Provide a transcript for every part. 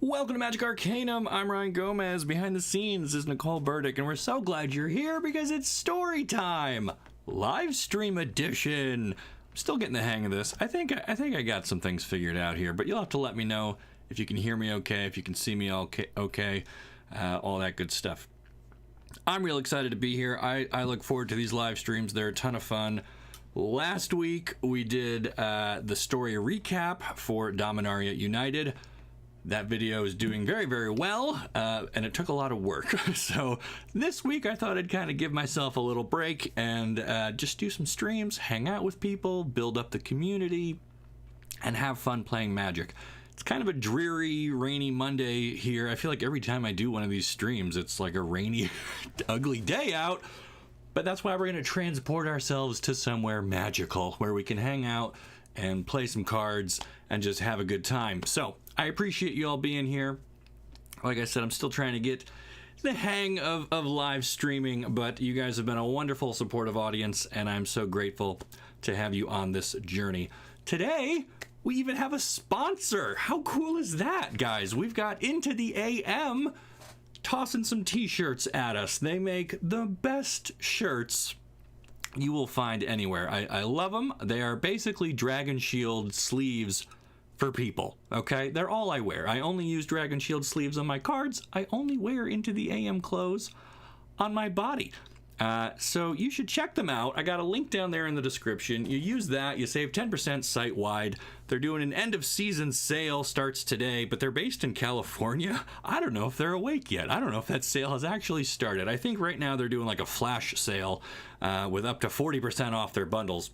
Welcome to Magic Arcanum. I'm Ryan Gomez. Behind the scenes is Nicole Burdick, and we're so glad you're here because it's story time, live stream edition. I'm still getting the hang of this. I think I got some things figured out here, but you'll have to let me know if you can hear me okay, if you can see me okay, all that good stuff. I'm real excited to be here. I look forward to these live streams. They're a ton of fun. Last week we did the story recap for Dominaria United. That video is doing very, very well, and it took a lot of work. So this week I thought I'd kind of give myself a little break and just do some streams, hang out with people, build up the community, and have fun playing Magic. It's kind of a dreary, rainy Monday here. I feel like every time I do one of these streams, it's like a rainy, ugly day out. But that's why we're going to transport ourselves to somewhere magical where we can hang out and play some cards and just have a good time. So I appreciate you all being here. Like I said, I'm still trying to get the hang of live streaming, but you guys have been a wonderful supportive audience, and I'm so grateful to have you on this journey. Today, we even have a sponsor. How cool is that, guys? We've got Into the AM tossing some t-shirts at us. They make the best shirts you will find anywhere. I love them. They are basically Dragon Shield sleeves for people, okay? They're all I wear. I only use Dragon Shield sleeves on my cards. I only wear Into the AM clothes on my body. So you should check them out. I got a link down there in the description. You use that, you save 10% site-wide. They're doing an end-of-season sale, starts today, but they're based in California. I don't know if they're awake yet. I don't know if that sale has actually started. I think right now they're doing like a flash sale with up to 40% off their bundles.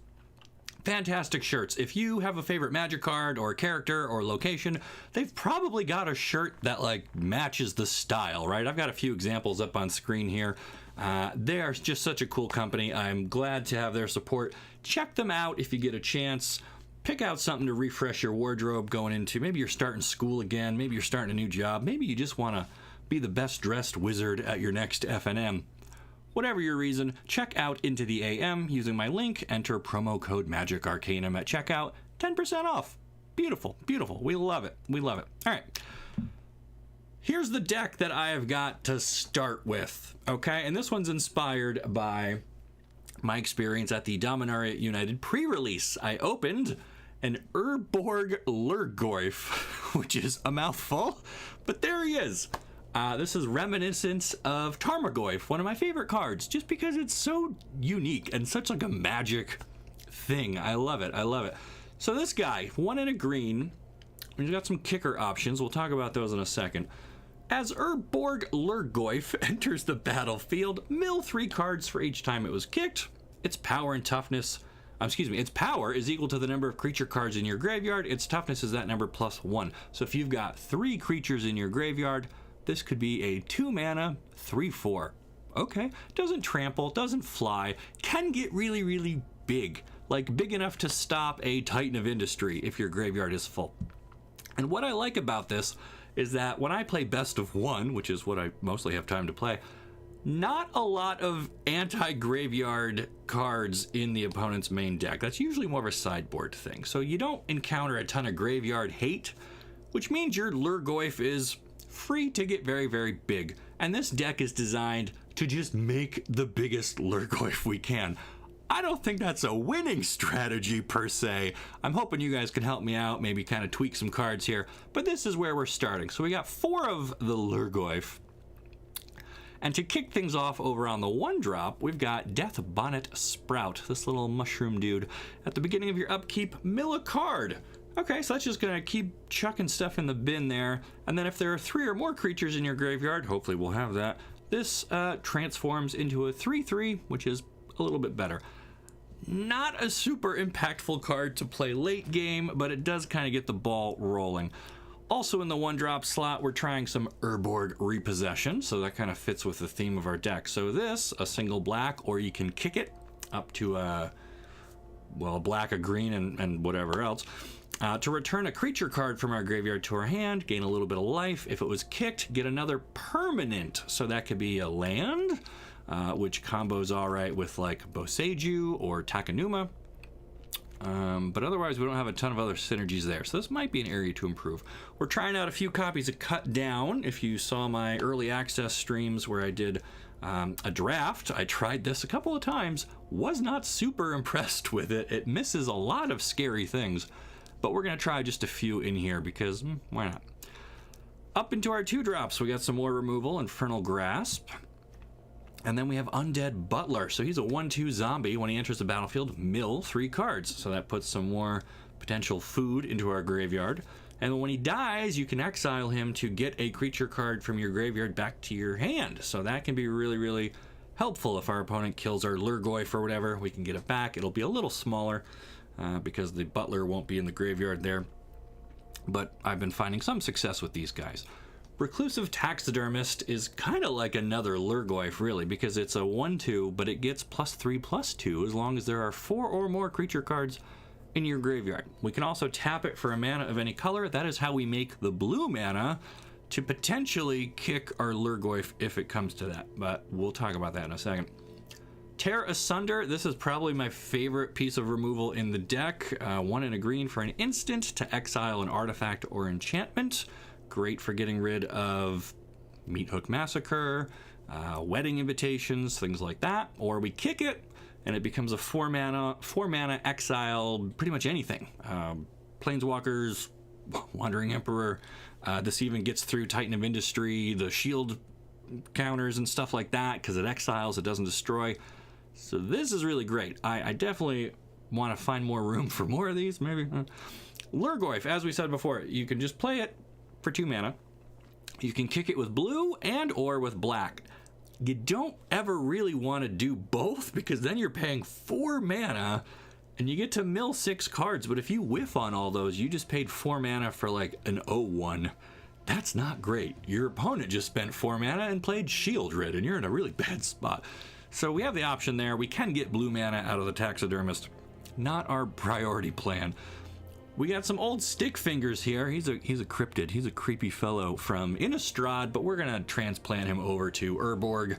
Fantastic shirts. If you have a favorite Magic card or character or location, they've probably got a shirt that like matches the style, right? I've got a few examples up on screen here. They are just such a cool company. I'm glad to have their support. Check them out if you get a chance. Pick out something to refresh your wardrobe going into. Maybe you're starting school again. Maybe you're starting a new job. Maybe you just want to be the best dressed wizard at your next FNM. Whatever your reason, check out Into the AM using my link. Enter promo code Magic Arcanum at checkout. 10% off. Beautiful, beautiful. We love it. We love it. All right. Here's the deck that I have got to start with, okay? And this one's inspired by my experience at the Dominaria United pre-release. I opened an Urborg Lurgoyf, which is a mouthful, but there he is. This is reminiscent of Tarmogoyf, one of my favorite cards, just because it's so unique and such like a magic thing. I love it. I love it. So this guy, 1 and a green, he's got some kicker options. We'll talk about those in a second. As Urborg Lurgoyf enters the battlefield, mill 3 cards for each time it was kicked. Its power and toughness, its power is equal to the number of creature cards in your graveyard. Its toughness is that number plus 1. So if you've got 3 creatures in your graveyard, this could be a 2-mana 3/4. Okay, doesn't trample, doesn't fly, can get really, really big. Like big enough to stop a Titan of Industry if your graveyard is full. And what I like about this is that when I play best of 1, which is what I mostly have time to play, not a lot of anti-graveyard cards in the opponent's main deck. That's usually more of a sideboard thing. So you don't encounter a ton of graveyard hate, which means your Lurgoyf is free to get very, very big. And this deck is designed to just make the biggest Lurgoyf we can. I don't think that's a winning strategy per se. I'm hoping you guys can help me out, maybe kind of tweak some cards here, but this is where we're starting. So we got 4 of the Lurgoyf. And to kick things off over on the 1-drop, we've got Death Bonnet Sprout, this little mushroom dude. At the beginning of your upkeep, mill a card. Okay, so that's just gonna keep chucking stuff in the bin there. And then if there are 3 or more creatures in your graveyard, hopefully we'll have that, this transforms into a 3/3, which is a little bit better. Not a super impactful card to play late game, but it does kind of get the ball rolling. Also in the 1-drop slot, we're trying some Erborg Repossession, so that kind of fits with the theme of our deck. So this, a single black, or you can kick it up to a black, a green, and whatever else. To return a creature card from our graveyard to our hand, gain a little bit of life. If it was kicked, get another permanent. So that could be a land, which combos all right with like Boseiju or Takenuma. But otherwise we don't have a ton of other synergies there, so this might be an area to improve. We're trying out a few copies of Cut Down. If you saw my early access streams where I did a draft, I tried this a couple of times, was not super impressed with it. It misses a lot of scary things, but we're going to try just a few in here because why not? Up into our 2-drops, we got some more removal, Infernal Grasp. And then we have Undead Butler. So he's a 1/2 zombie. When he enters the battlefield, mill 3 cards. So that puts some more potential food into our graveyard. And when he dies, you can exile him to get a creature card from your graveyard back to your hand. So that can be really, really helpful. If our opponent kills our Lurgoyf or whatever, we can get it back. It'll be a little smaller because the Butler won't be in the graveyard there. But I've been finding some success with these guys. Reclusive Taxidermist is kind of like another Lurgoyf, really, because it's a 1/2, but it gets +3/+2 as long as there are 4 or more creature cards in your graveyard. We can also tap it for a mana of any color. That is how we make the blue mana to potentially kick our Lurgoyf if it comes to that, but we'll talk about that in a second. Tear Asunder, this is probably my favorite piece of removal in the deck. 1 and a green for an instant to exile an artifact or enchantment. Great for getting rid of Meat Hook Massacre, wedding invitations, things like that. Or we kick it and it becomes a 4 mana exile, pretty much anything. Planeswalkers, Wandering Emperor. This even gets through Titan of Industry, the shield counters and stuff like that, because it exiles, it doesn't destroy. So this is really great. I definitely want to find more room for more of these, maybe. Lurgoyf, as we said before, you can just play it for 2 mana. You can kick it with blue and or with black. You don't ever really want to do both because then you're paying 4 mana and you get to mill 6 cards, but if you whiff on all those, you just paid 4 mana for like an 0/1. That's not great. Your opponent just spent 4 mana and played Shieldred, and you're in a really bad spot. So we have the option there. We can get blue mana out of the Taxidermist. Not our priority plan. We got some old stick fingers here. He's a cryptid. He's a creepy fellow from Innistrad, but we're gonna transplant him over to Urborg.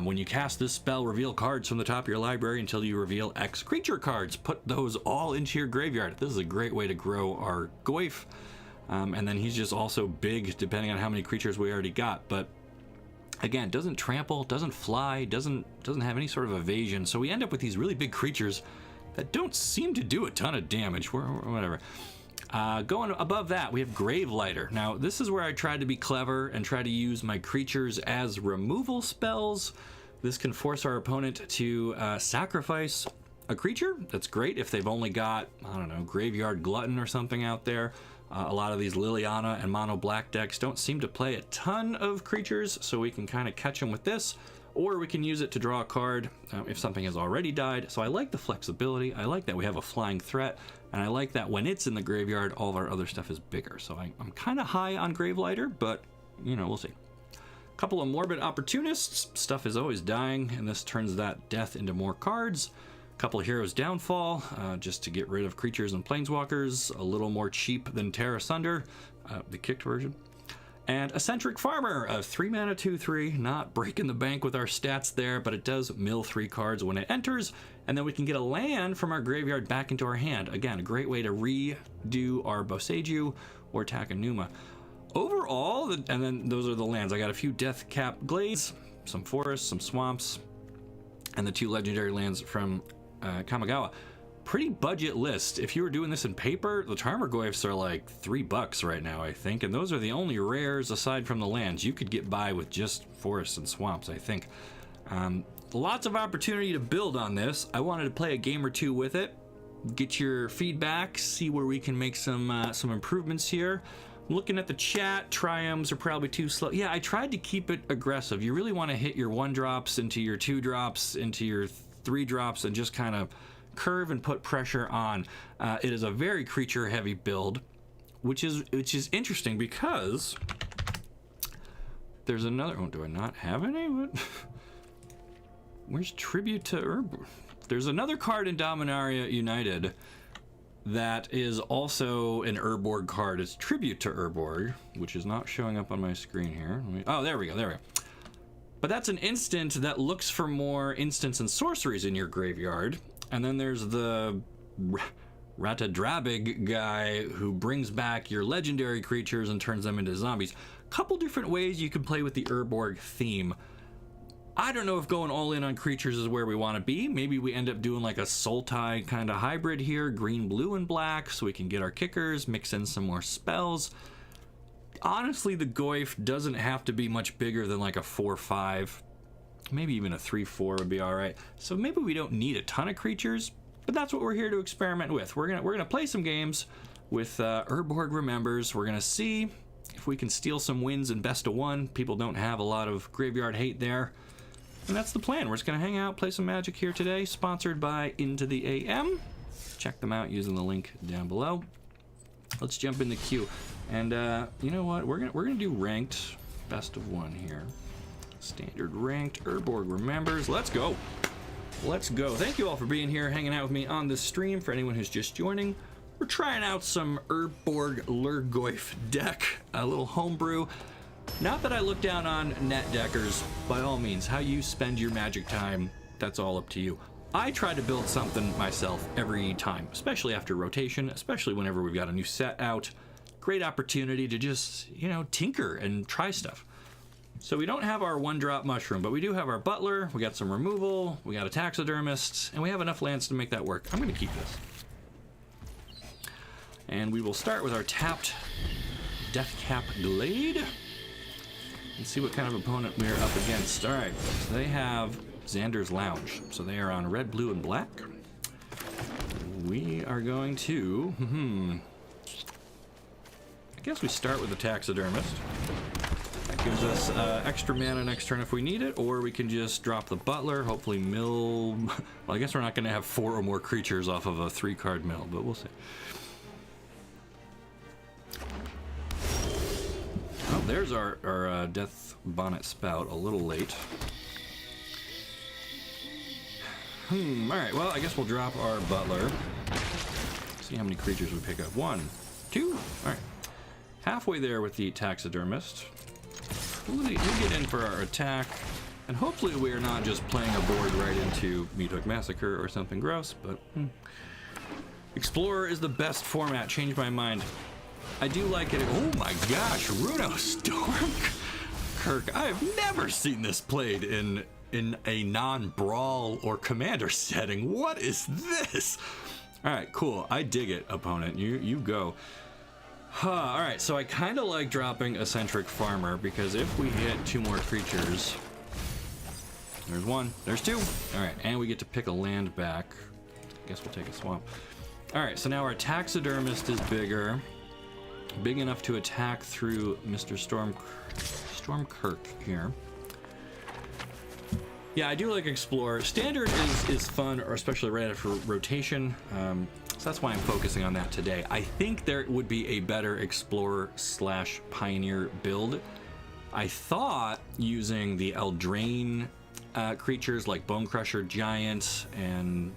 When you cast this spell, reveal cards from the top of your library until you reveal X creature cards. Put those all into your graveyard. This is a great way to grow our Goyf. And then he's just also big depending on how many creatures we already got. But again, doesn't trample, doesn't fly, doesn't have any sort of evasion. So we end up with these really big creatures that don't seem to do a ton of damage, whatever. Going above that, we have Gravelighter. Now, this is where I tried to be clever and try to use my creatures as removal spells. This can force our opponent to sacrifice a creature. That's great if they've only got, I don't know, Graveyard Glutton or something out there. A lot of these Liliana and Mono Black decks don't seem to play a ton of creatures, so we can kind of catch them with this. Or we can use it to draw a card if something has already died. So I like the flexibility. I like that we have a flying threat. And I like that when it's in the graveyard, all of our other stuff is bigger. So I'm kind of high on Gravelighter, but, you know, we'll see. A couple of Morbid Opportunists. Stuff is always dying, and this turns that death into more cards. A couple of Heroes Downfall, just to get rid of creatures and planeswalkers. A little more cheap than Tear Asunder, the kicked version. And Eccentric Farmer, a 3 mana 2/3, not breaking the bank with our stats there, but it does mill 3 cards when it enters, and then we can get a land from our graveyard back into our hand. Again, a great way to redo our Boseiju or Takenuma. Overall, and then those are the lands. I got a few Deathcap Glades, some forests, some swamps, and the 2 legendary lands from Kamigawa. Pretty budget list. If you were doing this in paper, the Tarmogoyfs are like $3 right now, I think, and those are the only rares aside from the lands. You could get by with just forests and swamps, I think. Lots of opportunity to build on this. I wanted to play a game or two with it, get your feedback, see where we can make some improvements here. Looking at the chat, triumphs are probably too slow. Yeah, I tried to keep it aggressive. You really want to hit your 1-drops into your 2-drops into your 3-drops and just kind of curve and put pressure on. It is a very creature heavy build, which is interesting because there's another. Oh, do I not have any? What? Where's Tribute to Urborg? There's another card in Dominaria United that is also an Urborg card. It's Tribute to Urborg, which is not showing up on my screen here. Oh, there we go. But that's an instant that looks for more instants and sorceries in your graveyard. And then there's the Ratadrabig guy who brings back your legendary creatures and turns them into zombies. Couple different ways you can play with the Urborg theme. I don't know if going all in on creatures is where we want to be. Maybe we end up doing like a Sultai kind of hybrid here, green, blue, and black, so we can get our kickers, mix in some more spells. Honestly, the Goyf doesn't have to be much bigger than like a 4/5. Maybe even a 3/4 would be all right. So maybe we don't need a ton of creatures, but that's what we're here to experiment with. We're gonna play some games with Urborg Remembers. We're gonna see if we can steal some wins in best of one. People don't have a lot of graveyard hate there. And that's the plan. We're just going to hang out, play some Magic here today, sponsored by Into the AM. Check them out using the link down below. Let's jump in the queue. And you know what? We're gonna do ranked best of one here. Standard ranked Urborg Remembers. Let's go. Let's go. Thank you all for being here, hanging out with me on this stream. For anyone who's just joining, we're trying out some Urborg Lurgoyf deck, a little homebrew. Not that I look down on net deckers, by all means. How you spend your Magic time, that's all up to you. I try to build something myself every time, especially after rotation, especially whenever we've got a new set out. Great opportunity to just, you know, tinker and try stuff. So we don't have our 1-drop mushroom, but we do have our butler, we got some removal, we got a taxidermist, and we have enough lands to make that work. I'm going to keep this. And we will start with our tapped Deathcap Glade. And see what kind of opponent we're up against. All right, so they have Xander's Lounge. So they are on red, blue, and black. We are going to, I guess we start with the Taxidermist. That gives us extra mana next turn if we need it, or we can just drop the Butler, hopefully mill. Well, I guess we're not going to have 4 or more creatures off of a 3-card mill, but we'll see. Oh, there's our Death Bonnet Spout, a little late. Alright, well, I guess we'll drop our Butler. See how many creatures we pick up. 1, 2, alright. Halfway there with the Taxidermist. We'll get in for our attack, and hopefully we are not just playing a board right into Meat Hook Massacre or something gross, but Explorer is the best format. Changed my mind. I do like it. Oh my gosh, Runo Stormkirk. I've never seen this played in a non-brawl or commander setting. What is this? All right, cool. I dig it, opponent. You go. All right, so I kind of like dropping Eccentric Farmer because if we hit 2 more creatures, there's 1, there's 2. All right, and we get to pick a land back. Guess we'll take a swamp. All right, so now our Taxidermist is bigger. Big enough to attack through Mr. Stormkirk here. Yeah, I do like Explorer. Standard is fun, or especially right after rotation. So that's why I'm focusing on that today. I think there would be a better Explorer / Pioneer build. I thought using the Eldraine creatures like Bonecrusher Giant and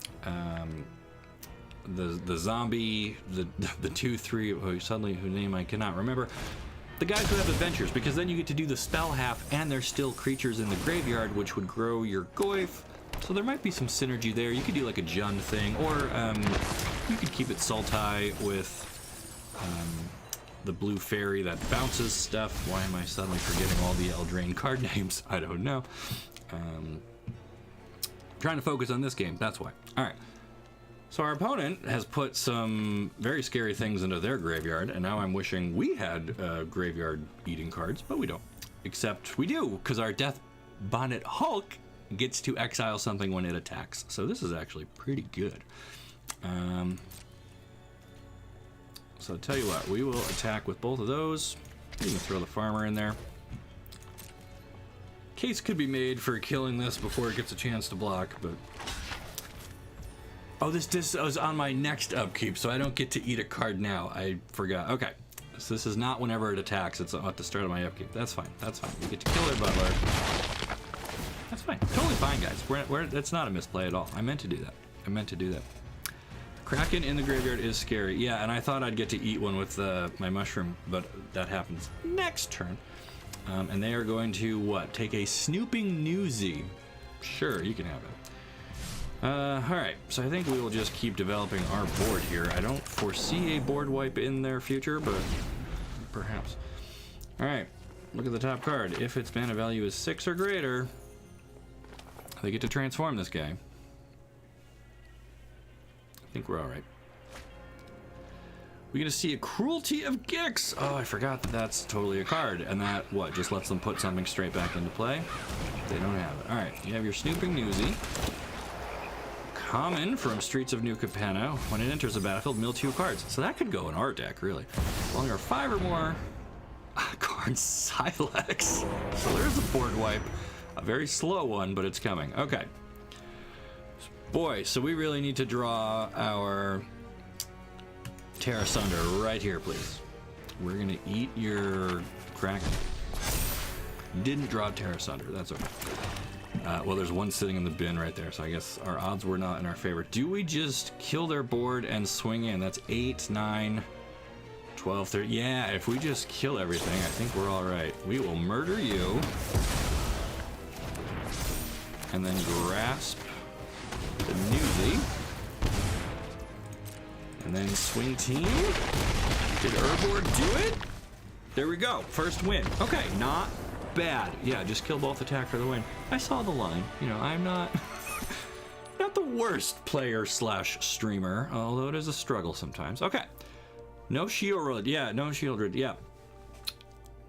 the zombie, the 2/3, whose name I cannot remember. The guys who have adventures, because then you get to do the spell half, and there's still creatures in the graveyard, which would grow your Goyf. So there might be some synergy there. You could do like a Jund thing, or you could keep it Sultai with the blue fairy that bounces stuff. Why am I suddenly forgetting all the Eldraine card names? I don't know. Trying to focus on this game, that's why. All right. So our opponent has put some very scary things into their graveyard, and now I'm wishing we had graveyard eating cards, but we don't. Except we do, because our Death Bonnet Hulk gets to exile something when it attacks. So this is actually pretty good. So I'll tell you what, we will attack with both of those. You can throw the farmer in there. Case could be made for killing this before it gets a chance to block, but... Oh, this was on my next upkeep, so I don't get to eat a card now. I forgot. Okay. So this is not whenever it attacks. It's at the start of my upkeep. That's fine. That's fine. We get to kill their butler. That's fine. Totally fine, guys. That's not a misplay at all. I meant to do that. I meant to do that. Kraken in the graveyard is scary. Yeah, and I thought I'd get to eat one with my mushroom, but that happens next turn. And they are going to, what? Take a Snooping Newsy. Sure, you can have it. Alright, so I think we will just keep developing our board here. I don't foresee a board wipe in their future, but perhaps. Alright, look at the top card. If its mana value is 6 or greater, they get to transform this guy. I think we're alright. We're gonna see a Cruelty of Gix. Oh, I forgot that that's totally a card. And that, what, just lets them put something straight back into play? They don't have it. Alright, you have your Snooping Newsy. Common from Streets of New Capenna. When it enters the battlefield, mill 2 cards. So that could go in our deck, really. Well, there are 5 or more cards. Silex. So there's a board wipe. A very slow one, but it's coming. Okay. Boy, so we really need to draw our Tear Asunder right here, please. We're gonna eat your Kraken. Didn't draw Tear Asunder. That's okay. Well, there's one sitting in the bin right there, so I guess our odds were not in our favor. Do we just kill their board and swing in? That's 8, 9, 12, 13. Yeah, if we just kill everything, I think we're all right. We will murder you. And then grasp the Newsy. And then swing team. Did Urborg do it? There we go. First win. Okay, not bad. Yeah, just kill both attack for the win. I saw the line. You know, I'm not not the worst player slash streamer, although it is a struggle sometimes. Okay. No shield road. Yeah, no shield road. Yeah.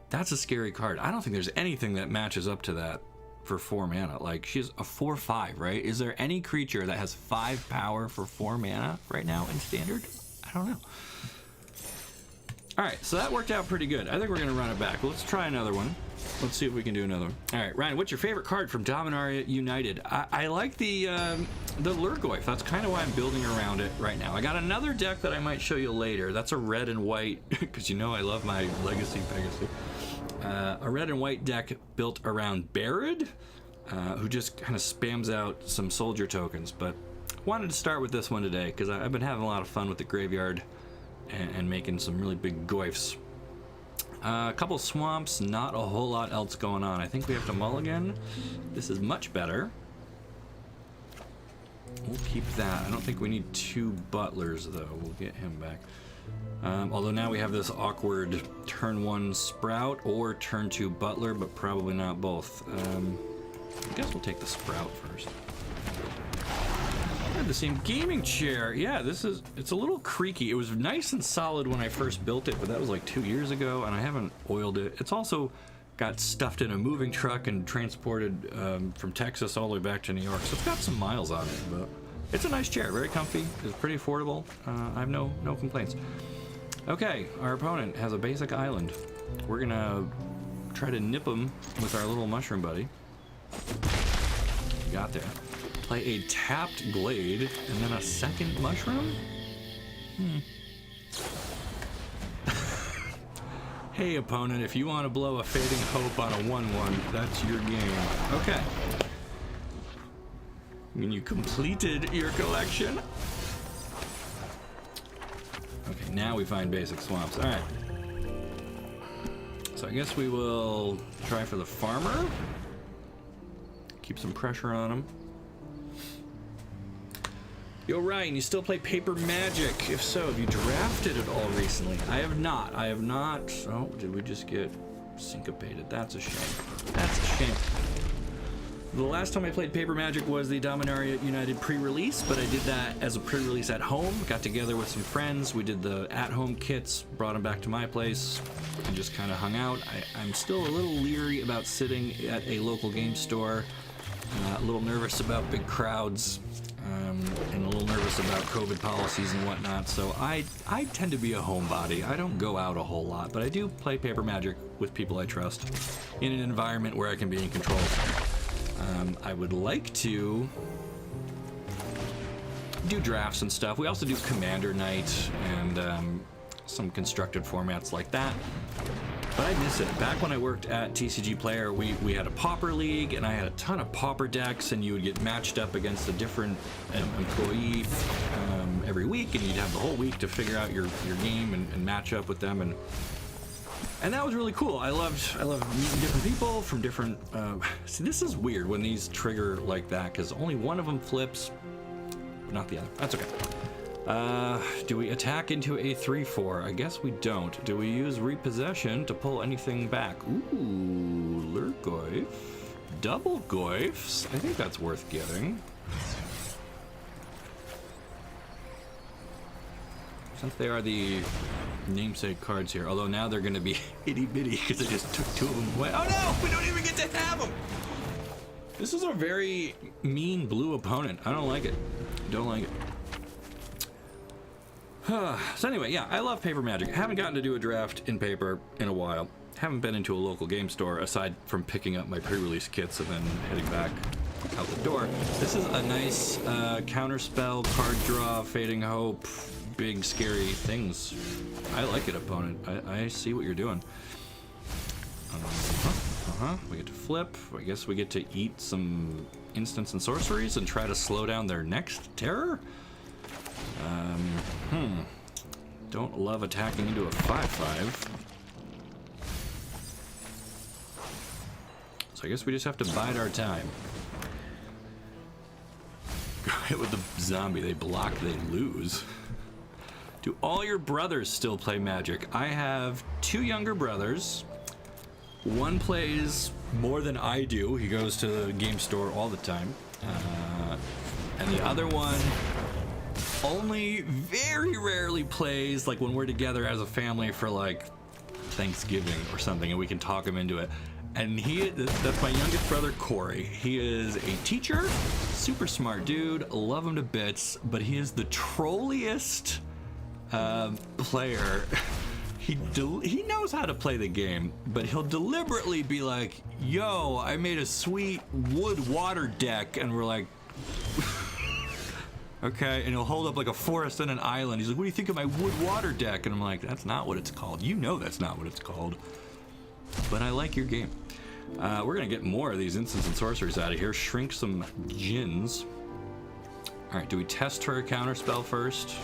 That's a scary card. I don't think there's anything that matches up to that for 4 mana. Like, she's a 4/5, right? Is there any creature that has 5 power for 4 mana right now in standard? I don't know. All right, so that worked out pretty good. I think we're gonna run it back. Let's try another one. Let's see if we can do another one. All right, Ryan, what's your favorite card from Dominaria United? I like the Lurgoyf. That's kind of why I'm building around it right now. I got another deck that I might show you later. That's a red and white, because you know I love my Legacy Pegasus. A red and white deck built around Barid, who just kind of spams out some soldier tokens. But wanted to start with this one today because I've been having a lot of fun with the graveyard and making some really big goifs. A couple swamps, not a whole lot else going on. I think we have to mulligan. This is much better. We'll keep that. I don't think we need 2 butlers though. We'll get him back. Although now we have this awkward turn 1 Sprout or turn 2 Butler, but probably not both. I guess we'll take the Sprout first. I have the same gaming chair. Yeah, it's a little creaky. It was nice and solid when I first built it, but that was like 2 years ago, and I haven't oiled it. It's also got stuffed in a moving truck and transported from Texas all the way back to New York, so it's got some miles on it, but it's a nice chair, very comfy. It's pretty affordable. I have no complaints. Okay, our opponent has a basic island. We're gonna try to nip him with our little mushroom buddy. Got there. Play a tapped Glade and then a second mushroom? Hey opponent, if you want to blow a Fading Hope on a 1/1, that's your game. Okay. When you completed your collection. Okay, now we find basic swamps. Alright. So I guess we will try for the farmer. Keep some pressure on him. Yo, Ryan, you still play Paper Magic? If so, have you drafted it all recently? I have not. I have not. Oh, did we just get syncopated? That's a shame. That's a shame. The last time I played Paper Magic was the Dominaria United pre-release, but I did that as a pre-release at home. Got together with some friends. We did the at-home kits, brought them back to my place, and just kind of hung out. I'm still a little leery about sitting at a local game store. A little nervous about big crowds. And a little nervous about COVID policies and whatnot, so I tend to be a homebody. I don't go out a whole lot, but I do play Paper Magic with people I trust in an environment where I can be in control. I would like to do drafts and stuff. We also do Commander Night and some constructed formats like that. But I miss it. Back when I worked at TCG Player, we had a Pauper League, and I had a ton of Pauper decks, and you would get matched up against a different employee every week, and you'd have the whole week to figure out your game and match up with them, and that was really cool. I loved meeting different people from different. See, this is weird when these trigger like that, because only one of them flips, but not the other. That's okay. Do we attack into a 3/4? I guess we don't. Do we use repossession to pull anything back? Ooh, Lurgoyf. Double Goyfs. I think that's worth getting. Since they are the namesake cards here, although now they're going to be itty bitty because I just took 2 of them away. Oh no, we don't even get to have them. This is a very mean blue opponent. I don't like it. Don't like it. So anyway, yeah, I love paper Magic. I haven't gotten to do a draft in paper in a while. Haven't been into a local game store aside from picking up my pre-release kits and then heading back out the door. This is a nice counterspell, card draw, fading hope, big scary things. I like it, opponent. I see what you're doing. We get to flip. I guess we get to eat some instants and sorceries and try to slow down their next terror. Don't love attacking into a 5/5. So I guess we just have to bide our time. Go hit with the zombie. They block, they lose. Do all your brothers still play Magic? I have 2 younger brothers. One plays more than I do. He goes to the game store all the time. And the other one only very rarely plays, like when we're together as a family for like Thanksgiving or something, and we can talk him into it. And that's my youngest brother, Corey. He is a teacher, super smart dude, love him to bits, but he is the trolliest player. He knows how to play the game, but he'll deliberately be like, yo, I made a sweet wood water deck, and we're like, okay, and he'll hold up like a forest and an island. He's like, what do you think of my wood water deck? And I'm like, that's not what it's called. You know that's not what it's called. But I like your game. We're gonna get more of these instants and sorceries out of here. Shrink some gins. All right, do we test her counterspell first?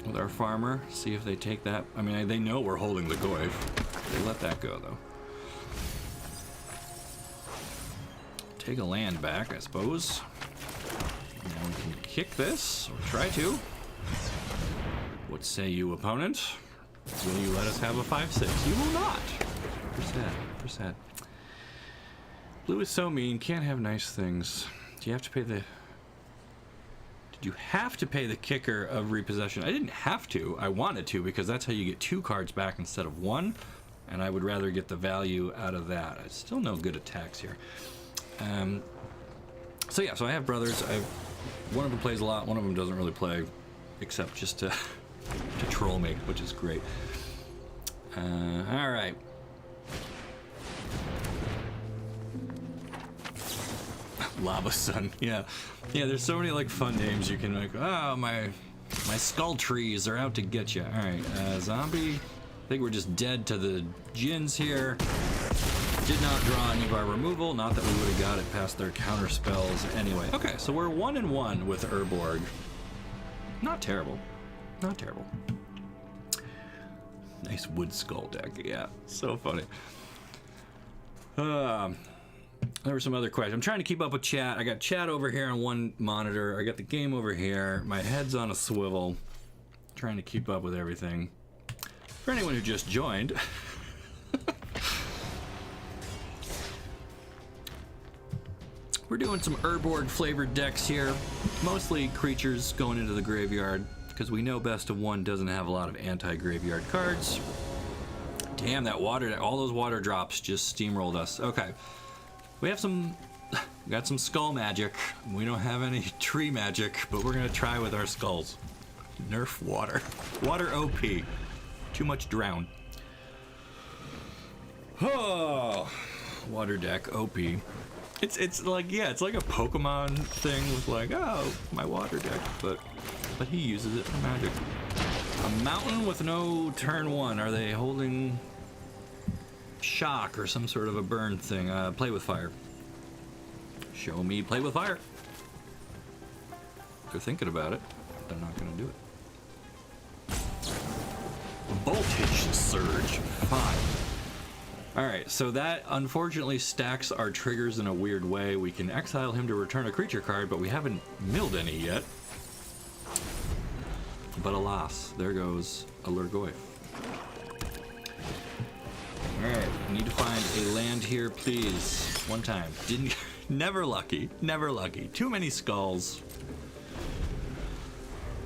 With our farmer, see if they take that. I mean, they know we're holding the Goyf. They let that go, though. Take a land back, I suppose. Now we can kick this, or try to. What say you, opponent? Will you let us have a 5/6? You will not. Percent. Blue is so mean, can't have nice things. Do you have to pay the... You have to pay the kicker of repossession. I didn't have to. I wanted to because that's how you get 2 cards back instead of 1, and I would rather get the value out of that. It's still no good attacks here. So yeah, so I have brothers. One of them plays a lot. One of them doesn't really play, except just to troll me, which is great. All right. Lava Sun, yeah. There's so many like fun names you can like. Oh, my skull trees are out to get you. All right, zombie. I think we're just dead to the gins here. Did not draw any of our removal. Not that we would have got it past their counter spells anyway. Okay, so we're 1-1 with Urborg. Not terrible. Not terrible. Nice wood skull deck. Yeah, so funny. There were some other questions. I'm trying to keep up with chat. I got chat over here on one monitor. I got the game over here. My head's on a swivel. Trying to keep up with everything. For anyone who just joined. We're doing some Erborg flavored decks here. Mostly creatures going into the graveyard. Because we know Best of One doesn't have a lot of anti-graveyard cards. Damn, that water, all those water drops just steamrolled us. Okay. We got some skull magic. We don't have any tree magic, but we're gonna try with our skulls. Nerf water. Water OP. Too much drown. Oh, water deck OP. It's like, yeah, it's like a Pokemon thing with like, oh, my water deck, but he uses it for magic. A mountain with no turn 1. Are they holding shock or some sort of a burn thing? Play with fire. Show me play with fire. They're thinking about it. They're not gonna do it. Voltage surge 5. Alright, so that unfortunately stacks our triggers in a weird way. We can exile him to return a creature card, but we haven't milled any yet. But alas, there goes a Lurgoyf. Alright, need to find a land here, please. One time. Didn't. Never lucky. Never lucky. Too many skulls.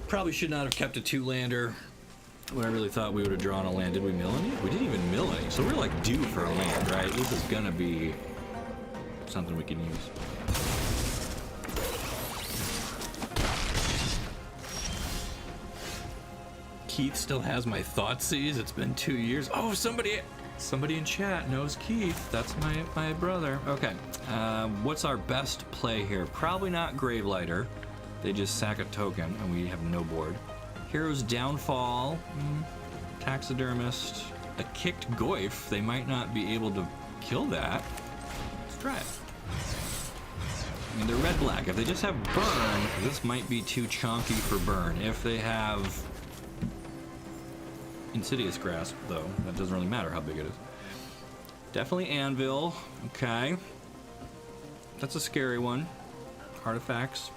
Probably should not have kept a 2-lander. When I really thought we would have drawn a land. Did we mill any? We didn't even mill any. So we're like due for a land, right? This is gonna be something we can use. Keith still has my Thoughtseize. It's been 2 years. Oh, somebody in chat knows Keith. That's my brother. Okay. What's our best play here? Probably not Gravelighter. They just sack a token and we have no board. Hero's Downfall. Taxidermist. A kicked Goyf. They might not be able to kill that. Let's try it. I mean, they're red-black. If they just have burn, this might be too chonky for burn. If they have Insidious Grasp, though, that doesn't really matter how big it is. Definitely Anvil. Okay. That's a scary one. Artifacts.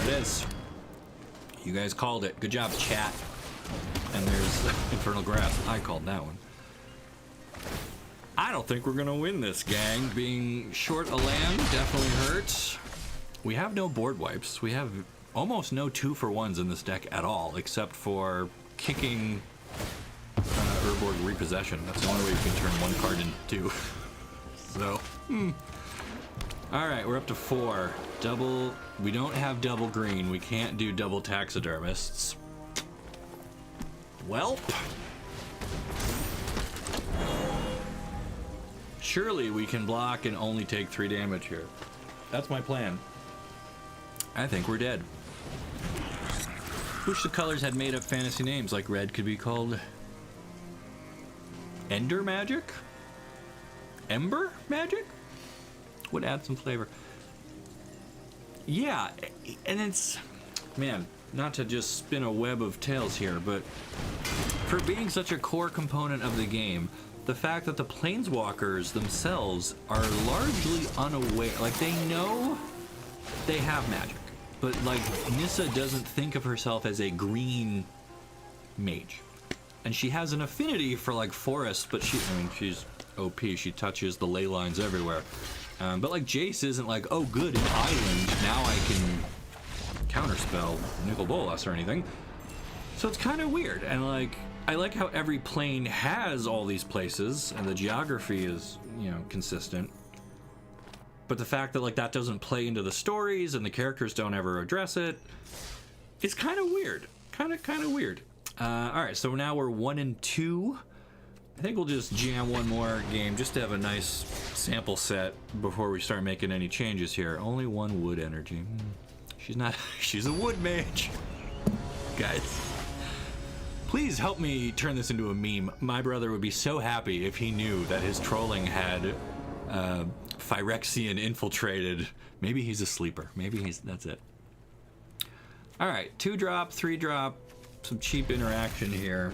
There it is. You guys called it. Good job, chat. And there's Infernal Grasp. I called that one. I don't think we're gonna win this, gang. Being short a land definitely hurts. We have no board wipes. We have almost no 2-for-1s in this deck at all, except for kicking Urborg Repossession. That's the only way you can turn one card into 2. So, Alright, we're up to 4. Double. We don't have double green. We can't do double taxidermists. Welp. Surely we can block and only take 3 damage here. That's my plan. I think we're dead. Wish the colors had made up fantasy names, like red could be called Ender Magic? Ember Magic? Would add some flavor. Yeah, and it's, man, not to just spin a web of tales here, but for being such a core component of the game, the fact that the planeswalkers themselves are largely unaware, like they know they have magic, but like Nissa doesn't think of herself as a green mage, and she has an affinity for like forests, but she's OP. She touches the ley lines everywhere. But like Jace isn't like, oh good, an island, now I can counterspell Nicol Bolas or anything. So it's kind of weird, and like I like how every plane has all these places and the geography is, you know, consistent. But the fact that like that doesn't play into the stories and the characters don't ever address it, it's kind of weird. Kind of weird. Alright, so now we're 1-2. I think we'll just jam one more game just to have a nice sample set before we start making any changes here. Only 1 wood energy. She's not, she's a wood mage. Guys, please help me turn this into a meme. My brother would be so happy if he knew that his trolling had Phyrexian infiltrated. Maybe he's a sleeper. Maybe that's it. All right, 2-drop, 3-drop, some cheap interaction here.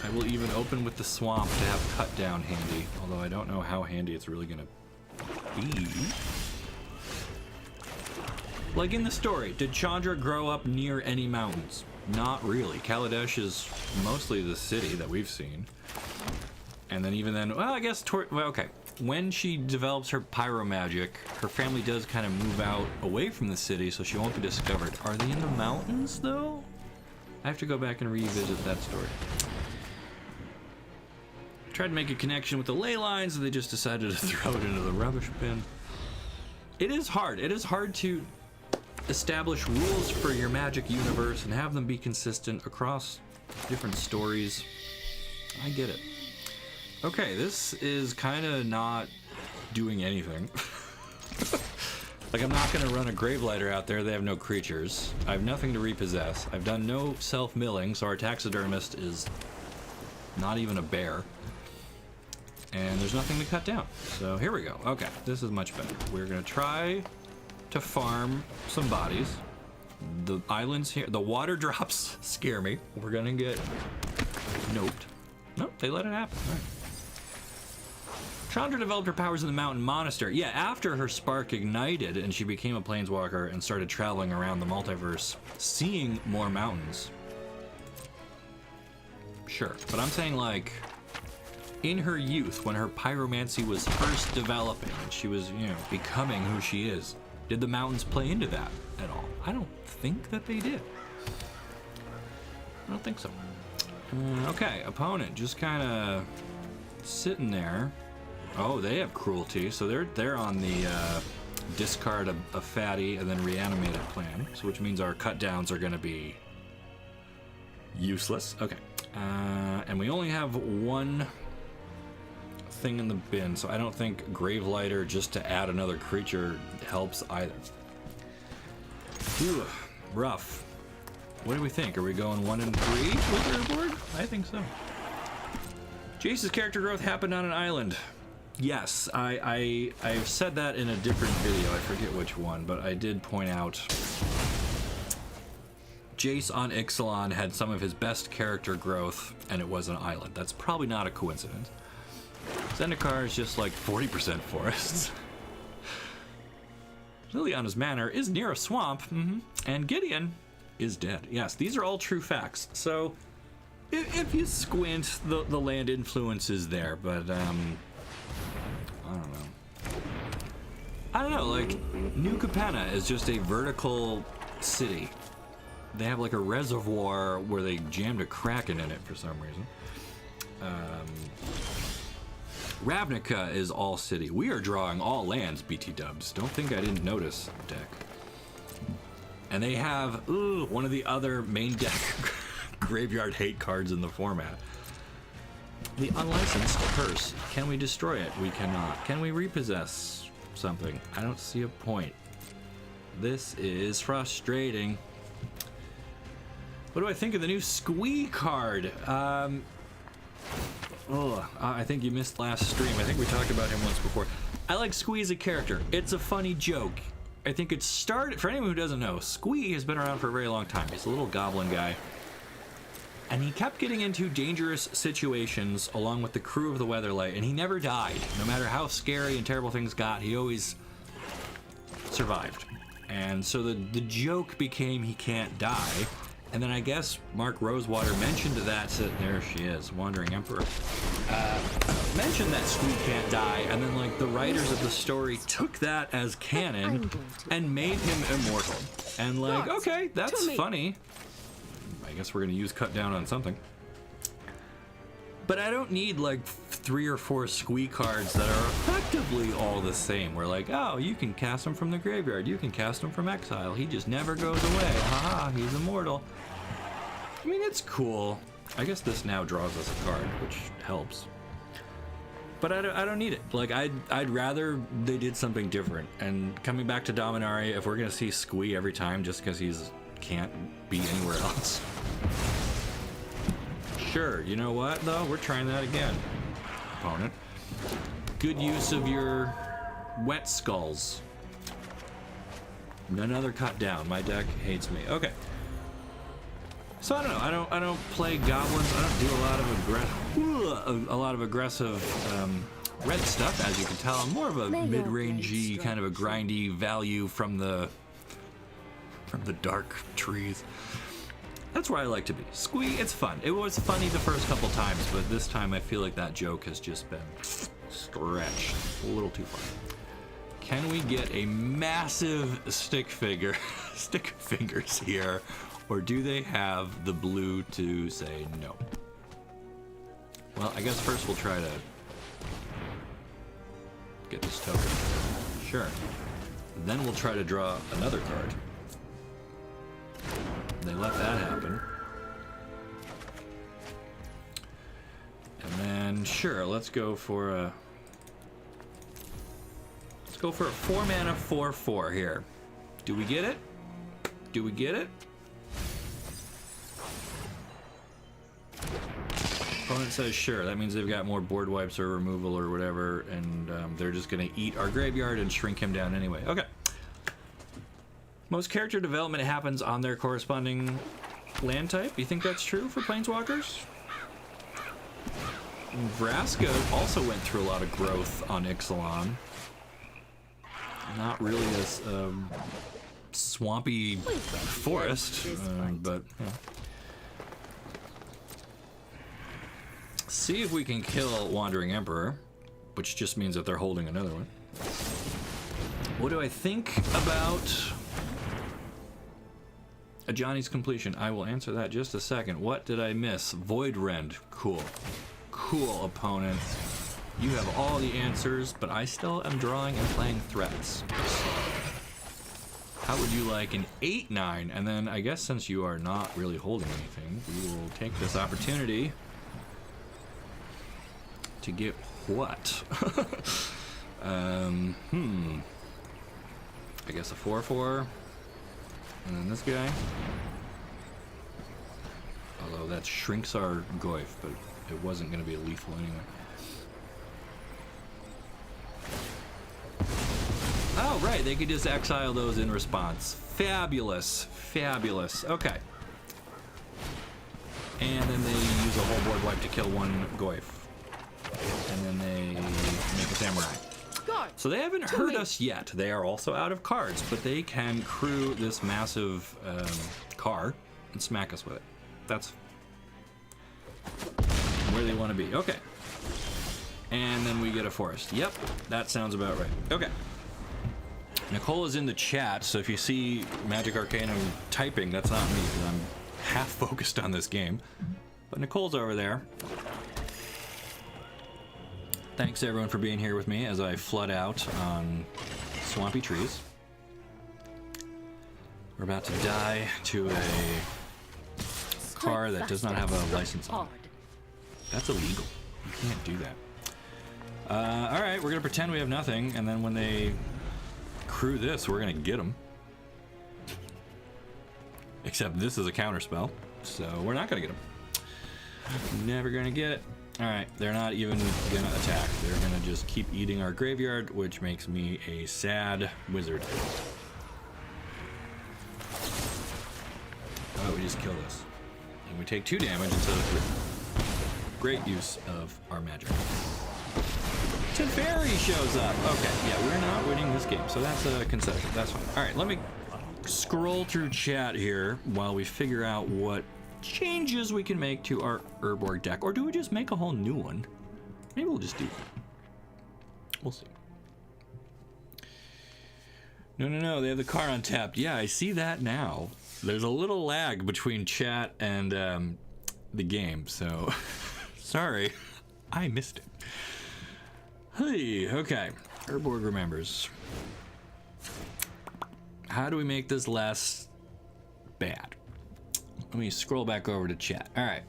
I will even open with the swamp to have cut down handy, although I don't know how handy it's really gonna be. Like in the story, did Chandra grow up near any mountains? Not really. Kaladesh is mostly the city that we've seen. And then even then, well, I guess, well, okay. When she develops her pyro magic, her family does kind of move out away from the city, so she won't be discovered. Are they in the mountains, though? I have to go back and revisit that story. Tried to make a connection with the ley lines, and they just decided to throw it into the rubbish bin. It is hard. It is hard to establish rules for your magic universe and have them be consistent across different stories. I get it. Okay, this is kind of not doing anything. Like, I'm not going to run a Gravelighter out there. They have no creatures. I have nothing to repossess. I've done no self-milling, so our taxidermist is not even a bear. And there's nothing to cut down. So here we go. Okay, this is much better. We're going to try to farm some bodies. The islands here, the water drops scare me. We're going to get Nope. Nope, they let it happen. All right. Chandra developed her powers in the mountain monastery. Yeah, after her spark ignited and she became a planeswalker and started traveling around the multiverse, seeing more mountains. Sure, but I'm saying, like, in her youth, when her pyromancy was first developing and she was, you know, becoming who she is, did the mountains play into that at all? I don't think that they did. I don't think so. Okay, opponent just kind of sitting there. Oh, they have cruelty, so they're on the discard a fatty and then reanimated plan, so which means our cut downs are going to be useless. Okay, and we only have one thing in the bin, so I don't think Gravelighter just to add another creature helps either. Phew, rough. What do we think? Are we going 1 and 3 with Urborg? I think so. Jace's character growth happened on an island. Yes, I've said that in a different video. I forget which one, but I did point out Jace on Ixalan had some of his best character growth, and it was an island. That's probably not a coincidence. Zendikar is just like 40% forests. Liliana's manor is near a swamp, and Gideon is dead. Yes, these are all true facts. So if you squint, the land influence is there, but I don't know, like, New Capenna is just a vertical city. They have like a reservoir where they jammed a kraken in it for some reason. Ravnica is all city. We are drawing all lands, BT dubs. Don't think I didn't notice, deck. And they have, one of the other main deck graveyard hate cards in the format. The Unlicensed Curse. Can we destroy it? We cannot. Can we repossess something? I don't see a point. This is frustrating. What do I think of the new Squee card? I think you missed last stream. I think we talked about him once before. I like Squee as a character. It's a funny joke. I think it started, for anyone who doesn't know, Squee has been around for a very long time. He's a little goblin guy. And he kept getting into dangerous situations along with the crew of the Weatherlight, and he never died. No matter how scary and terrible things got, he always survived. And so the joke became he can't die. And then I guess Mark Rosewater mentioned that, there she is, Wandering Emperor, mentioned that Squee can't die, and then like the writers of the story took that as canon and made him immortal. And like, okay, that's funny. I guess we're gonna use cut down on something. But I don't need like 3 or 4 Squee cards that are effectively all the same. We're like, oh, you can cast him from the graveyard, you can cast him from exile, he just never goes away, haha, he's immortal. I mean, it's cool. I guess this now draws us a card, which helps. But I don't need it. Like, I'd rather they did something different. And coming back to Dominaria, if we're gonna see Squee every time just because he's can't be anywhere else. Sure, you know what though? We're trying that again, opponent. Good use of your wet skulls. Another cut down. My deck hates me. Okay. So I don't know. I don't play goblins. I don't do a lot of aggressive red stuff, as you can tell. I'm more of a mid-rangey, kind of a grindy value from the dark trees. That's where I like to be. Squee, it's fun. It was funny the first couple times, but this time I feel like that joke has just been stretched a little too far. Can we get a massive stick fingers here, or do they have the blue to say no? Well, I guess first we'll try to get this token. Sure. Then we'll try to draw another card. They let that happen. And then, sure, let's go for a 4-mana 4/4 here. Do we get it? Do we get it? Opponent says sure. That means they've got more board wipes or removal or whatever, and they're just going to eat our graveyard and shrink him down anyway. Okay. Most character development happens on their corresponding land type. You think that's true for Planeswalkers? Vraska also went through a lot of growth on Ixalan. Not really as swampy forest, but yeah. See if we can kill Wandering Emperor, which just means that they're holding another one. What do I think about Ajani's completion? I will answer that just a second. What did I miss? Void Rend. Cool. Cool, opponent. You have all the answers, but I still am drawing and playing threats. So, how would you like an 8-9? And then I guess since you are not really holding anything, we will take this opportunity to get what? I guess a 4/4. And then this guy. Although that shrinks our Goyf, but it wasn't going to be a lethal anyway. Oh, right, they could just exile those in response. Fabulous, fabulous. Okay. And then they use a whole board wipe to kill one Goyf. And then they make a samurai. So they haven't hurt us yet. They are also out of cards, but they can crew this massive car and smack us with it. That's where they want to be. Okay. And then we get a forest. Yep, that sounds about right. Okay. Nicole is in the chat, so if you see Magic Arcanum typing, that's not me, because I'm half focused on this game. But Nicole's over there. Thanks everyone for being here with me as I flood out on swampy trees. We're about to die to a car that does not have a license on it. That's illegal. You can't do that. Alright, we're gonna pretend we have nothing, and then when they crew this, we're gonna get them. Except this is a counter spell, so we're not gonna get them. Never gonna get it. Alright, they're not even gonna attack. They're gonna just keep eating our graveyard, which makes me a sad wizard. Oh, we just kill this. And we take 2 damage instead of 3. Great use of our magic. Teferi shows up. Okay, yeah, we're not winning this game, so that's a concession. That's fine. Alright, let me scroll through chat here while we figure out what changes we can make to our Urborg deck. Or do we just make a whole new one? Maybe we'll just do that. We'll see. No, they have the car untapped. Yeah, I see that now. There's a little lag between chat and the game, so sorry, I missed it. Hey, okay. Erborg remembers. How do we make this less bad? Let me scroll back over to chat. All right.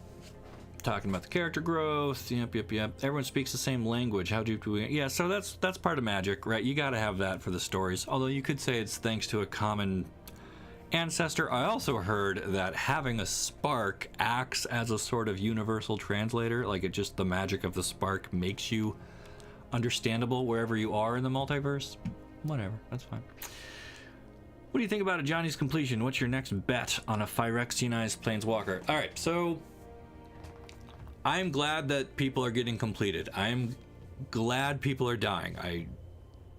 Talking about the character growth. Yep. Everyone speaks the same language. How do we? Yeah, so that's part of Magic, right? You got to have that for the stories. Although you could say it's thanks to a common ancestor. I also heard that having a spark acts as a sort of universal translator. Like it just, the magic of the spark makes you understandable wherever you are in the multiverse. Whatever, that's fine. What do you think about Ajani's completion? What's your next bet on a Phyrexianized Planeswalker? All right, so I'm glad that people are getting completed. I'm glad people are dying.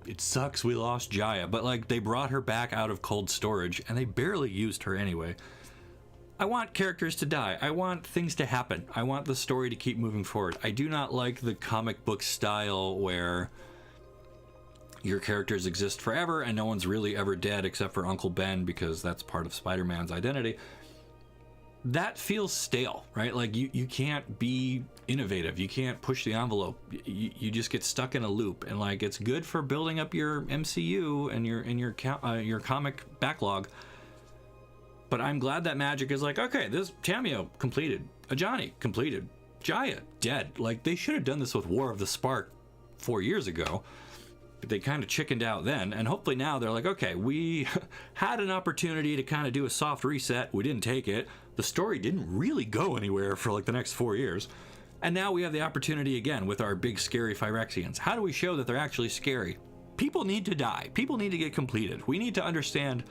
It sucks we lost Jaya, but like they brought her back out of cold storage and they barely used her anyway. I want characters to die. I want things to happen. I want the story to keep moving forward. I do not like the comic book style where your characters exist forever and no one's really ever dead except for Uncle Ben because that's part of Spider-Man's identity. That feels stale, right? Like you can't be innovative. You can't push the envelope. You just get stuck in a loop, and like it's good for building up your MCU and your comic backlog. But I'm glad that Magic is like, okay, this Tamio completed, Ajani completed, Jaya dead. Like they should have done this with War of the Spark 4 years ago. But they kind of chickened out then, and hopefully now they're like, okay, we had an opportunity to kind of do a soft reset. We didn't take it. The story didn't really go anywhere for like the next 4 years. And now we have the opportunity again with our big scary Phyrexians. How do we show that they're actually scary? People need to die. People need to get completed. We need to understand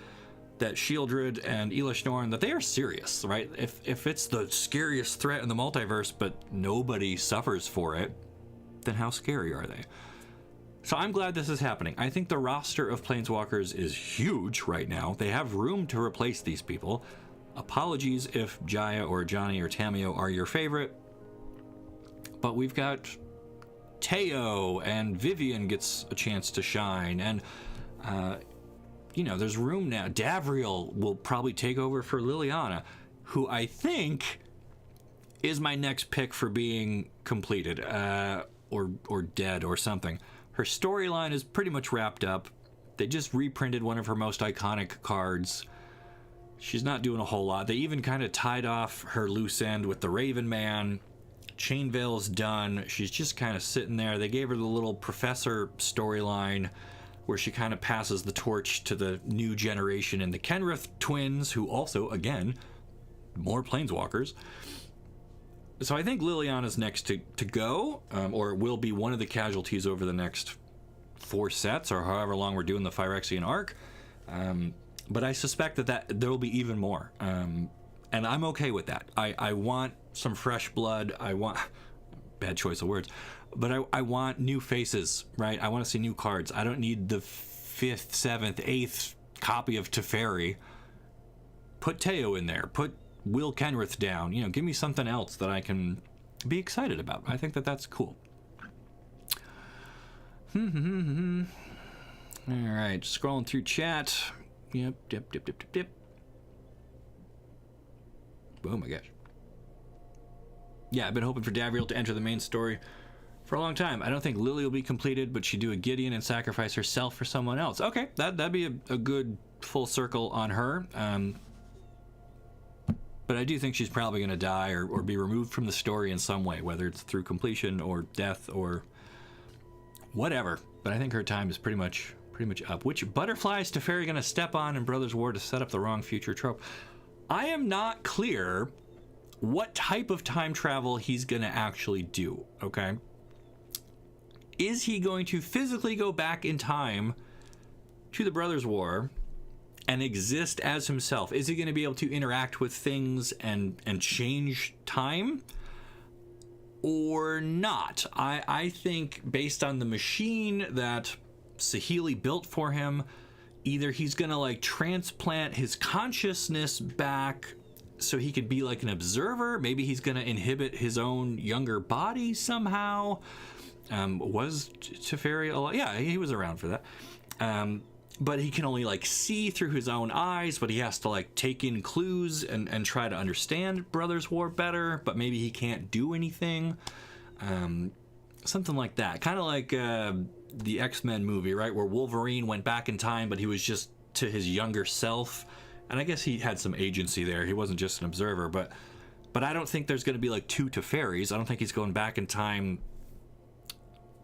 that Shieldred and Elish Norn, that they are serious, right? If it's the scariest threat in the multiverse, but nobody suffers for it, then how scary are they? So I'm glad this is happening. I think the roster of Planeswalkers is huge right now. They have room to replace these people. Apologies if Jaya or Johnny or Tamio are your favorite, but we've got Teo, and Vivian gets a chance to shine, and you know, there's room now. Davriel will probably take over for Liliana, who I think is my next pick for being completed, or dead or something. Her storyline is pretty much wrapped up. They just reprinted one of her most iconic cards. She's not doing a whole lot. They even kind of tied off her loose end with the Raven Man. Chainveil's done. She's just kind of sitting there. They gave her the little professor storyline where she kind of passes the torch to the new generation and the Kenrith twins, who also, again, more Planeswalkers. So I think Liliana's next to go, or will be one of the casualties over the next 4 sets, or however long we're doing the Phyrexian arc. But I suspect that there will be even more. And I'm okay with that. I want some fresh blood. I want... Bad choice of words. But I want new faces, right? I want to see new cards. I don't need the 5th, 7th, 8th copy of Teferi. Put Teo in there. Put Will Kenrith down. You know, give me something else that I can be excited about. I think that's cool. All right, scrolling through chat. Yep. Oh my gosh. Yeah, I've been hoping for Davriel to enter the main story for a long time. I don't think Lily will be completed, but she'd do a Gideon and sacrifice herself for someone else. Okay, that'd be a good full circle on her. But I do think she's probably going to die or be removed from the story in some way, whether it's through completion or death or whatever. But I think her time is pretty much up. Which butterfly is Teferi going to step on in Brothers War to set up the wrong future trope? I am not clear what type of time travel he's going to actually do, okay? Is he going to physically go back in time to the Brothers War and exist as himself? Is he going to be able to interact with things and change time? Or not? I think based on the machine that Saheeli built for him, either he's going to like transplant his consciousness back so he could be like an observer. Maybe he's going to inhibit his own younger body somehow. Was Teferi alive? Yeah, he was around for that. But he can only like see through his own eyes, but he has to like take in clues and try to understand Brothers War better, but maybe he can't do anything. Something like that. Kind of like the X-Men movie, right? Where Wolverine went back in time, but he was just to his younger self. And I guess he had some agency there. He wasn't just an observer, but I don't think there's going to be like 2 Teferis. I don't think he's going back in time.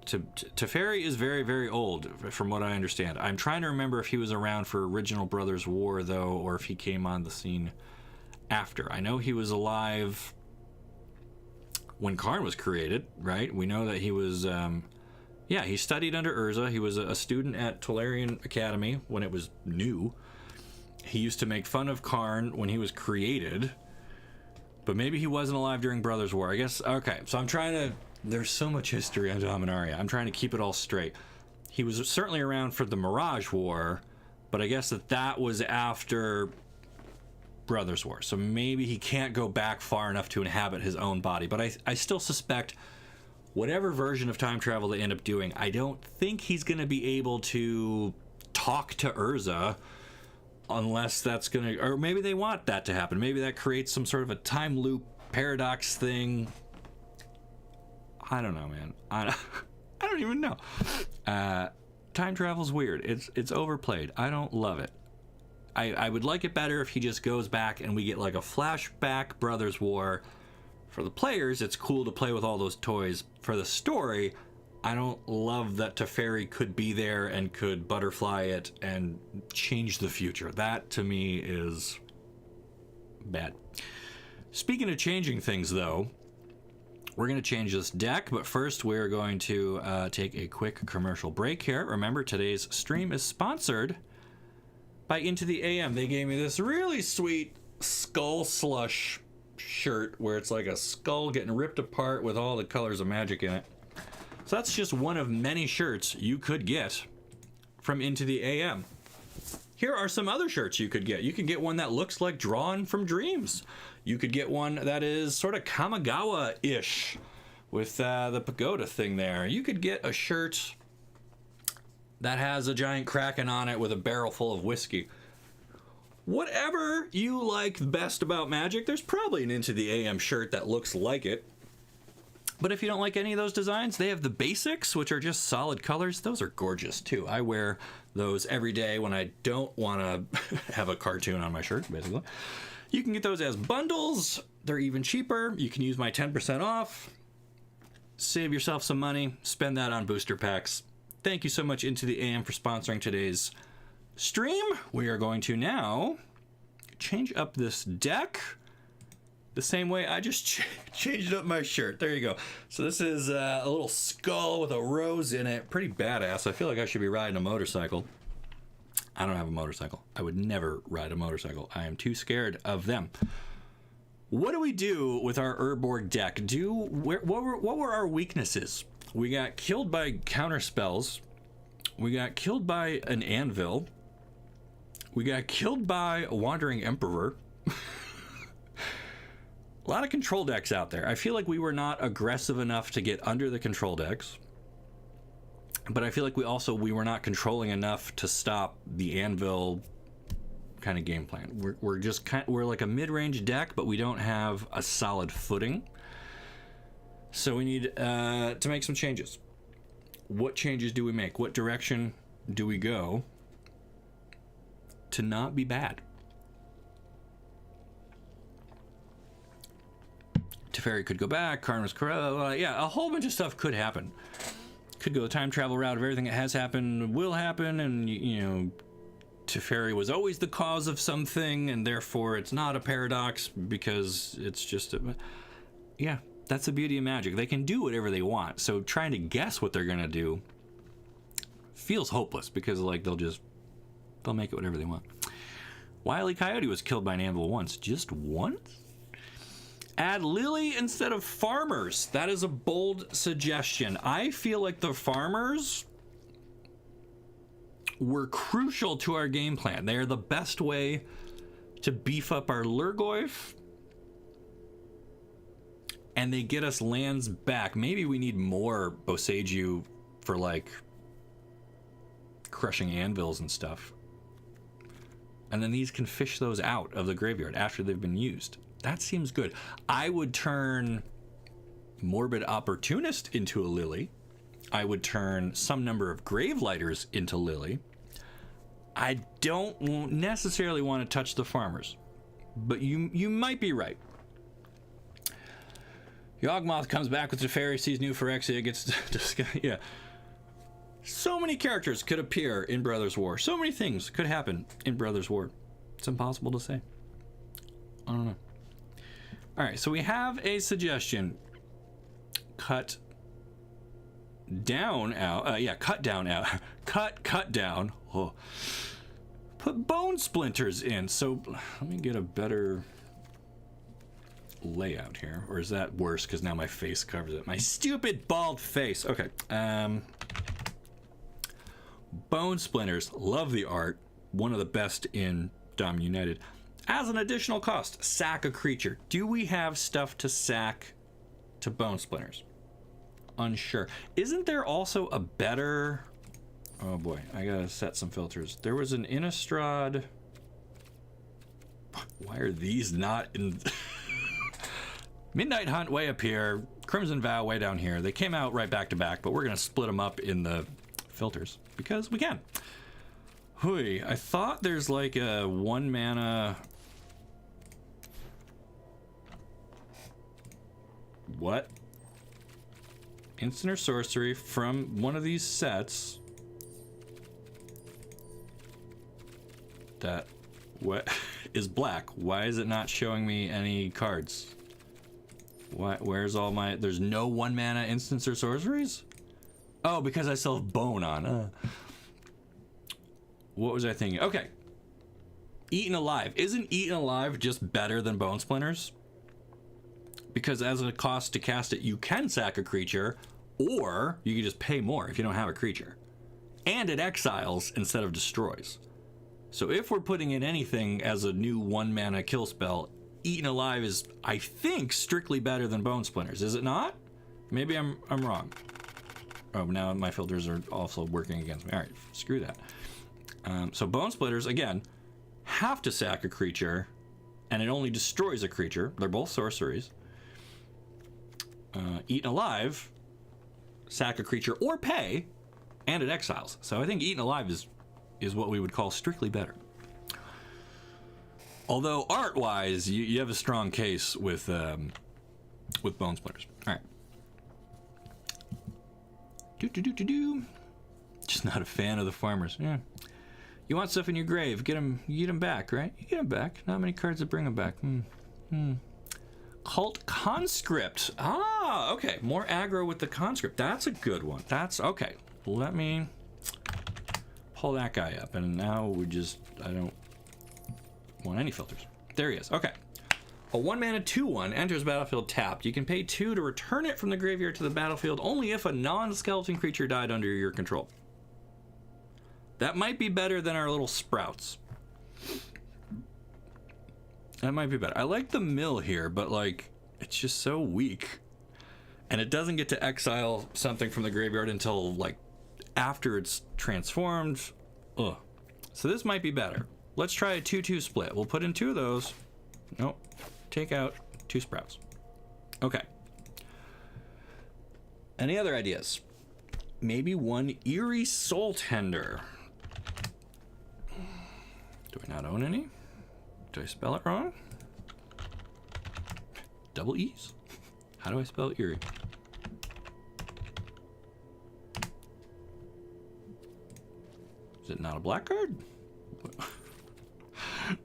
Teferi is very, very old, from what I understand. I'm trying to remember if he was around for original Brothers War, though, or if he came on the scene after. I know he was alive when Karn was created, right? We know that he was, he studied under Urza. He was a student at Tolarian Academy when it was new. He used to make fun of Karn when he was created, but maybe he wasn't alive during Brothers War. I guess, okay, so I'm trying to... There's so much history on Dominaria. I'm trying to keep it all straight. He was certainly around for the Mirage War, but I guess that was after Brothers War. So maybe he can't go back far enough to inhabit his own body. But I still suspect whatever version of time travel they end up doing, I don't think he's going to be able to talk to Urza unless that's going to... Or maybe they want that to happen. Maybe that creates some sort of a time loop paradox thing. I don't know, man. I don't even know. Time travel's weird. It's overplayed. I don't love it. I would like it better if he just goes back and we get like a flashback Brothers War. For the players, it's cool to play with all those toys. For the story, I don't love that Teferi could be there and could butterfly it and change the future. That, to me, is bad. Speaking of changing things, though, we're going to change this deck, but first we're going to take a quick commercial break here. Remember, today's stream is sponsored by Into the AM. They gave me this really sweet skull slush shirt where it's like a skull getting ripped apart with all the colors of magic in it. So that's just one of many shirts you could get from Into the AM. Here are some other shirts you could get. You could get one that looks like Drawn from Dreams. You could get one that is sort of Kamigawa-ish with the pagoda thing there. You could get a shirt that has a giant kraken on it with a barrel full of whiskey. Whatever you like best about magic, there's probably an Into the AM shirt that looks like it. But if you don't like any of those designs, they have the basics, which are just solid colors. Those are gorgeous, too. I wear those every day when I don't want to have a cartoon on my shirt, basically. You can get those as bundles. They're even cheaper. You can use my 10% off. Save yourself some money. Spend that on booster packs. Thank you so much, Into the AM, for sponsoring today's stream. We are going to now change up this deck the same way I just changed up my shirt. There you go. So this is a little skull with a rose in it. Pretty badass. I feel like I should be riding a motorcycle. I don't have a motorcycle. I would never ride a motorcycle. I am too scared of them. What do we do with our Urborg deck? What were our weaknesses? We got killed by counter spells. We got killed by an anvil. We got killed by a wandering emperor. A lot of control decks out there. I feel like we were not aggressive enough to get under the control decks. But I feel like we were not controlling enough to stop the anvil kind of game plan. We're like a mid-range deck, but we don't have a solid footing. So we need to make some changes. What changes do we make? What direction do we go to not be bad? Teferi could go back. Karn was corrupt. Yeah, a whole bunch of stuff could happen. Could go the time travel route of everything that has happened will happen, and you know, Teferi was always the cause of something, and therefore it's not a paradox because it's just yeah, that's the beauty of magic. They can do whatever they want. So trying to guess what they're gonna do feels hopeless because like they'll make it whatever they want. Wile E. Coyote was killed by an anvil once. Just once? Add Lily instead of farmers. That is a bold suggestion. I feel like the farmers were crucial to our game plan. They are the best way to beef up our Lurgoyf, and they get us lands back. Maybe we need more Boseiju for like crushing anvils and stuff. And then these can fish those out of the graveyard after they've been used. That seems good. I would turn Morbid Opportunist into a Lily. I would turn some number of Gravelighters into Lily. I don't necessarily want to touch the farmers, but you might be right. Yawgmoth comes back with Teferi, sees new Phyrexia, gets yeah. So many characters could appear in Brothers War. So many things could happen in Brothers War. It's impossible to say. I don't know. All right, so we have a suggestion. Cut down out. Cut down out. cut down. Oh. Put bone splinters in. So let me get a better layout here. Or is that worse because now my face covers it? My stupid bald face. Okay. Bone splinters. Love the art. One of the best in Dom United. As an additional cost, sack a creature. Do we have stuff to sack to bone splinters? Unsure. Isn't there also a better... Oh boy, I gotta set some filters. There was an Innistrad... Why are these not in... Midnight Hunt way up here, Crimson Vow way down here. They came out right back to back, but we're gonna split them up in the filters because we can. Hui, I thought there's like a 1 mana... What? Instant or sorcery from one of these sets that what is black. Why is it not showing me any cards? Where's all my... There's no 1 mana instants or sorceries? Oh, because I still have bone on. What was I thinking? Okay. Eaten alive. Isn't eaten alive just better than bone splinters? Because as a cost to cast it, you can sack a creature, or you can just pay more if you don't have a creature. And it exiles instead of destroys. So if we're putting in anything as a new 1 mana kill spell, Eaten Alive is, I think, strictly better than Bone Splinters. Is it not? Maybe I'm wrong. Oh, now my filters are also working against me. All right, screw that. So Bone Splitters, again, have to sack a creature, and it only destroys a creature. They're both sorceries. Eaten Alive, sack a creature or pay, and it exiles. So I think Eaten Alive is what we would call strictly better. Although art-wise, you have a strong case with Bone Splinters. All right. Just not a fan of the farmers. Yeah. You want stuff in your grave? Get them back, right? You get them back. Not many cards that bring them back. Cult Conscript. Ah, okay. More aggro with the Conscript. That's a good one. That's okay. Let me pull that guy up, and now I don't want any filters. There he is. Okay. A 1 mana 2/1 enters battlefield tapped. You can pay 2 to return it from the graveyard to the battlefield only if a non-skeleton creature died under your control. That might be better than our little sprouts. That might be better. I like the mill here, but like, it's just so weak. And it doesn't get to exile something from the graveyard until like after it's transformed. Ugh. So this might be better. Let's try a 2/2 split. We'll put in 2 of those. Nope. Take out 2 sprouts. Okay. Any other ideas? Maybe 1 Eerie Soul Tender. Do I not own any? Do I spell it wrong? Double E's? How do I spell Eerie? Is it not a black card?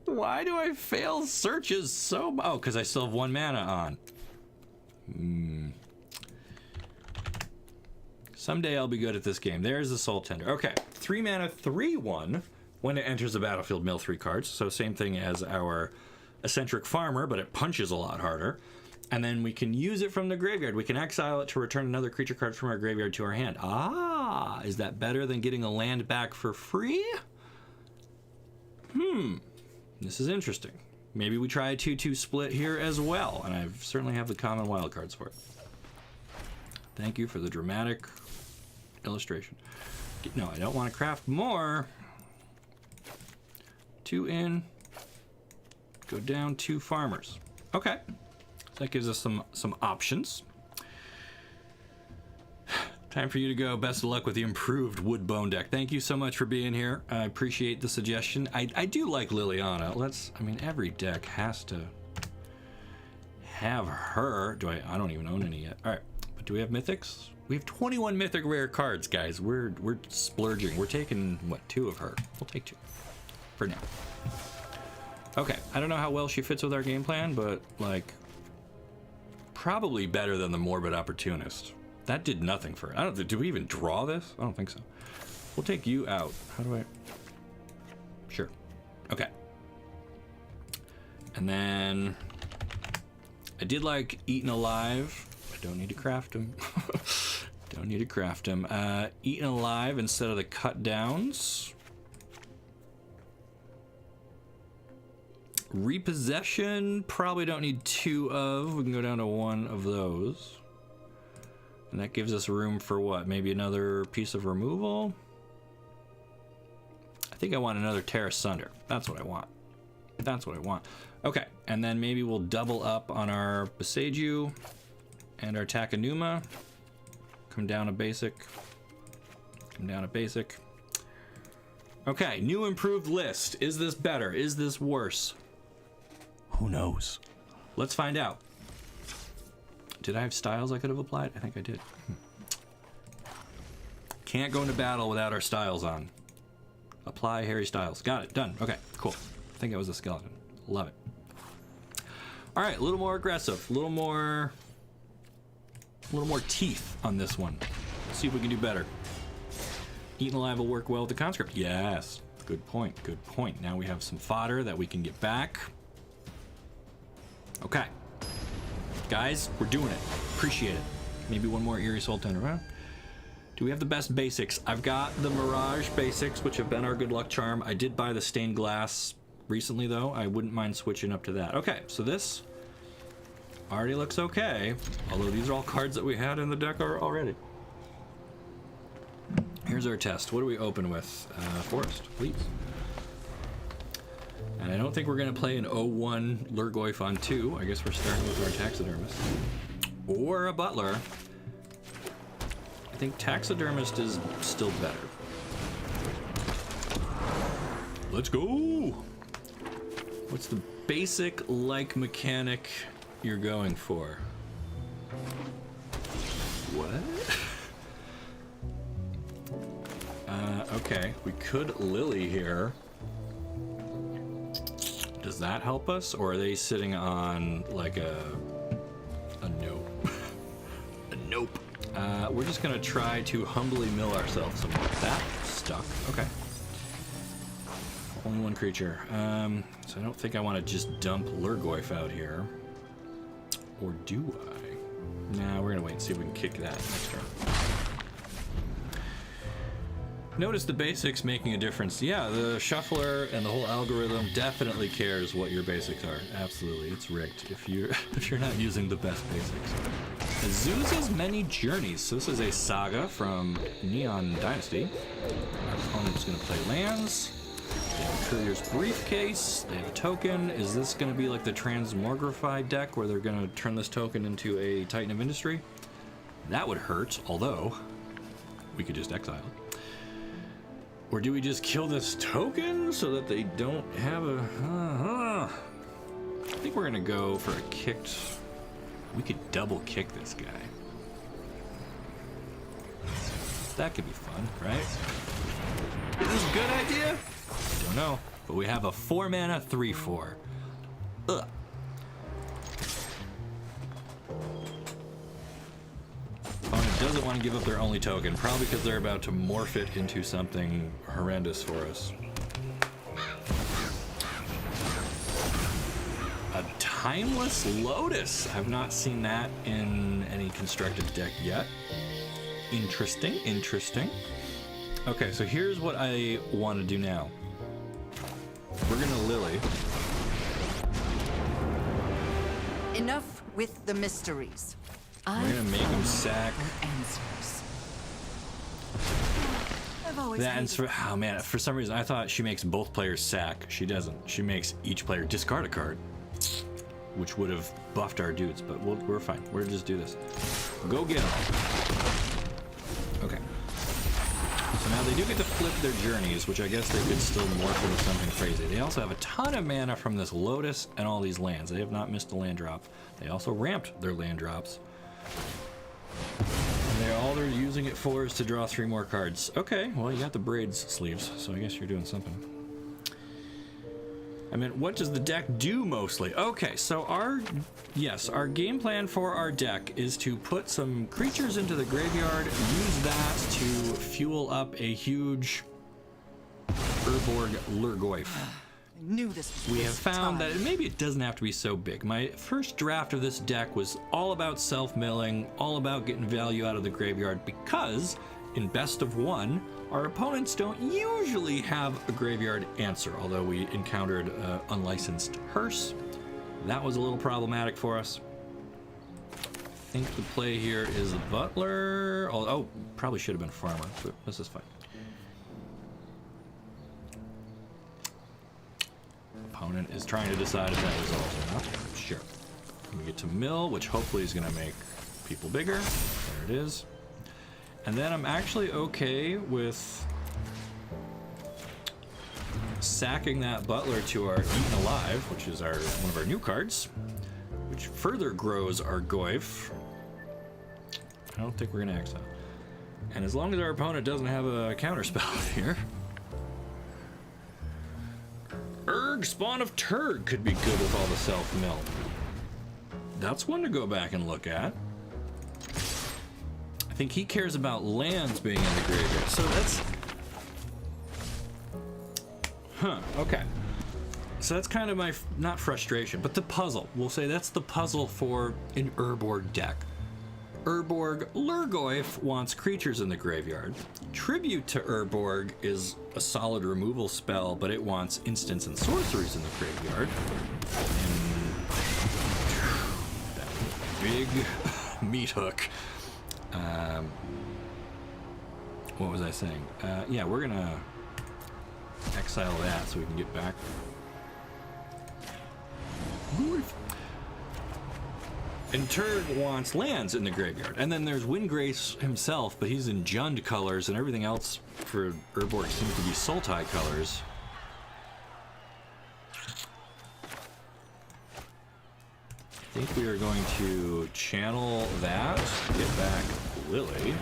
Why do I fail searches so much? Oh, because I still have 1 mana on. Someday I'll be good at this game. There's the Soul Tender. Okay, 3 mana 3/1. When it enters the battlefield, mill 3 cards. So same thing as our Eccentric Farmer, but it punches a lot harder. And then we can use it from the graveyard. We can exile it to return another creature card from our graveyard to our hand. Ah, is that better than getting a land back for free? This is interesting. Maybe we try a 2/2 split here as well. And I certainly have the common wild cards for it. Thank you for the dramatic illustration. No, I don't want to craft more. 2 in, go down 2 farmers. Okay, so that gives us some options. Time for you to go. Best of luck with the improved Woodbone deck. Thank you so much for being here. I appreciate the suggestion. I do like Liliana. Every deck has to have her. I don't even own any yet. All right, but do we have mythics? We have 21 mythic rare cards, guys. We're splurging. We're taking, what, 2 of her? We'll take 2. For now. Okay, I don't know how well she fits with our game plan, but like probably better than the Morbid Opportunist. That did nothing for it. Do we even draw this? I don't think so. We'll take you out. How do I? Sure. Okay. And then I did like Eaten Alive. I don't need to craft them. Don't need to craft them. Eaten Alive instead of the cut downs. Repossession, probably don't need 2 of. We can go down to 1 of those. And that gives us room for what? Maybe another piece of removal? I think I want another Terra Sunder. That's what I want. That's what I want. Okay, and then maybe we'll double up on our Boseiju and our Takenuma. Come down a basic. Come down a basic. Okay, new improved list. Is this better? Is this worse? Who knows? Let's find out. Did I have styles I could have applied? I think I did. Can't go into battle without our styles on. Apply Harry Styles. Got it. Done. Okay, cool. I think it was a skeleton. Love it. All right, a little more aggressive. A little more teeth on this one. Let's see if we can do better. Eaten Alive will work well with the Conscript. Yes. Good point, good point. Now we have some fodder that we can get back. Okay. Guys, we're doing it. Appreciate it. Maybe one more Eerie Soul Tender, huh? Do we have the best basics? I've got the Mirage basics, which have been our good luck charm. I did buy the stained glass recently, though. I wouldn't mind switching up to that. Okay, so this already looks okay. Although these are all cards that we had in the deck already. Here's our test. What do we open with? Forest, please. And I don't think we're going to play an 01 Lurgoyf on 2. I guess we're starting with our Taxidermist. Or a Butler. I think Taxidermist is still better. Let's go! What's the basic like mechanic you're going for? What? Okay, we could Lily here. Does that help us, or are they sitting on like a nope? A nope. We're just gonna try to humbly mill ourselves some more. That stuck. Okay. Only one creature. So I don't think I want to just dump Lurgoyf out here. Or do I? Nah, we're gonna wait and see if we can kick that next turn. Notice the basics making a difference. Yeah, the shuffler and the whole algorithm definitely cares what your basics are. Absolutely, it's rigged if you're not using the best basics. Azusa's Many Journeys. So this is a saga from Neon Dynasty. Our opponent's gonna play lands. They have a Courier's Briefcase. They have a token. Is this gonna be like the Transmogrify deck where they're gonna turn this token into a Titan of Industry? That would hurt, although we could just exile it. Or do we just kill this token so that they don't have a... I think we're gonna go for a kicked... We could double kick this guy. That could be fun, right? Is this a good idea? Don't know. But we have a 4-mana 3/4. Ugh. Opponent doesn't want to give up their only token, probably because they're about to morph it into something horrendous for us. A Timeless Lotus. I've not seen that in any constructed deck yet. Interesting, interesting. Okay, so here's what I want to do now. We're gonna Lily. Enough with the mysteries. We're gonna make him sack. Answers. I've always That's for, oh man, for some reason I thought she makes both players sack. She doesn't. She makes each player discard a card, which would have buffed our dudes, but we're fine. We'll just do this. Go get them. Okay. So now they do get to flip their journeys, which I guess they could still morph into something crazy. They also have a ton of mana from this Lotus and all these lands. They have not missed a land drop. They also ramped their land drops. And all they're using it for is to draw 3 more cards. Okay, well, you got the braids sleeves, so I guess you're doing something. I mean, what does the deck do mostly? Okay, so our game plan for our deck is to put some creatures into the graveyard, use that to fuel up a huge Urborg Lurgoyf. I knew this was We have found that maybe it doesn't have to be so big. My first draft of this deck was all about self-milling, all about getting value out of the graveyard, because in best of 1, our opponents don't usually have a graveyard answer, although we encountered unlicensed hearse. That was a little problematic for us. I think the play here is a Butler. Oh, probably should have been Farmer, but this is fine. Opponent is trying to decide if that resolves or not. Sure. We get to mill, which hopefully is going to make people bigger. There it is. And then I'm actually okay with sacking that Butler to our Eaten Alive, which is one of our new cards, which further grows our Goyf. I don't think we're going to exile. And as long as our opponent doesn't have a counterspell here, Spawn of Turd could be good with all the self-mill. That's one to go back and look at. I think he cares about lands being in the graveyard. So Huh, okay. So that's kind of my, not frustration, but the puzzle. We'll say that's the puzzle for an Urborg deck. Urborg Lurgoyf wants creatures in the graveyard. Tribute to Urborg is a solid removal spell, but it wants instants and sorceries in the graveyard. And that big meat hook. What was I saying? Yeah, we're gonna exile that so we can get back. And Turg wants lands in the graveyard. And then there's Windgrace himself, but he's in Jund colors, and everything else for Erborg seems to be Sultai colors. I think we are going to channel that, get back Lily.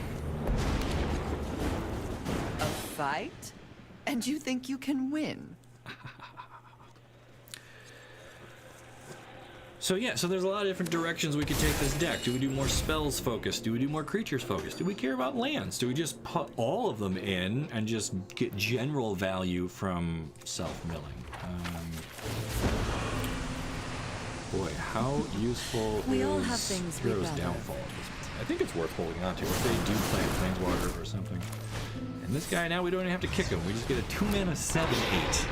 A fight? And you think you can win? So yeah, so there's a lot of different directions we could take this deck. Do we do more spells focused? Do we do more creatures focused? Do we care about lands? Do we just put all of them in and just get general value from self-milling? Boy, how useful We is all have things we'd Hero's rather Downfall at this point? I think it's worth holding on to if they do play a Planeswalker or something. And this guy, now we don't even have to kick him. We just get a 2-mana 7/8.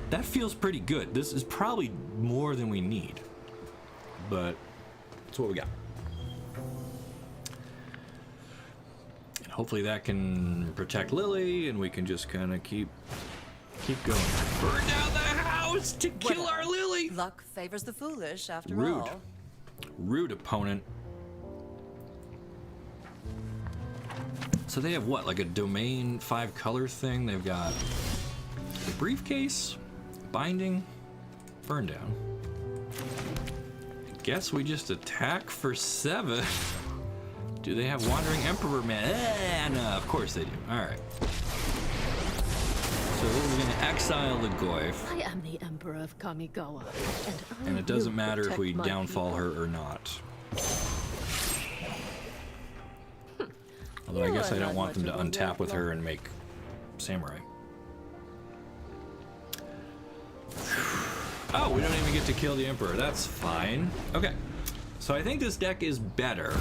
That feels pretty good. This is probably more than we need, but that's what we got. And hopefully that can protect Lily, and we can just kind of keep going. Burn down the house to kill our Lily. Luck favors the foolish, after Rude. all. Rude opponent. So they have what, like a domain 5-color thing? They've got the briefcase, binding, burn down. I guess we just attack for 7. Do they have Wandering Emperor Man? No, of course they do. All right. So we're going to exile the Goyf. I am the Emperor of Kamigawa, And it doesn't matter if we downfall her or not. Although I guess I don't want them to untap with her and make Samurai. Oh, we don't even get to kill the Emperor. That's fine. Okay. So I think this deck is better.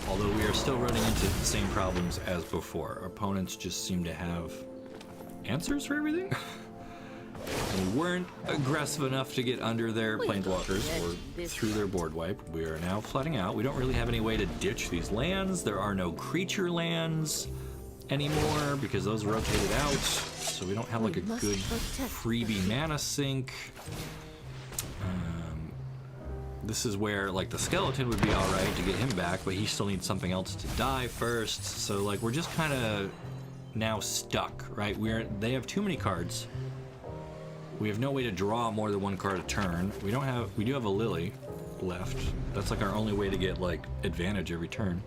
Although we are still running into the same problems as before. Our opponents just seem to have answers for everything. We weren't aggressive enough to get under their Planeswalkers or through their board wipe. We are now flooding out. We don't really have any way to ditch these lands. There are no creature lands anymore because those rotated out. So we don't have like a good freebie mana sink. This is where like the skeleton would be all right to get him back, but he still needs something else to die first. So like we're just kind of now stuck, right? They have too many cards. We have no way to draw more than one card a turn. We do have a Lily left. That's like our only way to get like advantage every turn.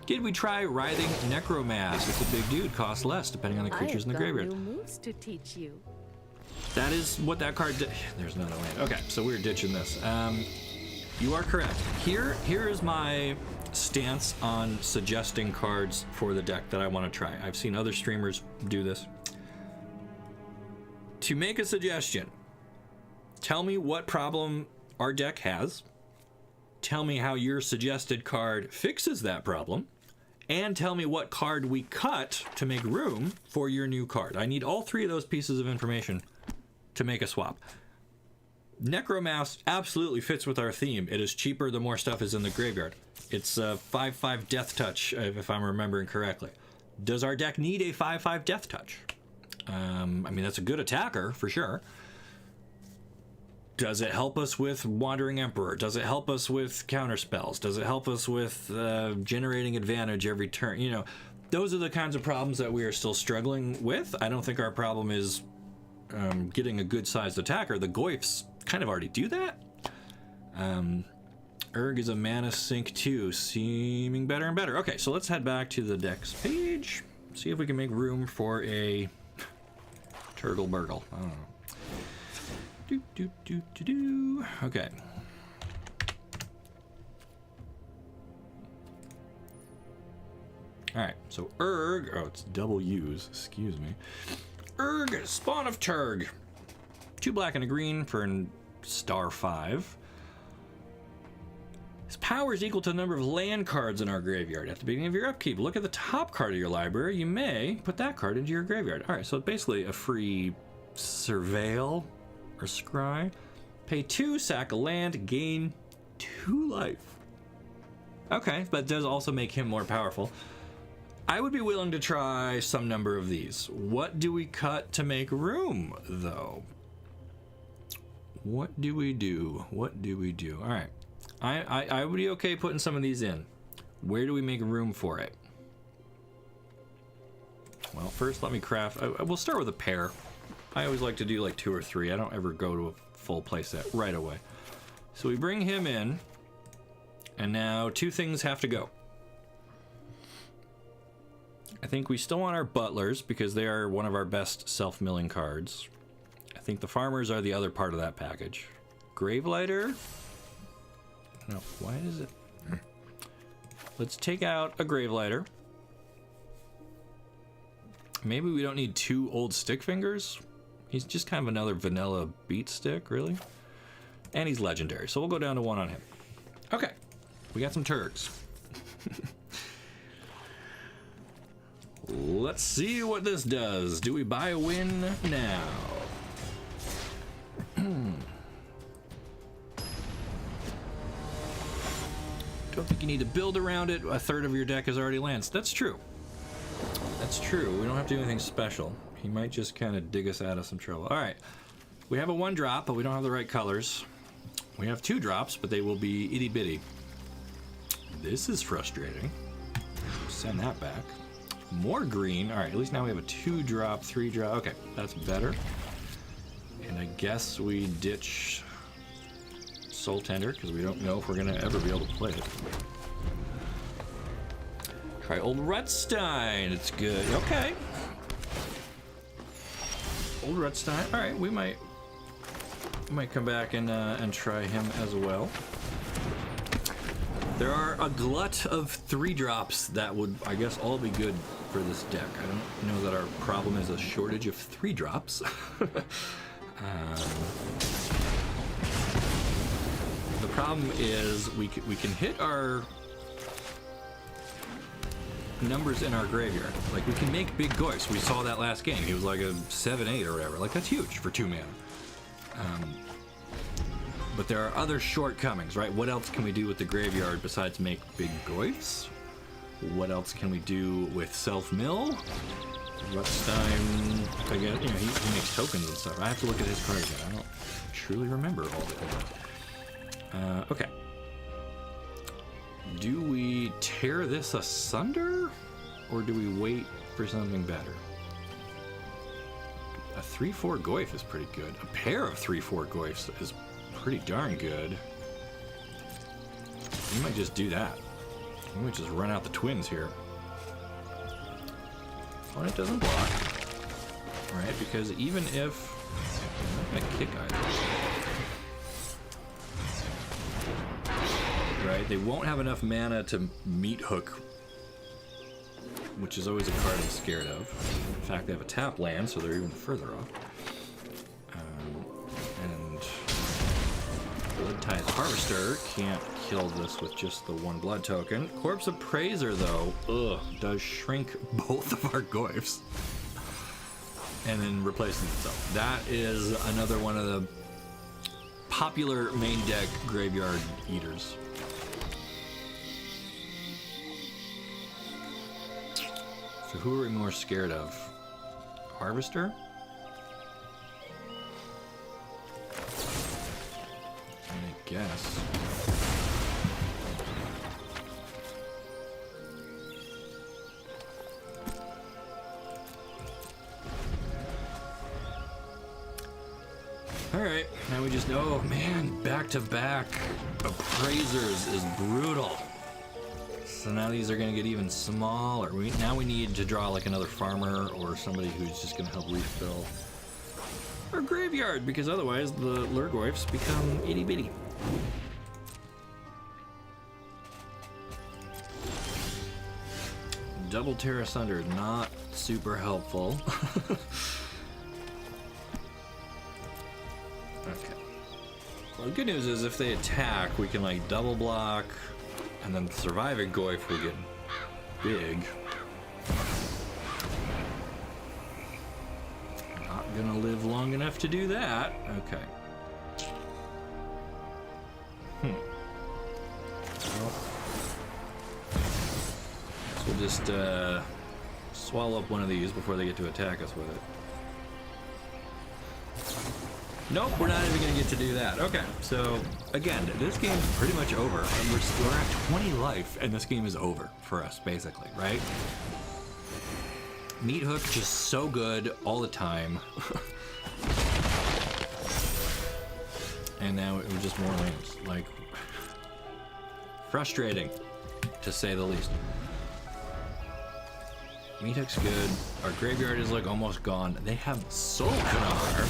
Did we try Writhing Necromass? It's a big dude, costs less depending on the creatures in the graveyard. New moves to teach you. That is what that card did. There's not a land. Okay, so we're ditching this. You are correct. Here is my stance on suggesting cards for the deck that I want to try. I've seen other streamers do this. To make a suggestion, tell me what problem our deck has. Tell me how your suggested card fixes that problem. And tell me what card we cut to make room for your new card. I need all 3 of those pieces of information to make a swap. Necromass absolutely fits with our theme. It is cheaper the more stuff is in the graveyard. It's a 5/5 Death Touch, if I'm remembering correctly. Does our deck need a 5/5 Death Touch? I mean, that's a good attacker, for sure. Does it help us with Wandering Emperor? Does it help us with counterspells? Does it help us with generating advantage every turn? You know, those are the kinds of problems that we are still struggling with. I don't think our problem is getting a good-sized attacker. The Goyfs kind of already do that. Erg is a mana sink too, seeming better and better. Okay, so let's head back to the deck's page. See if we can make room for a Turgle Burgle. I don't know. Okay. All right, so Erg, oh, it's double U's, excuse me. Urg, Spawn of Turg. 2 black and a green for an star 5. His power is equal to the number of land cards in our graveyard. At the beginning of your upkeep, look at the top card of your library. You may put that card into your graveyard. All right, so basically a free surveil or scry. Pay 2, sack a land, gain 2 life. Okay, but it does also make him more powerful. I would be willing to try some number of these. What do we cut to make room, though? What do we do? What do we do? All right. I would be okay putting some of these in. Where do we make room for it? Well, first let me craft. We'll start with a pair. I always like to do like 2 or 3. I don't ever go to a full playset right away. So we bring him in, and now 2 things have to go. I think we still want our butlers because they are one of our best self-milling cards. I think the farmers are the other part of that package. Gravelighter. No, why is it? Let's take out a Gravelighter. Maybe we don't need 2 old stick fingers. He's just kind of another vanilla beat stick, really. And he's legendary, so we'll go down to 1 on him. Okay, we got some Turgs. Let's see what this does. Do we buy a win now? Don't think you need to build around it. A third of your deck is already lands. That's true. That's true. We don't have to do anything special. He might just kind of dig us out of some trouble. All right. We have a 1-drop, but we don't have the right colors. We have 2 drops, but they will be itty bitty. This is frustrating. Send that back. More green. All right. At least now we have a 2-drop, 3-drop. Okay. That's better. And I guess we ditch Soul Tender because we don't know if we're going to ever be able to play it. Try Old Rutstein. It's good. Okay. Old Rutstein. All right, we might come back and try him as well. There are a glut of 3-drops that would, I guess, all be good for this deck. I don't know that our problem is a shortage of 3-drops. The problem is we can hit our numbers in our graveyard. Like, we can make big goifs. We saw that last game. He was like a 7-8 or whatever. Like, that's huge for 2 mana. But there are other shortcomings, right? What else can we do with the graveyard besides make big goifs? What else can we do with self-mill? Rutstein, again, you know, he makes tokens and stuff. I have to look at his card again. I don't truly remember all of it. Okay. Do we tear this asunder? Or do we wait for something better? A 3-4 goif is pretty good. A pair of 3-4 goifs is pretty darn good. We might just do that. We might just run out the twins here. Opponent doesn't block. Right, because even if... I'm gonna kick either. Right, they won't have enough mana to meat hook, which is always a card I'm scared of. In fact, they have a tap land, so they're even further off. And Blood Tithe Harvester can't kill this with just the 1 blood token. Corpse Appraiser, though, does shrink both of our goifs and then replaces itself. That is another one of the popular main deck graveyard eaters. So who are we more scared of? Harvester? I guess. Alright, now we just, oh man, back-to-back appraisers is brutal. So now these are going to get even smaller. Now we need to draw like another farmer or somebody who's just going to help refill our graveyard, because otherwise the Lurgoyfs become itty-bitty. Double Tear Asunder, not super helpful. the good news is if they attack, we can like double block, and then surviving Goyf will get big. Not gonna live long enough to do that. Okay. Well, so we'll just swallow up one of these before they get to attack us with it. Nope, we're not even gonna get to do that. Okay, so again, this game's pretty much over. And we're at 20 life, and this game is over for us, basically, right? Meat Hook just so good all the time. And now it was just more lanes. Like, frustrating, to say the least. Meat Hook's good. Our graveyard is like almost gone. They have Solkanar.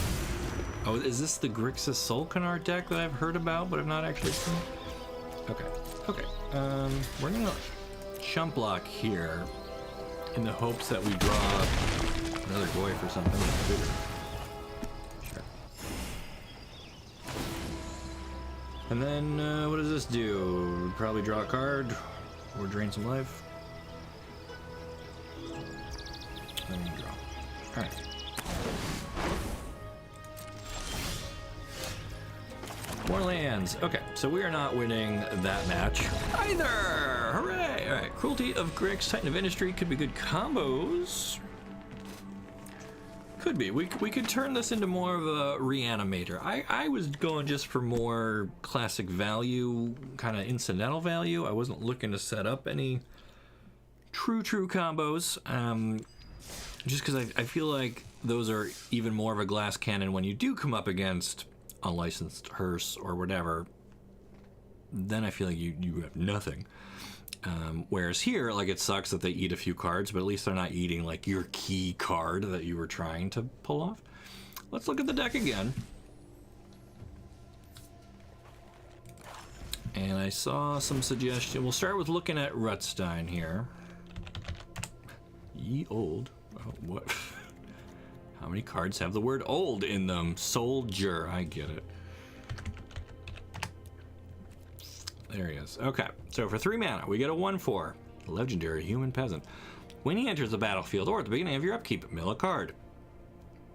Oh, is this the Grixis Solkanar deck that I've heard about, but I've not actually seen? Okay, okay. We're gonna chump block here in the hopes that we draw another Goyf or something that's bigger. Sure. And then, what does this do? Probably draw a card or drain some life. Then we draw. All right. More lands. Okay, so we are not winning that match either. Hooray! All right, Cruelty of Grix, Titan of Industry could be good combos. Could be. We could turn this into more of a reanimator. I was going just for more classic value, kind of incidental value. I wasn't looking to set up any true combos. Just because I feel like those are even more of a glass cannon when you do come up against unlicensed hearse or whatever. Then I feel like you have nothing. Whereas here, like, it sucks that they eat a few cards, but at least they're not eating like your key card that you were trying to pull off. Let's look at the deck again. And I saw some suggestion. We'll start with looking at Rutstein here. Ye old. Oh, what? How many cards have the word old in them? Soldier. I get it. There he is. Okay, so for 3 mana, we get a 1/4. Legendary Human Peasant. When he enters the battlefield or at the beginning of your upkeep, mill a card.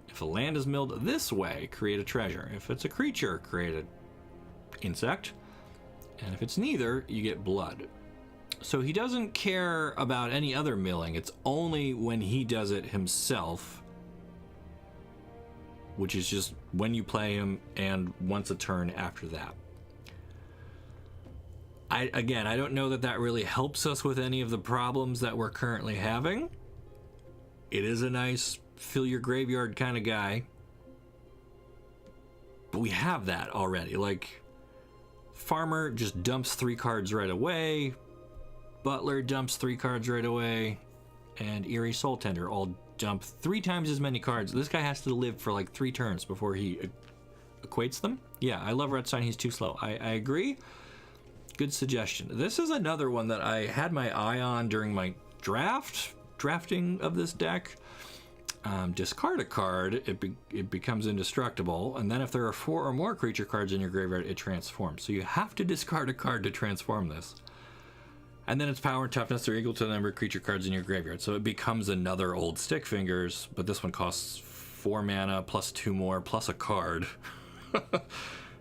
If a land is milled this way, create a treasure. If it's a creature, create an insect. And if it's neither, you get blood. So he doesn't care about any other milling. It's only when he does it himself, which is just when you play him and once a turn after that. Again, I don't know that that really helps us with any of the problems that we're currently having. It is a nice fill your graveyard kind of guy. But we have that already. Like, Farmer just dumps 3 cards right away. Butler dumps 3 cards right away. And Eerie Soul Tender all dump 3 times as many cards. This guy has to live for like 3 turns before he equates them. Yeah, I love Redstein. He's too slow. I agree. Good suggestion. This is another one that I had my eye on during my drafting of this deck. Discard a card, it becomes indestructible, and then if there are 4 or more creature cards in your graveyard, it transforms. So you have to discard a card to transform this. And then its power and toughness are equal to the number of creature cards in your graveyard. So it becomes another old Stick Fingers, but this one costs 4 mana plus 2 more plus a card.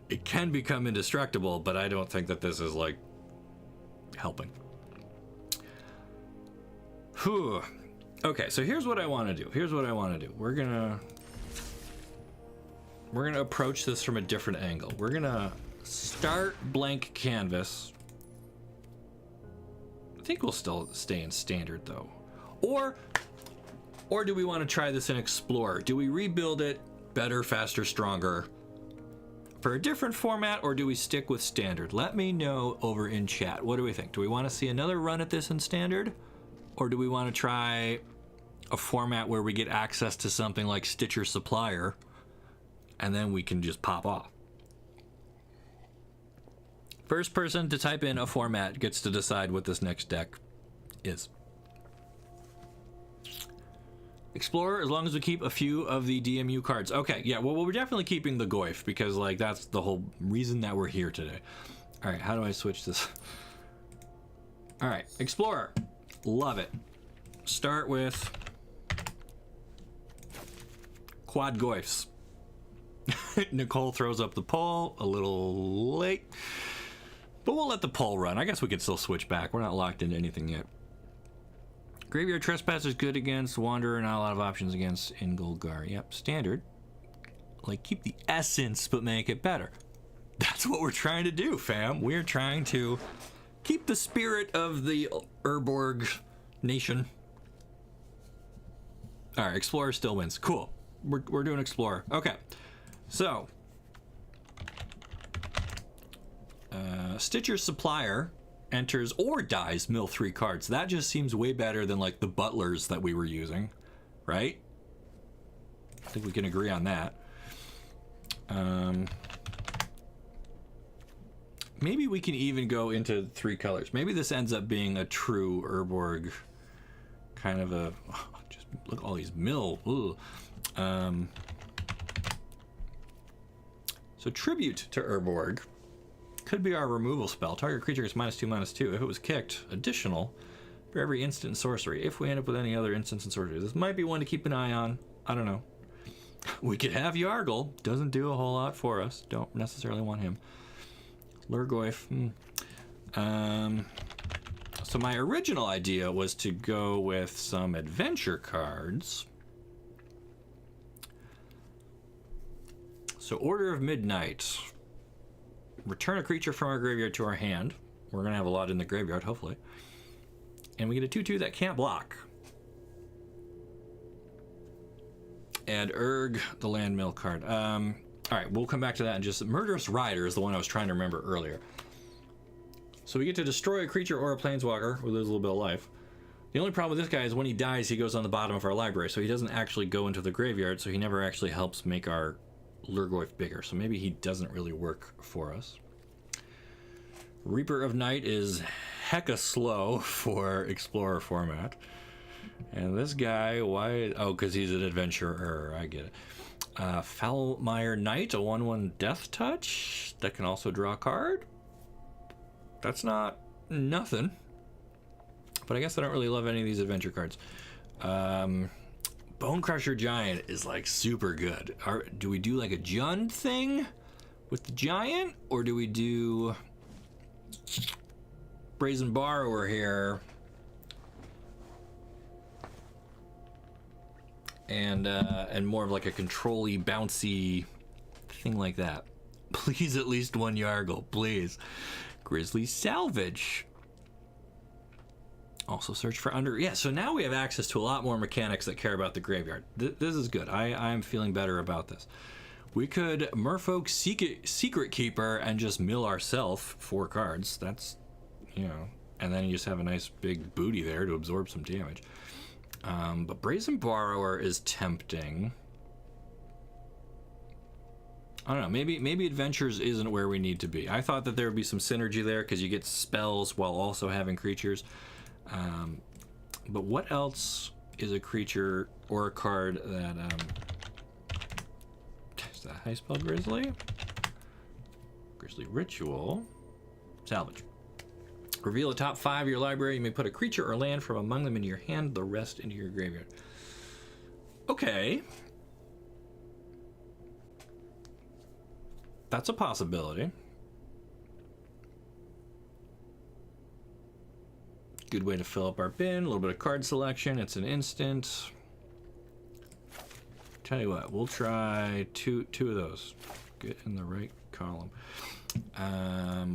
It can become indestructible, but I don't think that this is like helping. Whew. Okay, so here's what I want to do. We're gonna approach this from a different angle. We're gonna start blank canvas. I think we'll still stay in standard though. Or do we want to try this in Explorer? Do we rebuild it better, faster, stronger for a different format, or do we stick with standard? Let me know over in chat. What do we think? Do we want to see another run at this in standard? Or do we want to try a format where we get access to something like Stitcher Supplier and then we can just pop off? First person to type in a format gets to decide what this next deck is. Explorer, as long as we keep a few of the DMU cards. Okay, yeah, well, we're definitely keeping the Goyf, because, like, that's the whole reason that we're here today. All right, how do I switch this? All right, Explorer. Love it. Start with quad Goyfs. Nicole throws up the poll, a little late. But we'll let the poll run. I guess we can still switch back. We're not locked into anything yet. Graveyard Trespass is good against Wanderer, not a lot of options against Ingolgar. Yep, standard. Like, keep the essence, but make it better. That's what we're trying to do, fam. We're trying to keep the spirit of the Urborg nation. Alright, Explorer still wins. Cool. We're doing Explorer. Okay. So. Stitcher's Supplier enters or dies, mill 3 cards. That just seems way better than like the butlers that we were using, right? I think we can agree on that. Maybe we can even go into 3 colors. Maybe this ends up being a true Erborg kind of a, just look at all these mill. So Tribute to Urborg could be our removal spell. Target creature gets -2/-2. If it was kicked, additional for every instant and sorcery. If we end up with any other instants and sorceries, this might be one to keep an eye on. I don't know. We could have Yargle. Doesn't do a whole lot for us. Don't necessarily want him. Lurgoyf. So my original idea was to go with some adventure cards. So Order of Midnight. Return a creature from our graveyard to our hand. We're going to have a lot in the graveyard, hopefully. And we get a 2/2 that can't block. Add Urg, the land mill card. All right, we'll come back to that in just... Murderous Rider is the one I was trying to remember earlier. So we get to destroy a creature or a planeswalker who loses a little bit of life. The only problem with this guy is when he dies, he goes on the bottom of our library, so he doesn't actually go into the graveyard, so he never actually helps make our Lurgoyf bigger, so maybe he doesn't really work for us. Reaper of Night is hecka slow for Explorer format. And this guy, why? Oh, because he's an adventurer. I get it. Foulmire Knight, a 1/1 Death Touch that can also draw a card. That's not nothing. But I guess I don't really love any of these adventure cards. Bone Crusher Giant is like super good. Do we do like a Jund thing with the Giant? Or do we do Brazen Borrower here? And more of like a control-y, bouncy thing like that. Please at least one Yargle, please. Grizzly Salvage. Also search for under... Yeah, so now we have access to a lot more mechanics that care about the graveyard. This is good. I'm feeling better about this. We could Merfolk Secret Keeper and just mill ourselves 4 cards. That's, you know... And then you just have a nice big booty there to absorb some damage. But Brazen Borrower is tempting. I don't know, maybe Adventures isn't where we need to be. I thought that there would be some synergy there because you get spells while also having creatures. But what else is a creature or a card that... is that how you spell Grizzly? Grizzly Ritual. Salvage. Reveal a top 5 of your library. You may put a creature or land from among them into your hand, the rest into your graveyard. Okay. That's a possibility. Good way to fill up our bin. A little bit of card selection. It's an instant. Tell you what, we'll try two of those. Get in the right column.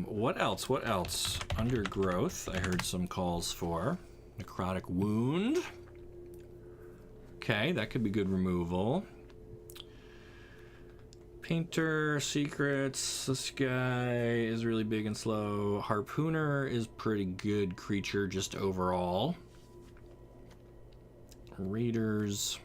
What else? What else? Undergrowth, I heard some calls for. Necrotic Wound. Okay, that could be good removal. Painter, Secrets. This guy is really big and slow. Harpooner is pretty good creature just overall. Raiders.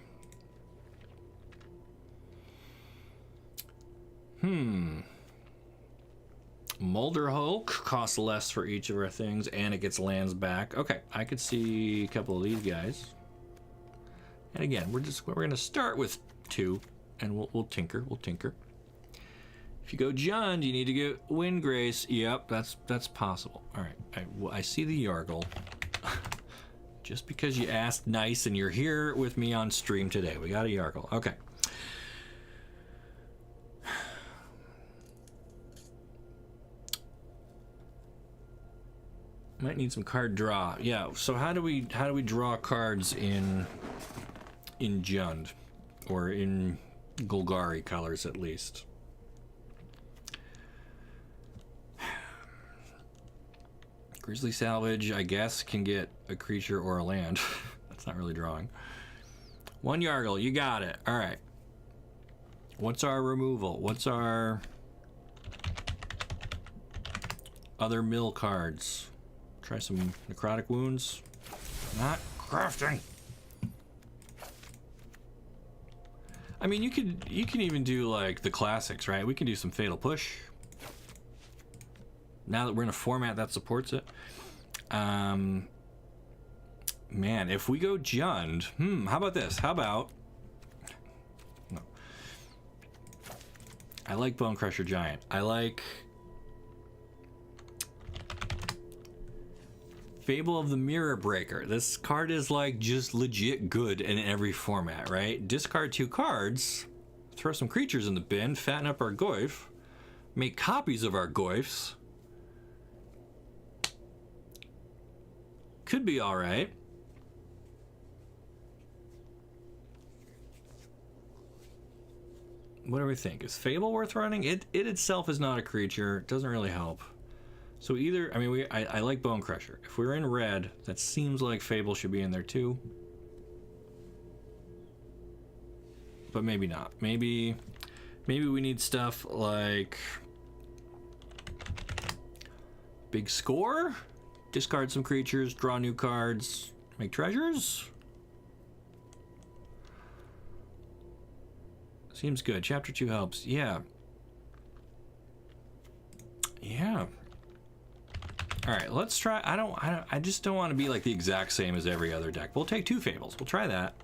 Mulder Hulk costs less for each of our things, and it gets lands back. Okay, I could see a couple of these guys. And again, we're gonna start with 2, and we'll tinker. We'll tinker. If you go Jund, you need to get Windgrace. Yep, that's possible. All right, I see the Yargle. Just because you asked nice and you're here with me on stream today, we got a Yargle. Okay. Might need some card draw. Yeah. So how do we draw cards in Jund, or in Golgari colors at least? Grizzly Salvage, I guess, can get a creature or a land. That's not really drawing. 1 Yargle, you got it. All right. What's our removal? What's our other mill cards? Try some Necrotic Wounds. Not crafting. I mean, you can even do like the classics, right? We can do some Fatal Push. Now that we're in a format that supports it. Man, if we go Jund, how about this? How about... No. I like Bone Crusher Giant. I like... Fable of the Mirror Breaker. This card is like just legit good in every format, right? Discard 2 cards, throw some creatures in the bin, fatten up our Goyf, make copies of our Goyfs. Could be all right. What do we think? Is Fable worth running? It itself is not a creature. It doesn't really help. So either, I mean, I like Bone Crusher. If we're in red, that seems like Fable should be in there too. But maybe not. Maybe we need stuff like Big Score? Discard some creatures, draw new cards, make treasures? Seems good. Chapter 2 helps. Yeah. Yeah. All right, let's try. I just don't want to be like the exact same as every other deck. We'll take 2 Fables. We'll try that.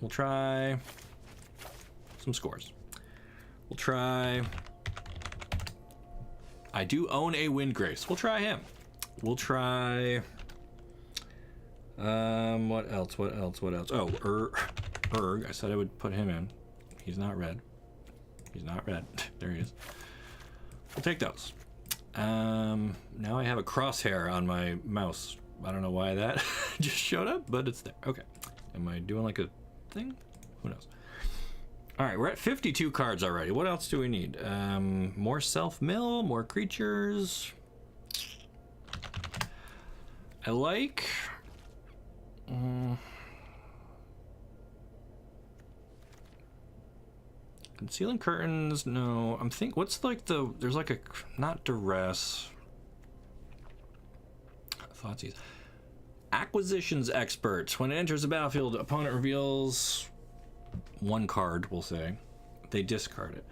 We'll try some scores. We'll try... I do own a Windgrace. We'll try him. We'll try... what else? What else? What else? Oh, Erg. I said I would put him in. He's not red. He's not red. There he is. We'll take those. Now I have a crosshair on my mouse. I don't know why that just showed up, but it's there. Okay. Am I doing like a thing? Who knows? All right, we're at 52 cards already. What else do we need? More self-mill, more creatures. I like... Concealing Curtains, no. I'm think what's like the... There's like a... Not Duress. Thoughtseize. Acquisitions Expert. When it enters the battlefield, opponent reveals 1 card, we'll say. They discard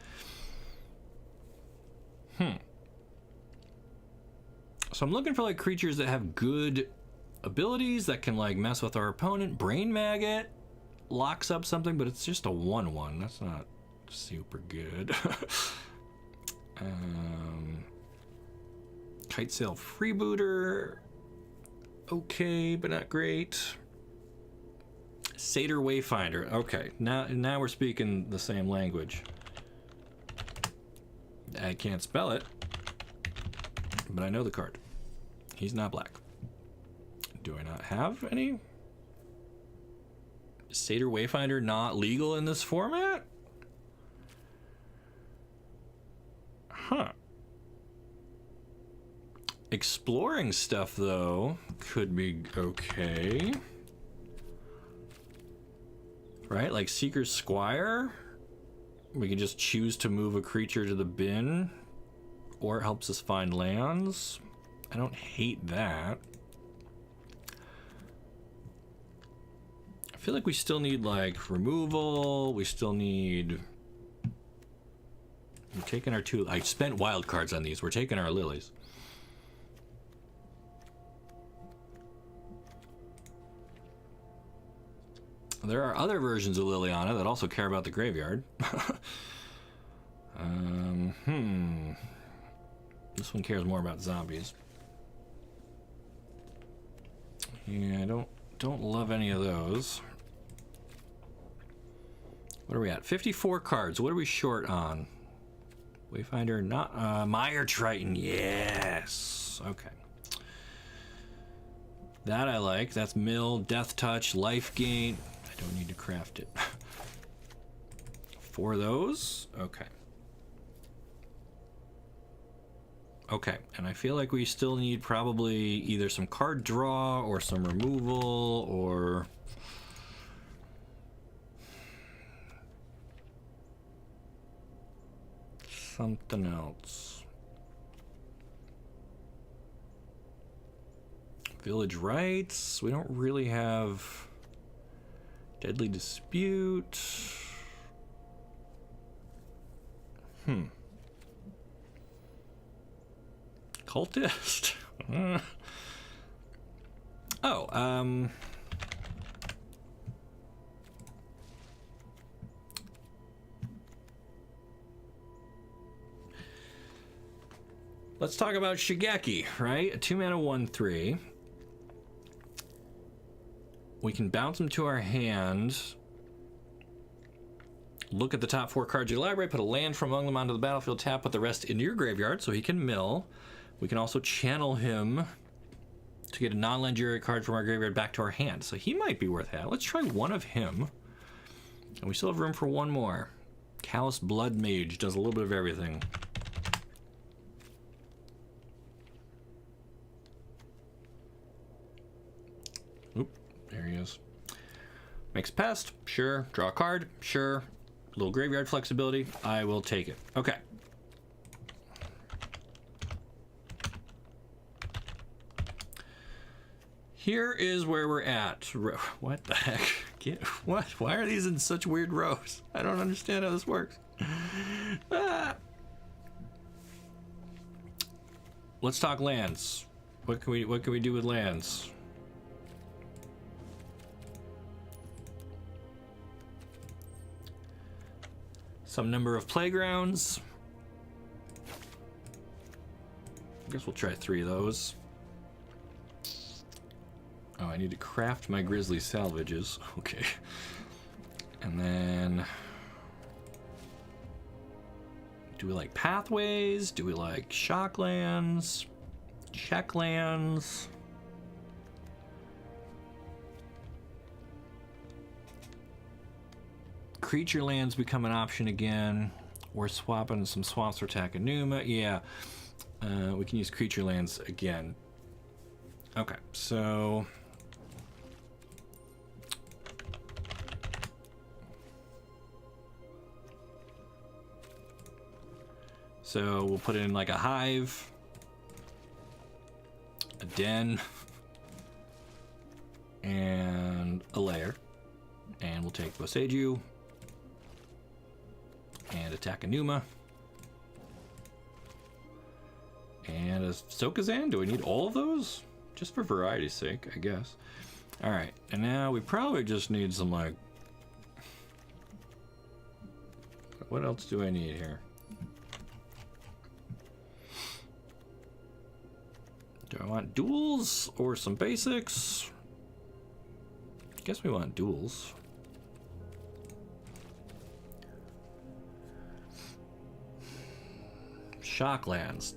it. So I'm looking for like creatures that have good abilities that can like mess with our opponent. Brain Maggot locks up something, but it's just a 1/1. That's not super good. Kitesail Freebooter. Okay, but not great. Satyr Wayfinder. Okay, now we're speaking the same language. I can't spell it, but I know the card. He's not black. Do I not have any? Satyr Wayfinder not legal in this format? Huh. Exploring stuff, though, could be okay. Right? Like Seeker's Squire? We can just choose to move a creature to the bin, or it helps us find lands. I don't hate that. I feel like we still need, like, removal. We still need... We're taking our 2... I spent wild cards on these. We're taking our lilies. There are other versions of Liliana that also care about the graveyard. This one cares more about zombies. Yeah, I don't love any of those. What are we at? 54 cards. What are we short on? Wayfinder, not Mire Triton. Yes. Okay. That I like. That's Mill, Death Touch, Life Gain. I don't need to craft it. 4 of those. Okay. Okay, and I feel like we still need probably either some card draw or some removal or something else. Village Rites. We don't really have Deadly Dispute. Cultist. Let's talk about Shigeki, right? A 2-mana 1/3. We can bounce them to our hand. Look at the top 4 cards of your library, put a land from among them onto the battlefield, tap, put the rest into your graveyard so he can mill. We can also channel him to get a non-legendary card from our graveyard back to our hand. So he might be worth having. Let's try one of him. And we still have room for one more. Callous Blood Mage does a little bit of everything. Oop, there he is. Makes pest, sure. Draw a card, sure. A little graveyard flexibility, I will take it. Okay. Here is where we're at. What the heck? What? Why are these in such weird rows? I don't understand how this works. Let's talk lands. What can we do with lands? Some number of playgrounds. I guess we'll try 3 of those. Oh, I need to craft my grizzly salvages. Okay. And then do we like pathways? Do we like shocklands? Checklands? Creature lands become an option again. We're swapping some swamps for Takanuma. Yeah. We can use creature lands again. Okay, so we'll put in like a hive, a den, and a lair. And we'll take Boseiju and a Takanuma and a Sokazan. Do we need all of those? Just for variety's sake, I guess. Alright, and now we probably just need some, like... What else do I need here? Do I want duels or some basics? I guess we want duels. Shocklands.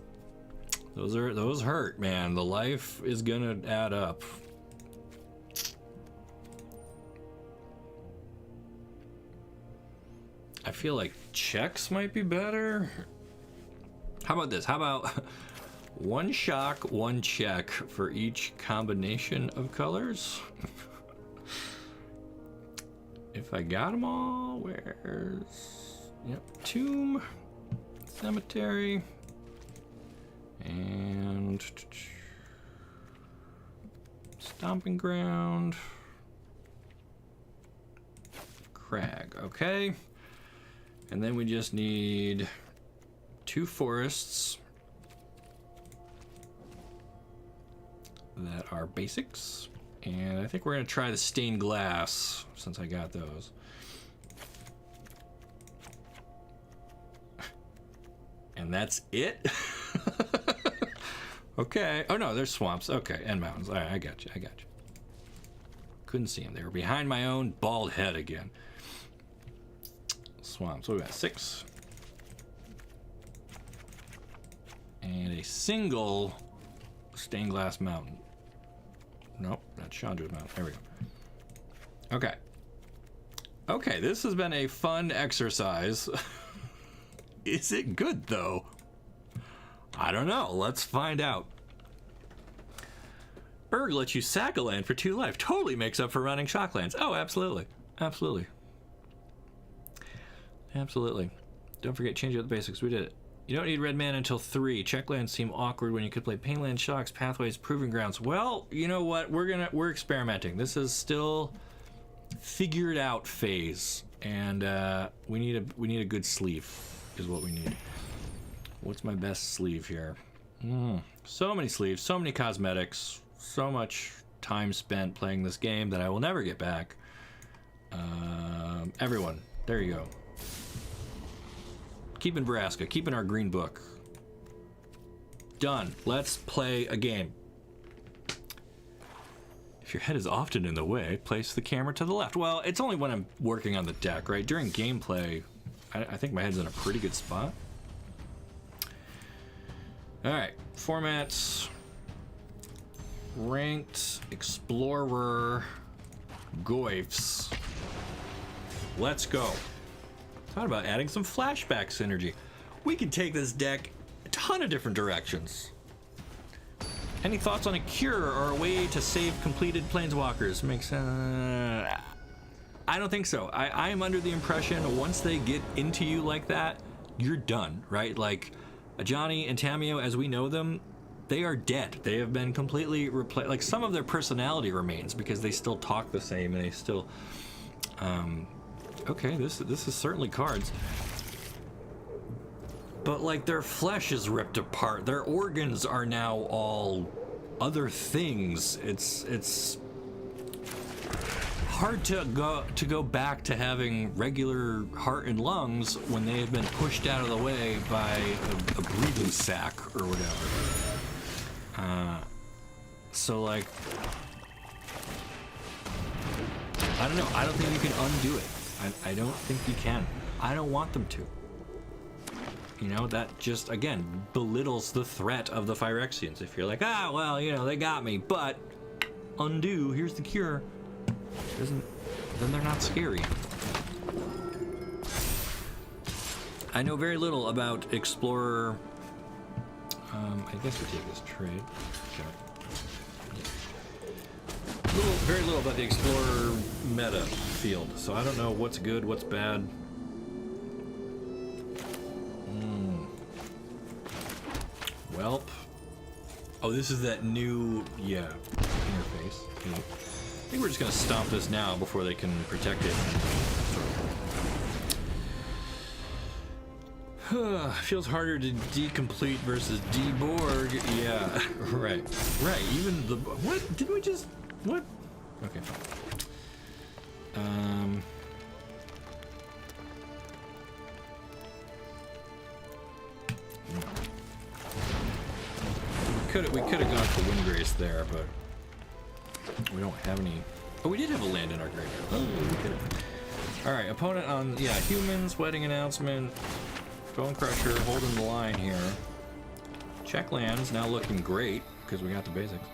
Those hurt, man. The life is gonna add up. I feel like checks might be better. How about this? How about 1 shock, 1 check for each combination of colors? If I got them all, where's... Yep, Tomb, Cemetery, and Stomping Ground, Crag. Okay, and then we just need 2 forests that are basics And I think we're going to try the stained glass, since I got those. And that's it? Okay. Oh, no, there's swamps. Okay, and mountains. All right, I got you. I got you. Couldn't see them. They were behind my own bald head again. Swamps. What do we got? 6. And a single stained glass mountain. Nope, that's Chandra's mountain. There we go. Okay. Okay, this has been a fun exercise. Is it good, though? I don't know. Let's find out. Urg lets you sack a land for 2 life. Totally makes up for running shocklands. Oh, absolutely. Absolutely. Absolutely. Don't forget, change out the basics. We did it. You don't need red mana until 3. Checklands seem awkward when you could play Painland, Shocks, Pathways, Proving Grounds. Well, you know what? We're experimenting. This is still figured out phase, and we need a good sleeve is what we need. What's my best sleeve here? So many sleeves, so many cosmetics, so much time spent playing this game that I will never get back. Everyone, there you go. Keep Nebraska, keep in our green book. Done. Let's play a game. If your head is often in the way, place the camera to the left. Well, it's only when I'm working on the deck, right? During gameplay, I think my head's in a pretty good spot. All right, formats. Ranked, Explorer, Goifs. Let's go. Thought about adding some flashback synergy. We can take this deck a ton of different directions. Any thoughts on a cure or a way to save completed planeswalkers? Makes sense. I don't think so. I am under the impression once they get into you like that, you're done, right? Like Ajani and Tamio, as we know them, they are dead. They have been completely replaced. Like some of their personality remains because they still talk the same and they still. Okay, this is certainly cards. But like their flesh is ripped apart. Their organs are now all other things. It's hard to go back to having regular heart and lungs when they have been pushed out of the way by a breathing sac or whatever. So like, I don't know. I don't think you can undo it. I don't think you can. I don't want them to. You know, that just, again, belittles the threat of the Phyrexians. If you're like, ah, well, you know, they got me, but undo, here's the cure. Then they're not scary. I know very little about Explorer. I guess we take this trade. Okay. Very little about the Explorer meta field, so I don't know what's good, what's bad. Welp. Oh, this is that new, yeah, interface. I think we're just gonna stomp this now before they can protect it. Feels harder to decomplete versus deborg. Yeah, right. Even the what? Did we just what? Okay, fine. We could have gone for Windgrace there, but we don't have any. Oh, we did have a land in our graveyard. Oh, we could have. All right, opponent on humans. Wedding announcement. Bone Crusher holding the line here. Check lands now looking great because we got the basics.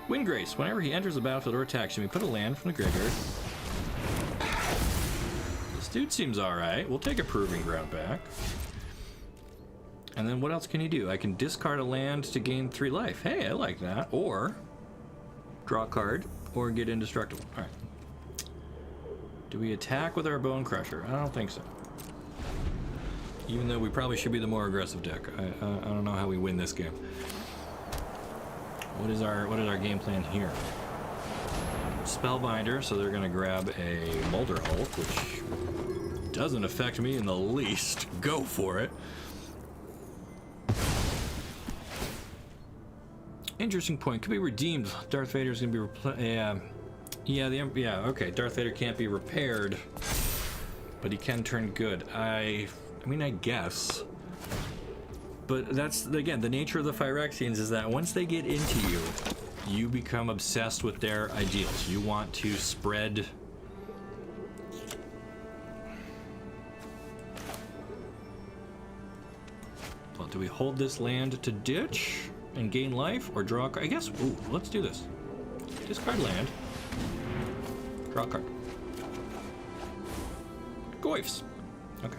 Windgrace. Whenever he enters the battlefield or attacks, you may put a land from the graveyard. This dude seems all right. We'll take a Proving Ground back. And then what else can you do? I can discard a land to gain 3 life. Hey, I like that. Or draw a card or get indestructible. All right. Do we attack with our Bone Crusher? I don't think so. Even though we probably should be the more aggressive deck. I don't know how we win this game. What is our game plan here? Spellbinder, so they're gonna grab a Molder Hulk, which doesn't affect me in the least. Go for it. Interesting point. Could be redeemed. Darth Vader's gonna be okay. Darth Vader can't be repaired, but he can turn good. I mean, I guess. But that's, again, the nature of the Phyrexians is that once they get into you, you become obsessed with their ideals. You want to spread... Well, do we hold this land to ditch and gain life, or draw a card? I guess, ooh, let's do this. Discard land. Draw a card. Goyfs. Okay.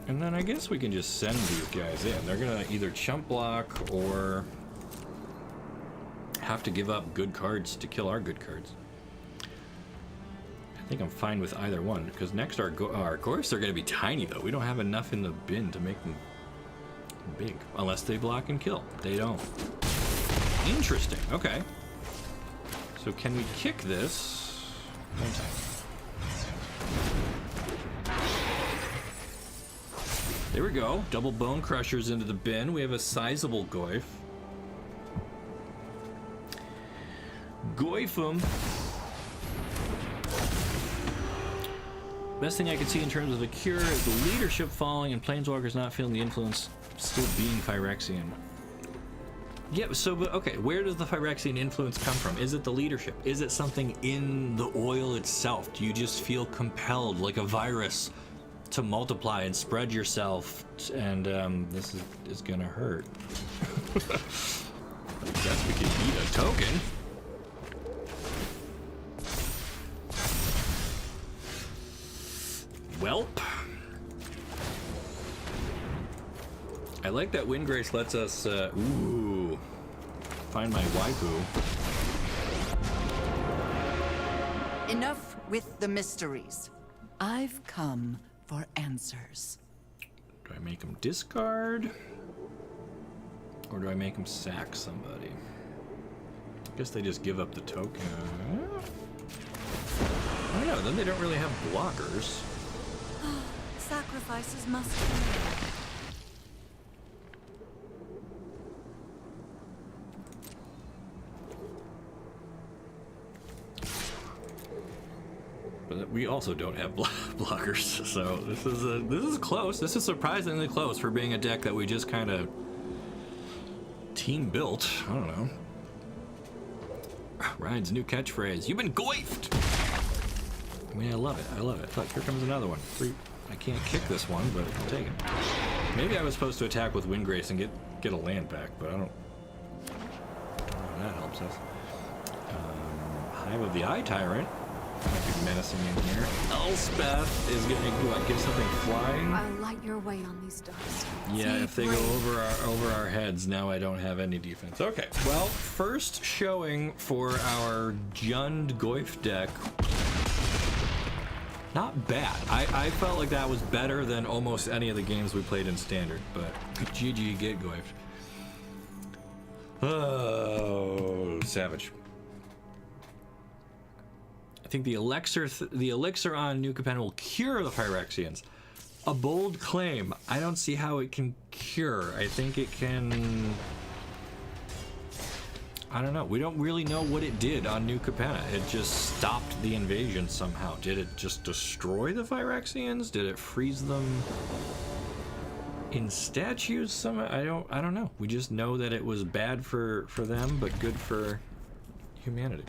And then I guess we can just send these guys in. They're gonna either chump block or have to give up good cards to kill our good cards. I think I'm fine with either one, because next our Goyfs are gonna be tiny though. We don't have enough in the bin to make them big, unless they block and kill. They don't. Interesting, okay. So can we kick this one time? There we go. Double bone crushers into the bin. We have a sizable Goyf. Goyf 'em. Best thing I can see in terms of a cure is the leadership falling and Planeswalkers not feeling the influence, still being Phyrexian. Yeah, so, but okay, where does the Phyrexian influence come from? Is it the leadership? Is it something in the oil itself? Do you just feel compelled, like a virus, to multiply and spread yourself? And this is gonna hurt. I guess we can eat a token. Welp. I like that Windgrace lets us, ooh, find my waifu. Enough with the mysteries. I've come for answers. Do I make him discard? Or do I make him sack somebody? I guess they just give up the token. I don't know, then they don't really have blockers. Sacrifices must be made. But we also don't have blockers, so this is close. This is surprisingly close for being a deck that we just kind of team built. I don't know. Ryan's new catchphrase: "You've been goifed." I mean, I love it. I love it. Look, here comes another one. I can't kick this one, but I'll take it. Maybe I was supposed to attack with Windgrace and get a land back, but I don't know how that helps us. Hive of the Eye Tyrant might be menacing in here. Elspeth is gonna give something flying. I'll light your way on these stars. Yeah, if they go over our heads, now I don't have any defense. Okay, well, first showing for our Jund Goyf deck. Not bad. I felt like that was better than almost any of the games we played in Standard, but GG, get Goyfed. Oh, savage. I think the elixir on New Capenna will cure the Phyrexians. A bold claim. I don't see how it can cure. I think it can... I don't know. We don't really know what it did on New Capenna. It just stopped the invasion somehow. Did it just destroy the Phyrexians? Did it freeze them in statues somehow? I don't know. We just know that it was bad for them, but good for humanity.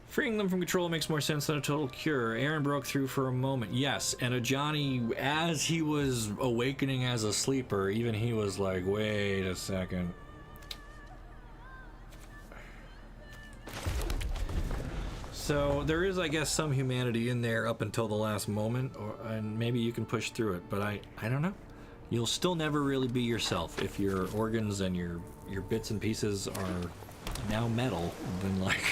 Freeing them from control makes more sense than a total cure. Aaron broke through for a moment. Yes, and Ajani, as he was awakening as a sleeper, even he was like, wait a second. So there is, I guess, some humanity in there up until the last moment, and maybe you can push through it, but I don't know. You'll still never really be yourself if your organs and your bits and pieces are now metal. Then like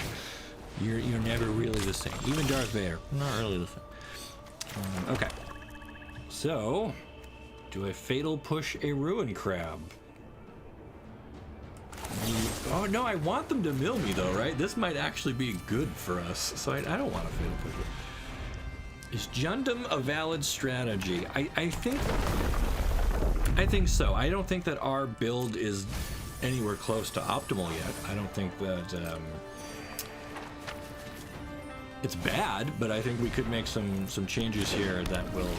you're never really the same. Even Darth Vader, not really the same. Okay. So, do I fatal push a Ruin Crab? Oh no, I want them to mill me though, right? This might actually be good for us, so I don't want to fatal push it. Is Jundum a valid strategy? I think so. I don't think that our build is anywhere close to optimal yet. I don't think that it's bad, but I think we could make some changes here that will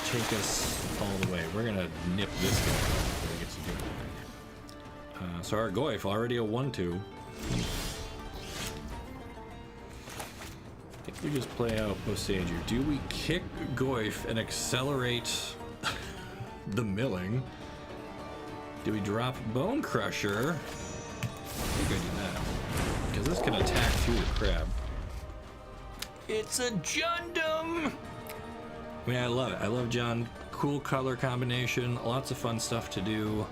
take us all the way. We're gonna nip this guy before he gets to do it. So our Goyf already a 1-2. I think we just play out Bosager. Do we kick Goyf and accelerate the milling? Do we drop Bone Crusher? I think I do that. Because this can attack through the crab. It's a Jundum! I mean, I love it. I love John. Cool color combination. Lots of fun stuff to do.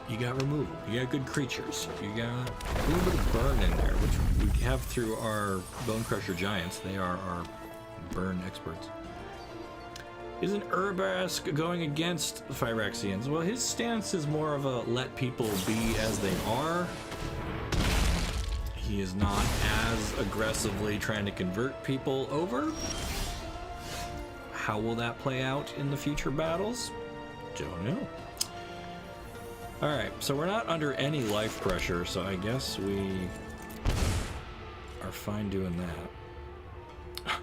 You got removal. You got good creatures. You got a little bit of burn in there, which we have through our Bone Crusher Giants. They are our burn experts. Isn't Urborg going against the Phyrexians? Well, his stance is more of a let people be as they are. He is not as aggressively trying to convert people over. How will that play out in the future battles? Don't know. Alright, so we're not under any life pressure, so I guess we are fine doing that.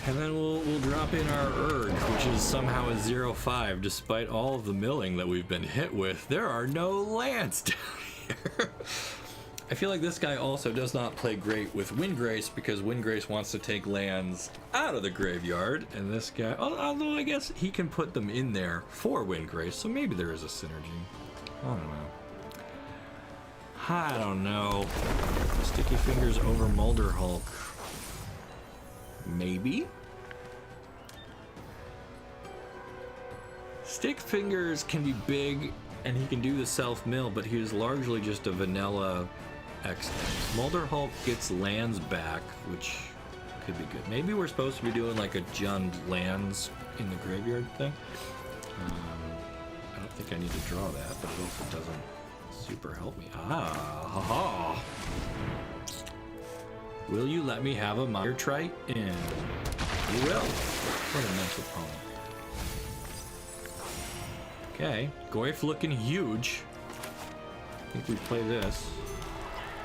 And then we'll drop in our Urge, which is somehow a 0-5, despite all of the milling that we've been hit with. There are no lands down here. I feel like this guy also does not play great with Windgrace, because Windgrace wants to take lands out of the graveyard, and this guy, although I guess he can put them in there for Windgrace, so maybe there is a synergy. I don't know. Sticky Fingers over Mulder Hulk. Maybe? Stick Fingers can be big, and he can do the self-mill, but he is largely just a vanilla X. Mulder Hulk gets lands back, which could be good. Maybe we're supposed to be doing like a Jund lands in the graveyard thing. I don't think I need to draw that, but it also doesn't super help me. Haha. Will you let me have a Mire Trite? And you will. What a nice opponent. Okay, Goyf looking huge. I think we play this.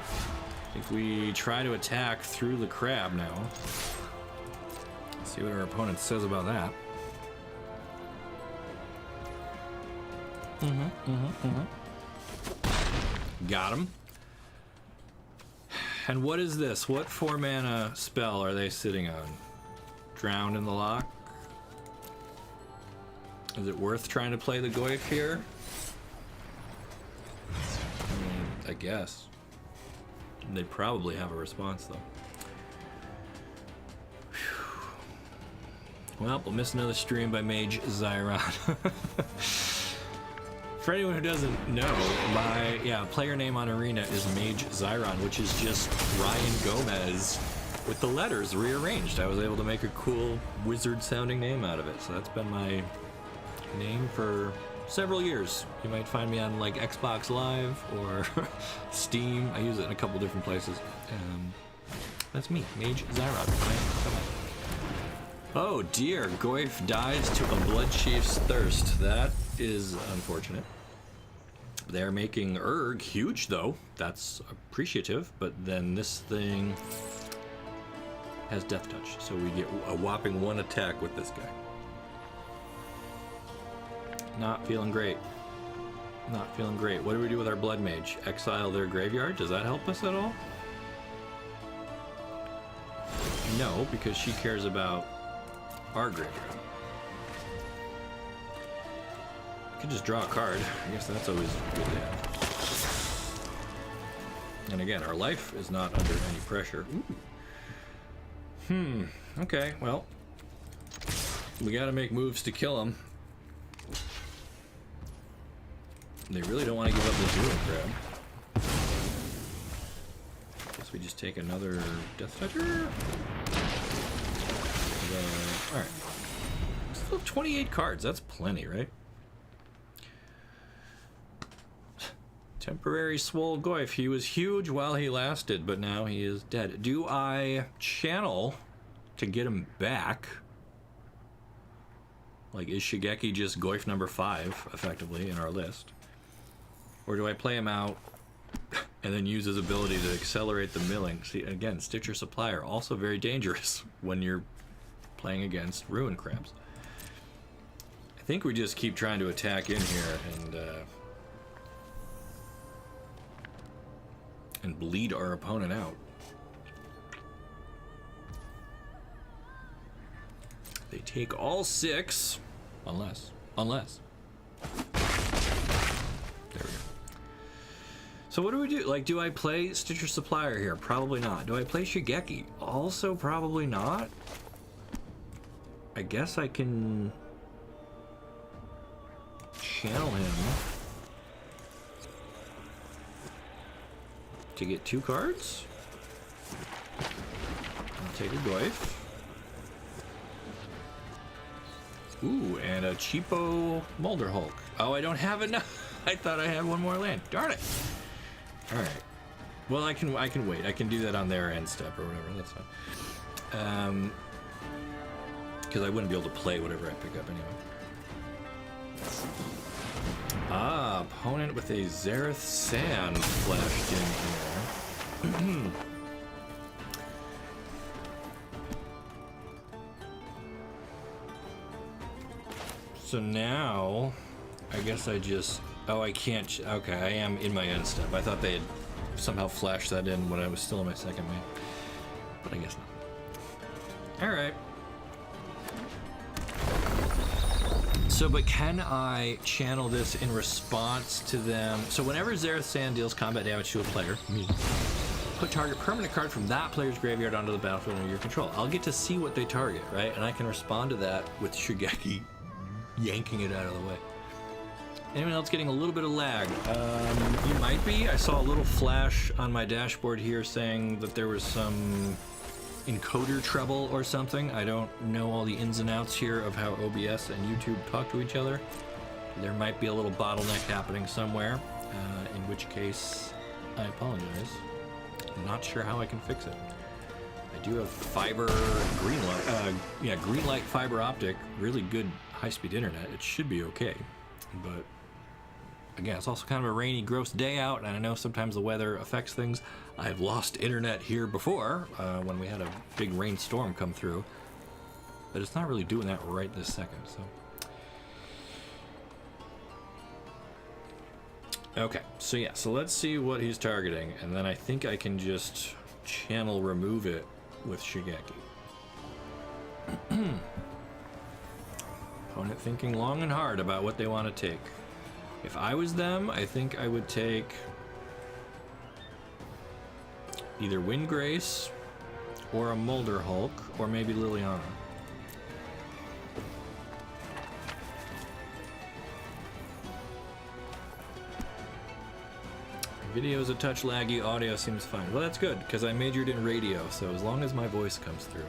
I think we try to attack through the crab now. Let's see what our opponent says about that. Got him. And what is this? What 4-mana spell are they sitting on? Drowned in the Loch? Is it worth trying to play the Goyf here? I mean, I guess. They probably have a response, though. Whew. Well, we'll miss another stream by Mage Zyron. For anyone who doesn't know, my player name on Arena is Mage Zyron, which is just Ryan Gomez with the letters rearranged. I was able to make a cool wizard-sounding name out of it, so that's been my name for several years. You might find me on like Xbox Live or Steam. I use it in a couple different places. That's me, Mage Zyron. Oh dear, Goyf dies to a Bloodchief's Thirst. That is unfortunate. They're making Urg huge though. That's appreciative, but then this thing has Death Touch, so we get a whopping 1 attack with this guy. Not feeling great. Not feeling great. What do we do with our Blood Mage? Exile their graveyard? Does that help us at all? No, because she cares about our graveyard. Could just draw a card. I guess that's always good to have. And again, our life is not under any pressure. Ooh. Okay, well. We gotta make moves to kill him. They really don't want to give up the Druid grab. Guess we just take another Death Toucher. Alright. Still have 28 cards. That's plenty, right? Temporary swole goif. He was huge while he lasted, but now he is dead. Do I channel to get him back? Like, is Shigeki just goif number 5, effectively, in our list? Or do I play him out and then use his ability to accelerate the milling? See, again, Stitcher Supplier, also very dangerous when you're playing against Ruin Crabs. I think we just keep trying to attack in here and bleed our opponent out. They take all 6, unless. There we go. So what do we do? Like, do I play Stitcher Supplier here? Probably not. Do I play Shigeki? Also probably not. I guess I can channel him to get 2 cards. I'll take a goif. Ooh, and a cheapo Mulder Hulk. Oh, I don't have enough. I thought I had one more land. Darn it. All right. Well, I can wait. I can do that on their end step or whatever. That's fine. Because I wouldn't be able to play whatever I pick up anyway. Ah, opponent with a Zareth Sand flashed in here. So now, I guess I just... Oh, I can't... Okay, I am in my end step. I thought they had somehow flashed that in when I was still in my second main. But I guess not. Alright. So, but can I channel this in response to them? So whenever Zareth Sand deals combat damage to a player, me, put target permanent card from that player's graveyard onto the battlefield under your control. I'll get to see what they target, right? And I can respond to that with Shigeki yanking it out of the way. Anyone else getting a little bit of lag? You might be. I saw a little flash on my dashboard here saying that there was some encoder trouble or something. I don't know all the ins and outs here of how OBS and YouTube talk to each other. There might be a little bottleneck happening somewhere, in which case I apologize. I'm not sure how I can fix it. I do have fiber green light fiber optic, really good high-speed internet. It should be okay, but again, it's also kind of a rainy, gross day out, and I know sometimes the weather affects things. I've lost internet here before when we had a big rainstorm come through, but it's not really doing that right this second. So okay, so yeah, so let's see what he's targeting, and then I think I can just channel remove it with Shigeki. Opponent thinking long and hard about what they want to take. If I was them, I think I would take either Windgrace or a Mulder Hulk, or maybe Liliana. Video is a touch laggy, audio seems fine. Well, that's good, because I majored in radio, so as long as my voice comes through.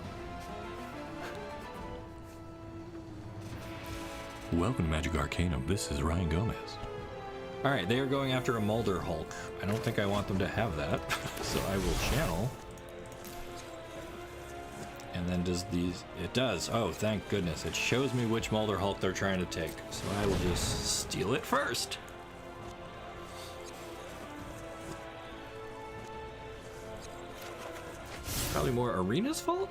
Welcome to Magic Arcanum, this is Ryan Gomez. Alright, they are going after a Mulder Hulk. I don't think I want them to have that, so I will channel. And then does these... It does. Oh, thank goodness. It shows me which Mulder Hulk they're trying to take. So I will just steal it first. Probably more Arena's fault?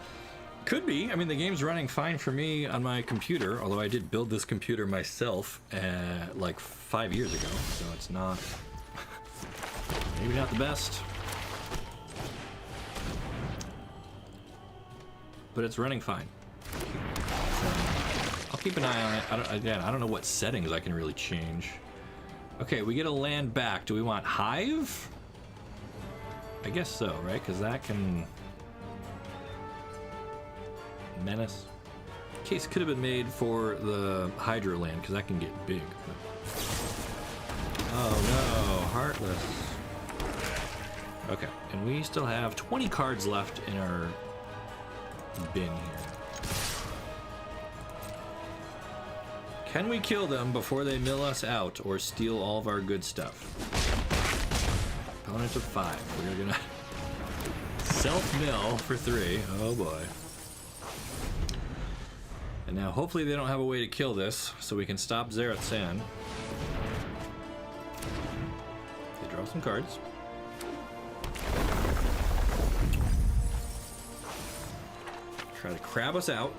Could be. I mean, the game's running fine for me on my computer, although I did build this computer myself like 5 years ago, so it's not... maybe not the best. But it's running fine. So I'll keep an eye on it. I don't know what settings I can really change. Okay, we get a land back. Do we want Hive? I guess so, right? Because that can... Menace. Case could have been made for the Hydro land, because that can get big. But... oh no, Heartless. Okay, and we still have 20 cards left in our bin here. Can we kill them before they mill us out or steal all of our good stuff? down into 5. We're gonna self-mill for 3. Oh boy. And now hopefully they don't have a way to kill this, so we can stop Xerath's Sand. They draw some cards. Try to crab us out.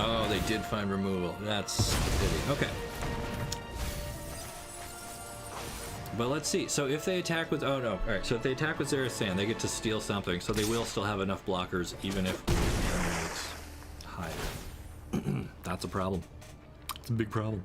Oh, they did find removal. That's a pity. Okay. But let's see. So if they attack with... Oh, no. All right. So if they attack with Xerath's Sand, they get to steal something. So they will still have enough blockers, even if it's higher. That's a problem. It's a big problem.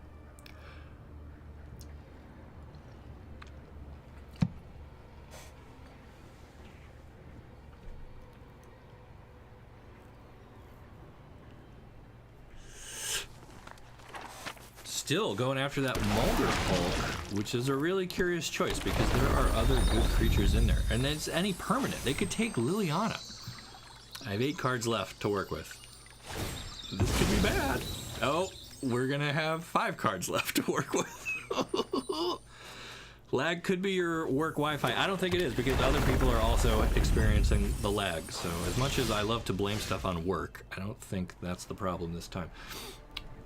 Still going after that Mulder Hulk, which is a really curious choice because there are other good creatures in there. And it's any permanent. They could take Liliana. I have 8 cards left to work with. This could be bad. Oh, we're going to have 5 cards left to work with. Lag could be your work Wi-Fi. I don't think it is because other people are also experiencing the lag. So as much as I love to blame stuff on work, I don't think that's the problem this time.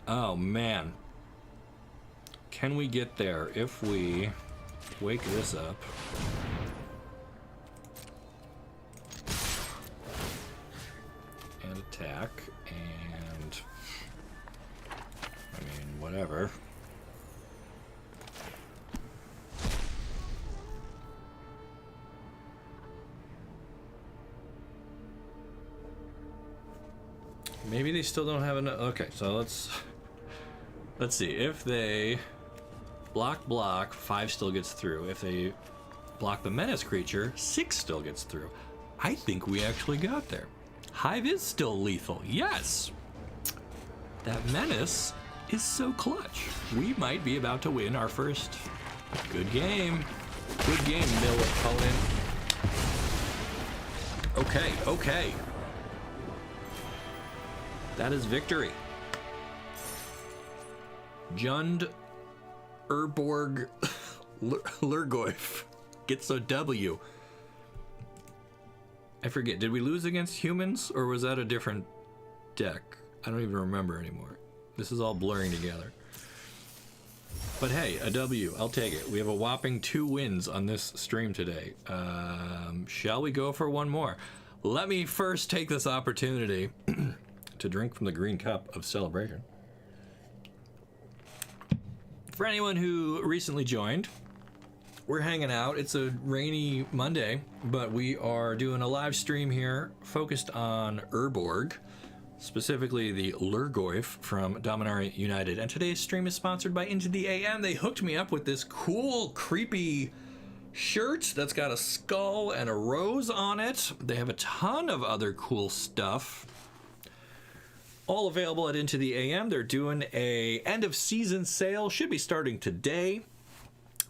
Oh, man. Can we get there if we wake this up? And attack, and I mean, whatever. Maybe they still don't have enough. Okay, so let's see. If they block, 5 still gets through. If they block the menace creature, 6 still gets through. I think we actually got there. Hive is still lethal. Yes! That menace is so clutch. We might be about to win our first good game. Good game, mill opponent. Okay. That is victory. Jund Urborg Lurgoif gets a W. I forget, did we lose against humans or was that a different deck? I don't even remember anymore. This is all blurring together. But hey, a W, I'll take it. We have a whopping 2 wins on this stream today. Shall we go for one more? Let me first take this opportunity to drink from the green cup of celebration. For anyone who recently joined, we're hanging out. It's a rainy Monday, but we are doing a live stream here focused on Erborg, specifically the Lurgoif from Dominaria United. And today's stream is sponsored by Into the AM. They hooked me up with this cool, creepy shirt that's got a skull and a rose on it. They have a ton of other cool stuff. All available at Into the AM. They're doing a end of season sale. Should be starting today.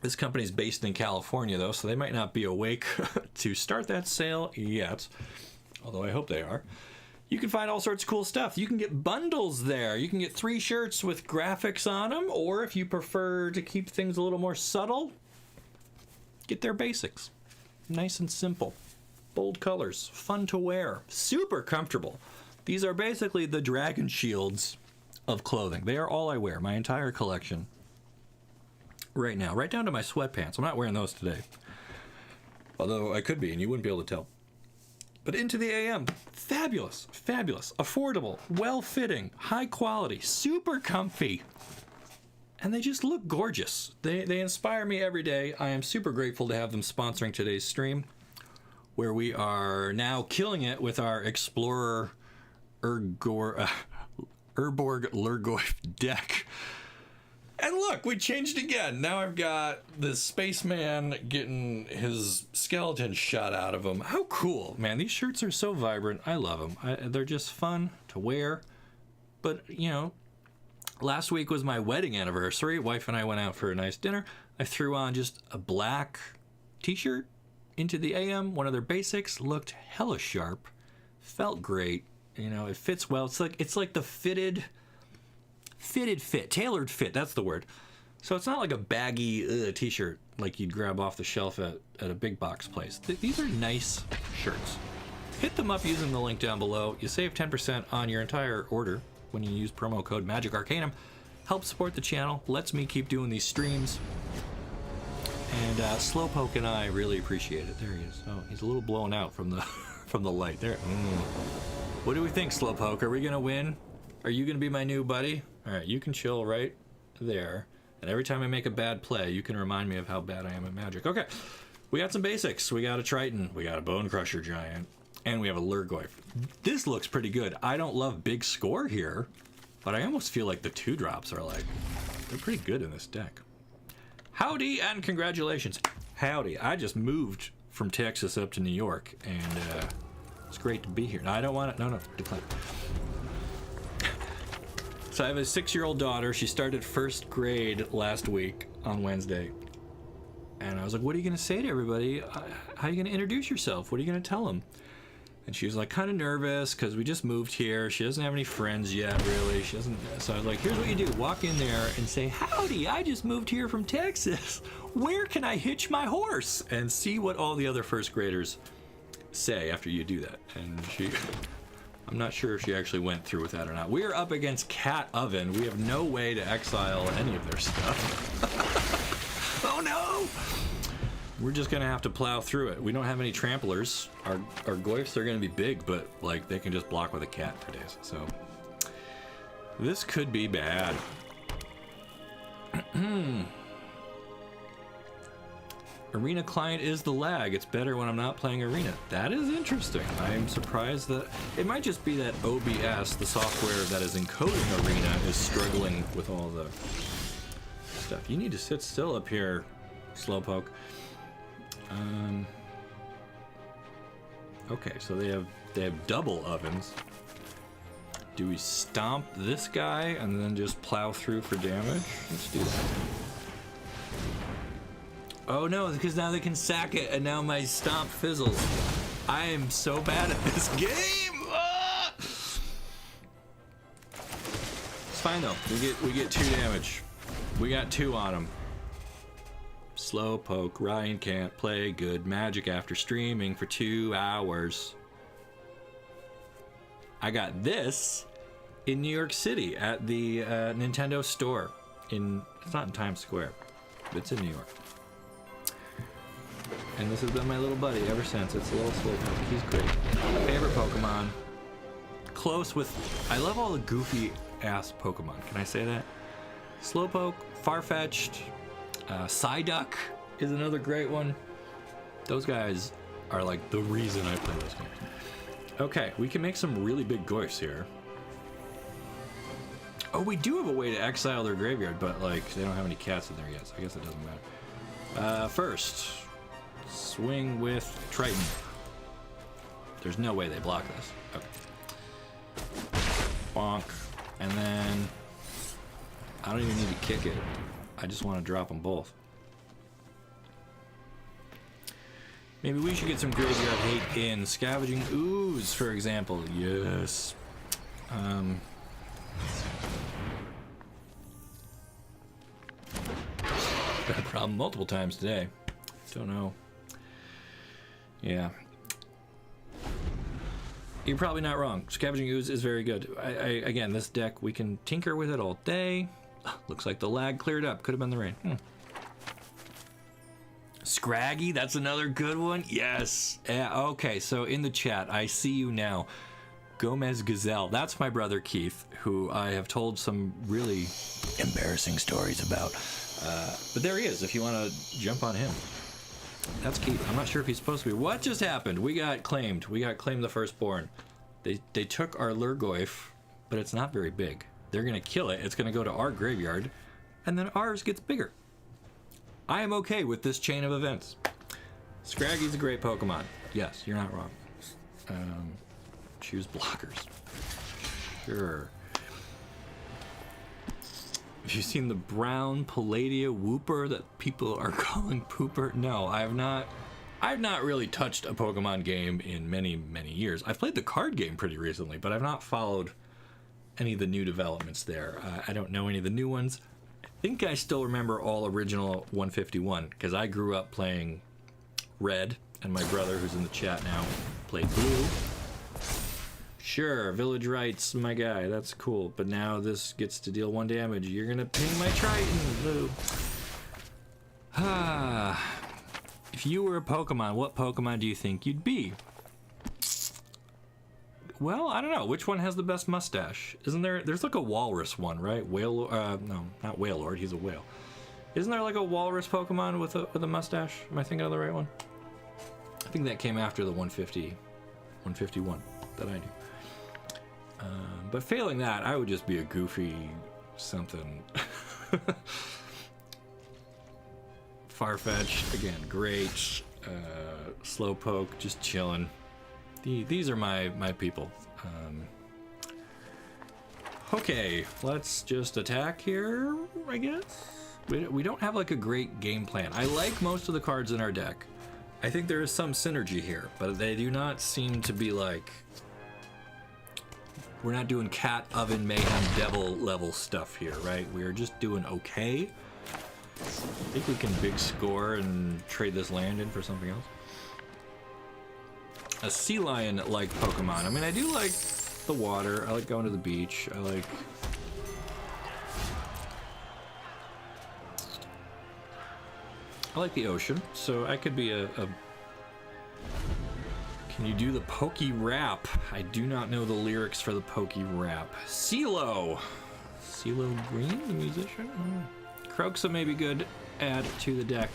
This company's based in California though, so they might not be awake to start that sale yet. Although I hope they are. You can find all sorts of cool stuff. You can get bundles there. You can get 3 shirts with graphics on them, or if you prefer to keep things a little more subtle, get their basics. Nice and simple. Bold colors, fun to wear, super comfortable. These are basically the dragon shields of clothing. They are all I wear, my entire collection. Right now, right down to my sweatpants. I'm not wearing those today. Although I could be, and you wouldn't be able to tell. But Into the AM, fabulous, affordable, well-fitting, high quality, super comfy. And they just look gorgeous. They inspire me every day. I am super grateful to have them sponsoring today's stream, where we are now killing it with our Explorer Erborg Lurgoif deck. And look, we changed again. Now I've got this spaceman getting his skeleton shot out of him. How cool, man. These shirts are so vibrant. I love them. They're just fun to wear. But, you know, last week was my wedding anniversary. Wife and I went out for a nice dinner. I threw on just a black t-shirt. Into the AM, one of their basics, looked hella sharp. Felt great. You know, it fits well. It's like the fitted fitted fit, tailored fit, that's the word. So it's not like a baggy t-shirt like you'd grab off the shelf at a big box place. These are nice shirts. Hit them up using the link down below. You save 10% on your entire order when you use promo code Magic Arcanum. Help support the channel, lets me keep doing these streams. And Slowpoke and I really appreciate it. There he is. Oh, he's a little blown out from the from the light there. What do we think, Slowpoke? Are we gonna win? Are you gonna be my new buddy? All right, you can chill right there. And every time I make a bad play, you can remind me of how bad I am at Magic. Okay, we got some basics. We got a Triton, we got a Bone Crusher Giant, and we have a Lurgoyf. This looks pretty good. I don't love big score here, but I almost feel like the 2-drops are like, they're pretty good in this deck. Howdy and congratulations. Howdy, I just moved from Texas up to New York, and it's great to be here. No, I don't want it. No, decline. So I have a 6-year-old daughter. She started 1st grade last week on Wednesday. And I was like, what are you going to say to everybody? How are you going to introduce yourself? What are you going to tell them? And she was like kind of nervous because we just moved here. She doesn't have any friends yet, really. She doesn't. So I was like, here's what you do. Walk in there and say, howdy, I just moved here from Texas. Where can I hitch my horse? And see what all the other 1st graders say after you do that. And she... I'm not sure if she actually went through with that or not. We're up against Cat Oven. We have no way to exile any of their stuff. Oh no! We're just gonna have to plow through it. We don't have any tramplers. Our Goyfs are gonna be big, but like they can just block with a cat for days. So this could be bad. Arena client is the lag. It's better when I'm not playing Arena. That is interesting. I am surprised that it might just be that OBS, the software that is encoding Arena, is struggling with all the stuff. You need to sit still up here, Slowpoke. Okay, so they have double ovens. Do we stomp this guy and then just plow through for damage? Let's do that. Oh no, because now they can sack it, and now my stomp fizzles. I am so bad at this game. Ah! It's fine though. We get 2 damage. We got 2 on him. Slowpoke. Ryan can't play good Magic after streaming for 2 hours. I got this in New York City at the Nintendo store. It's not in Times Square, but it's in New York. And this has been my little buddy ever since. It's a little Slowpoke. He's great. My favorite Pokemon. Close with... I love all the goofy ass Pokemon. Can I say that? Slowpoke, Farfetch'd, Psyduck is another great one. Those guys are like the reason I play this game. Okay, we can make some really big Goyfs here. Oh, we do have a way to exile their graveyard, but like they don't have any cats in there yet, so I guess it doesn't matter. First... swing with Triton. There's no way they block this. Okay. Bonk. And then I don't even need to kick it. I just want to drop them both. Maybe we should get some graveyard hate in. Scavenging Ooze, for example. Yes. Got a problem multiple times today. Don't know. Yeah. You're probably not wrong. Scavenging Ooze is very good. Again, this deck, we can tinker with it all day. Looks like the lag cleared up. Could have been the rain. Scraggy, that's another good one. Yes. Okay, so in the chat, I see you now. Gomez Gazelle. That's my brother Keith, who I have told some really embarrassing stories about. But there he is, if you want to jump on him. That's Keith. I'm not sure if he's supposed to be. What just happened? We got claimed. We got claimed the firstborn. They took our Lurgoyf, but it's not very big. They're going to kill it. It's going to go to our graveyard, and then ours gets bigger. I am okay with this chain of events. Scraggy's a great Pokemon. Yes, you're not wrong. Choose blockers. Sure. Have you seen the brown Palladia Wooper that people are calling Pooper? No, I have not. I've not really touched a Pokemon game in many, many years. I've played the card game pretty recently, but I've not followed any of the new developments there. I don't know any of the new ones. I think I still remember all original 151 because I grew up playing red, and my brother, who's in the chat now, played blue. Sure, village rights, my guy, that's cool. But now this gets to deal 1 damage. You're gonna ping my Triton, blue. If you were a Pokemon, what Pokemon do you think you'd be? Well, I don't know. Which one has the best mustache? Isn't there? There's like a walrus one, right? Whale? No, not Wailord. He's a whale. Isn't there like a walrus Pokemon with a mustache? Am I thinking of the right one? I think that came after the 151 that I knew. But failing that, I would just be a goofy something. Farfetch'd, again, great. Slowpoke, just chilling. These are my people. Okay, let's just attack here, I guess. We don't have like a great game plan. I like most of the cards in our deck. I think there is some synergy here, but they do not seem to be like... We're not doing cat, oven, mayhem, devil level stuff here, right? We're just doing okay. I think we can big score and trade this land in for something else. A sea lion-like Pokemon. I mean, I do like the water. I like going to the beach. I like the ocean. So I could be a... Can you do the Pokey Rap? I do not know the lyrics for the Pokey Rap. CeeLo! CeeLo Green, the musician? Croxa may be good add to the deck.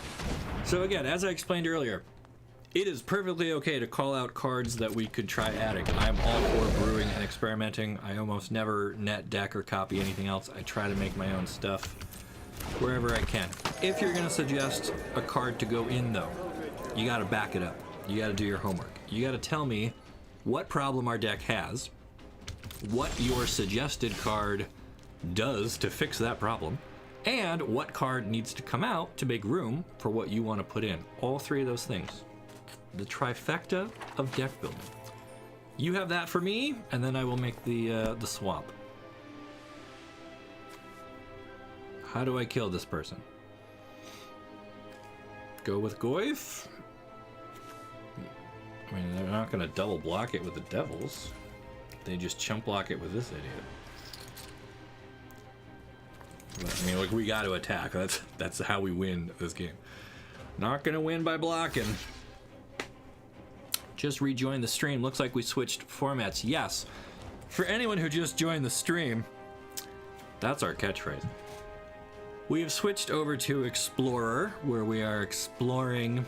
So again, as I explained earlier, it is perfectly okay to call out cards that we could try adding. I'm all for brewing and experimenting. I almost never net deck or copy anything else. I try to make my own stuff wherever I can. If you're gonna suggest a card to go in though, you gotta back it up. You gotta do your homework. You gotta tell me what problem our deck has, what your suggested card does to fix that problem, and what card needs to come out to make room for what you want to put in. All three of those things. The trifecta of deck building. You have that for me, and then I will make the swap. How do I kill this person? Go with Goyf? I mean, they're not going to double block it with the Devils. They just chump block it with this idiot. But, I mean, like, we got to attack. That's how we win this game. Not going to win by blocking. Just rejoined the stream. Looks like we switched formats. Yes. For anyone who just joined the stream, that's our catchphrase. We have switched over to Explorer, where we are exploring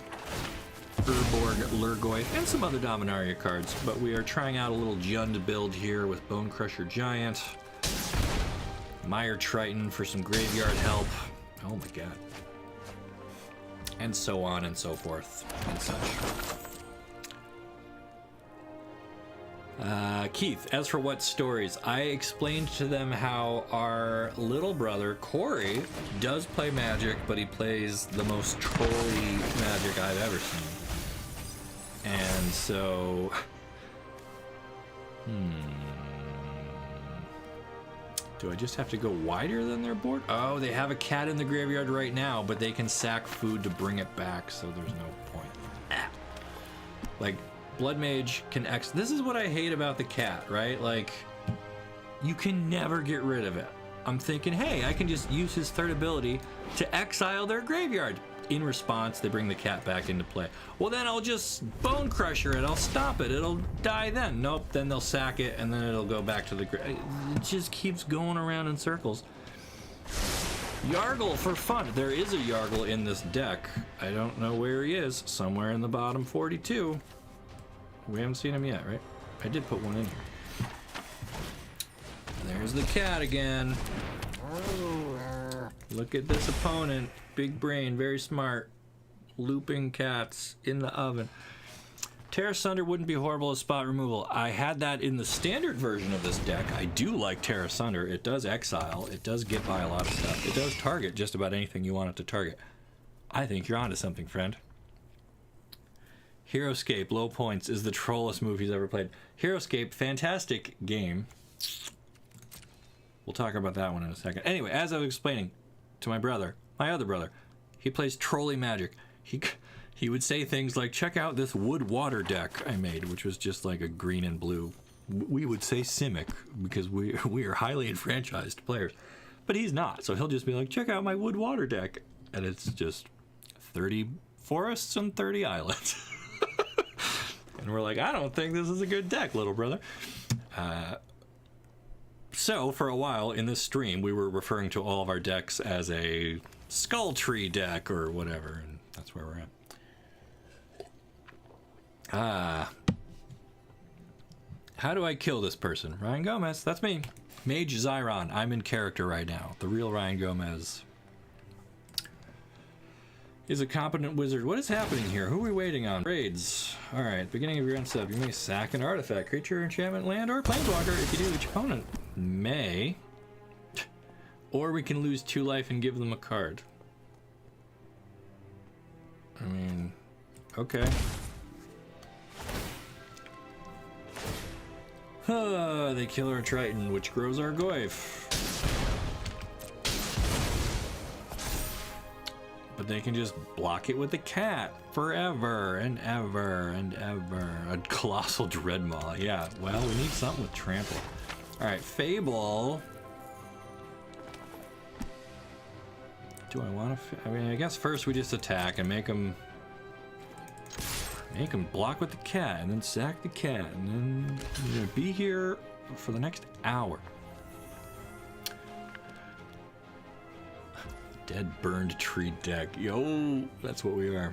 Urborg, Lurgoy, and some other Dominaria cards, but we are trying out a little Jund build here with Bone Crusher Giant, Mire Triton for some graveyard help. Oh my god. And so on and so forth and such. Keith, as for what stories, I explained to them how our little brother, Corey, does play Magic, but he plays the most trolly Magic I've ever seen. And so... Do I just have to go wider than their board? Oh, they have a cat in the graveyard right now, but they can sack food to bring it back, so there's no point. Like... Blood Mage can This is what I hate about the cat, right? Like, you can never get rid of it. I'm thinking, hey, I can just use his third ability to exile their graveyard. In response, they bring the cat back into play. Well, then I'll just Bone Crusher it. I'll stop it. It'll die then. Nope, then they'll sack it, and then it'll go back to the graveyard. It just keeps going around in circles. Yargle for fun. There is a Yargle in this deck. I don't know where he is. Somewhere in the bottom 42. We haven't seen him yet, right? I did put one in here. There's the cat again. Look at this opponent. Big brain, very smart. Looping cats in the oven. Terra Sunder wouldn't be horrible as spot removal. I had that in the standard version of this deck. I do like Terra Sunder. It does exile. It does get by a lot of stuff. It does target just about anything you want it to target. I think you're onto something, friend. Heroescape, low points, is the trollest move he's ever played. Heroescape, fantastic game. We'll talk about that one in a second. Anyway, as I was explaining to my other brother, he plays trolley magic. He would say things like, check out this wood water deck I made, which was just like a green and blue. We would say Simic because we are highly enfranchised players. But he's not, so he'll just be like, check out my wood water deck. And it's just 30 forests and 30 islands. And we're like, I don't think this is a good deck, little brother. So for a while in this stream, we were referring to all of our decks as a skull tree deck or whatever, and that's where we're at. How do I kill this person? Ryan Gomez, that's me. Mage Zyron, I'm in character right now. The real Ryan Gomez is a competent wizard. What is happening here? Who are we waiting on? Raids. Alright, beginning of your end step. You may sack an artifact, creature, enchantment, land, or planeswalker. If you do, each opponent may. Or we can lose 2 life and give them a card. I mean, okay. They kill our Triton, which grows our Goyf. But they can just block it with a cat forever and ever and ever. A colossal Dreadmaw. Yeah, well, we need something with trample. Alright, Fable. Do I want to... I mean, I guess first we just attack and make them block with the cat, and then sack the cat, and then we're gonna be here for the next hour. Dead burned tree deck. Yo, that's what we are.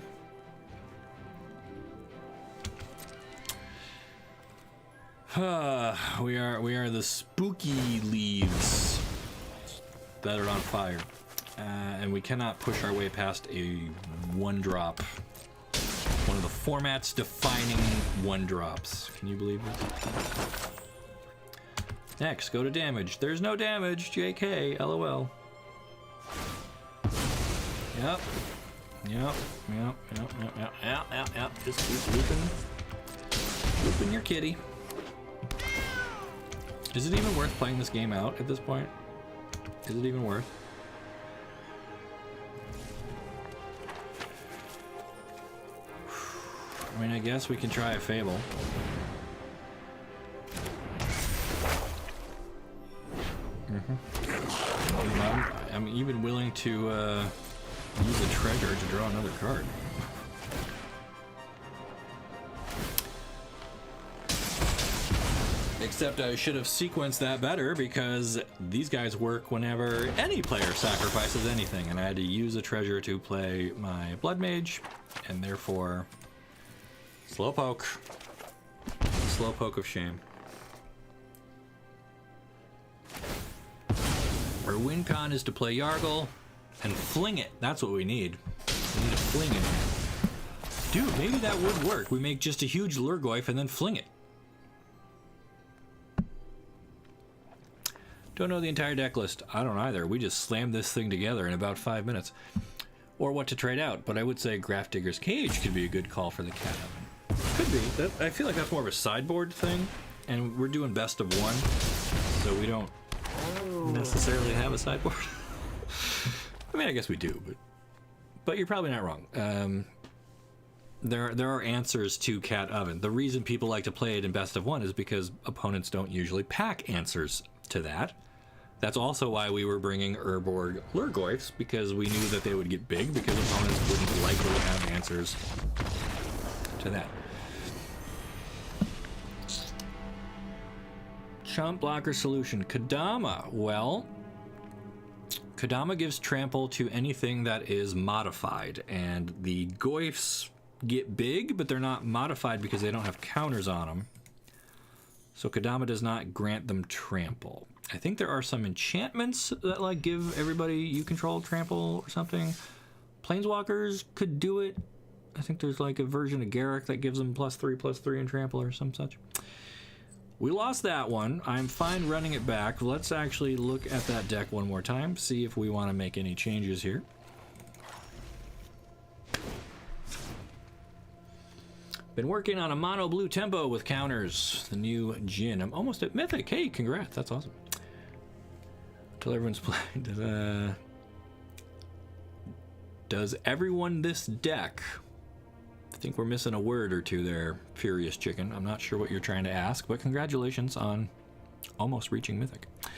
We are the spooky leaves that are on fire. And we cannot push our way past a 1-drop. One of the formats defining 1-drops. Can you believe it? Next, go to damage. There's no damage, JK, LOL. Yep. Just keep looping your kitty. Is it even worth playing this game out at this point? Is it even worth? I mean, I guess we can try a Fable. I'm even willing to use a treasure to draw another card. Except I should have sequenced that better because these guys work whenever any player sacrifices anything, and I had to use a treasure to play my Blood Mage, and therefore Slowpoke. Slowpoke of shame. Our win con is to play Yargle and fling it. That's what we need. We need a fling in here. Dude, maybe that would work. We make just a huge Lurgoyf and then fling it. Don't know the entire deck list. I don't either. We just slammed this thing together in about 5 minutes. Or what to trade out, but I would say Grafdigger's Cage could be a good call for the cat oven. Could be. I feel like that's more of a sideboard thing, and we're doing best of one, so we don't necessarily have a sideboard. I mean, I guess we do, but you're probably not wrong. There are answers to Cat Oven. The reason people like to play it in best of one is because opponents don't usually pack answers to that. That's also why we were bringing Urborg Lurgoyfs, because we knew that they would get big because opponents wouldn't likely have answers to that. Chump blocker solution. Kodama. Well, Kodama gives trample to anything that is modified, and the Goyfs get big, but they're not modified because they don't have counters on them. So Kodama does not grant them trample. I think there are some enchantments that like give everybody you control trample or something. Planeswalkers could do it. I think there's like a version of Garruk that gives them +3/+3 in trample or some such. We lost that one. I'm fine running it back. Let's actually look at that deck one more time, see if we want to make any changes here. Been working on a mono blue tempo with counters. The new Jin. I'm almost at Mythic. Hey, congrats. That's awesome. Till everyone's played. Does everyone this deck? I think we're missing a word or two there, Furious Chicken. I'm not sure what you're trying to ask, but congratulations on almost reaching Mythic. Do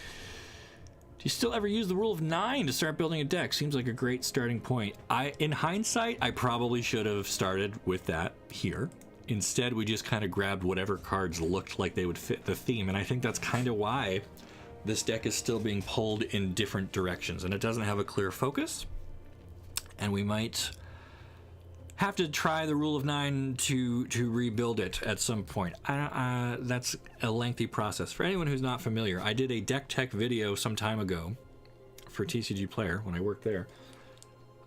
you still ever use the rule of 9 to start building a deck? Seems like a great starting point. In hindsight, I probably should have started with that here. Instead, we just kind of grabbed whatever cards looked like they would fit the theme, and I think that's kind of why this deck is still being pulled in different directions, and it doesn't have a clear focus. And we might have to try the rule of 9 to rebuild it at some point. That's a lengthy process. For anyone who's not familiar, I did a deck tech video some time ago for TCG Player when I worked there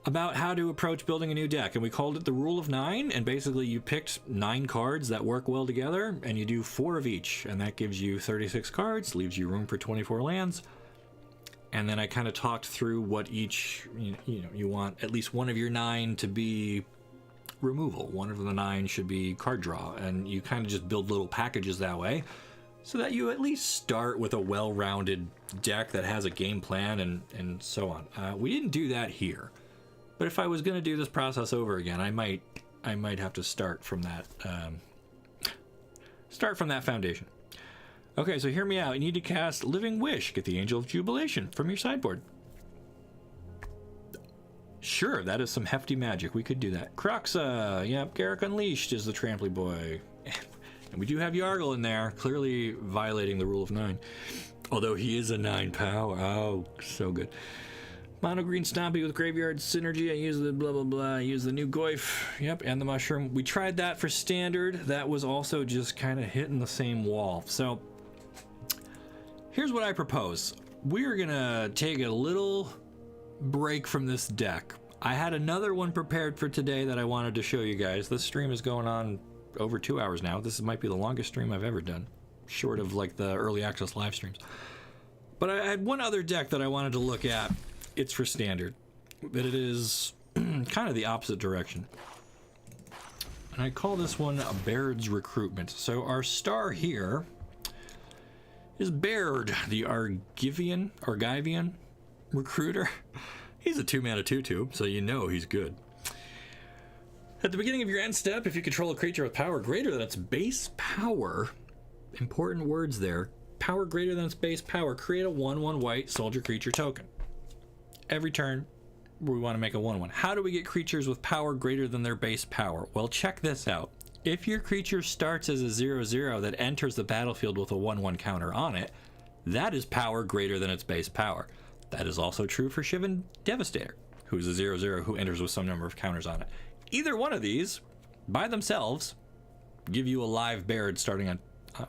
about how to approach building a new deck, and we called it the rule of 9. And basically you picked 9 cards that work well together, and you do 4 of each, and that gives you 36 cards, leaves you room for 24 lands. And then I kind of talked through what each, you want at least one of your 9 to be removal. One of the 9 should be card draw, and you kind of just build little packages that way so that you at least start with a well-rounded deck that has a game plan and so on. We didn't do that here, but if I was going to do this process over again, I might have to start from that foundation. Okay, so hear me out. You need to cast Living Wish. Get the Angel of Jubilation from your sideboard. Sure, that is some hefty magic. We could do that. Croxa. Yep, Garrick Unleashed is the Tramply Boy. And we do have Yargle in there, clearly violating the rule of 9. Although he is a 9 power. Oh, so good. Mono green Stompy with Graveyard Synergy. I use the blah, blah, blah. I use the new Goyf. Yep, and the Mushroom. We tried that for Standard. That was also just kind of hitting the same wall. So here's what I propose. We're gonna take a little break from this deck. I had another one prepared for today that I wanted to show you guys. This stream is going on over 2 hours now. This might be the longest stream I've ever done, short of like the early access live streams. But I had one other deck that I wanted to look at. It's for Standard, but it is kind of the opposite direction. And I call this one Baird's Recruitment. So our star here is Baird, the Argivian recruiter. He's a 2-mana 2/2, so you know he's good. At the beginning of your end step, if you control a creature with power greater than its base power, important words there, power greater than its base power, create a 1/1 white soldier creature token. Every turn, we want to make a 1/1. How do we get creatures with power greater than their base power? Well, check this out. If your creature starts as a 0/0 that enters the battlefield with a 1/1 counter on it, that is power greater than its base power. That is also true for Shivan Devastator, who's a 0/0 who enters with some number of counters on it. Either one of these, by themselves, give you a live Baird starting on,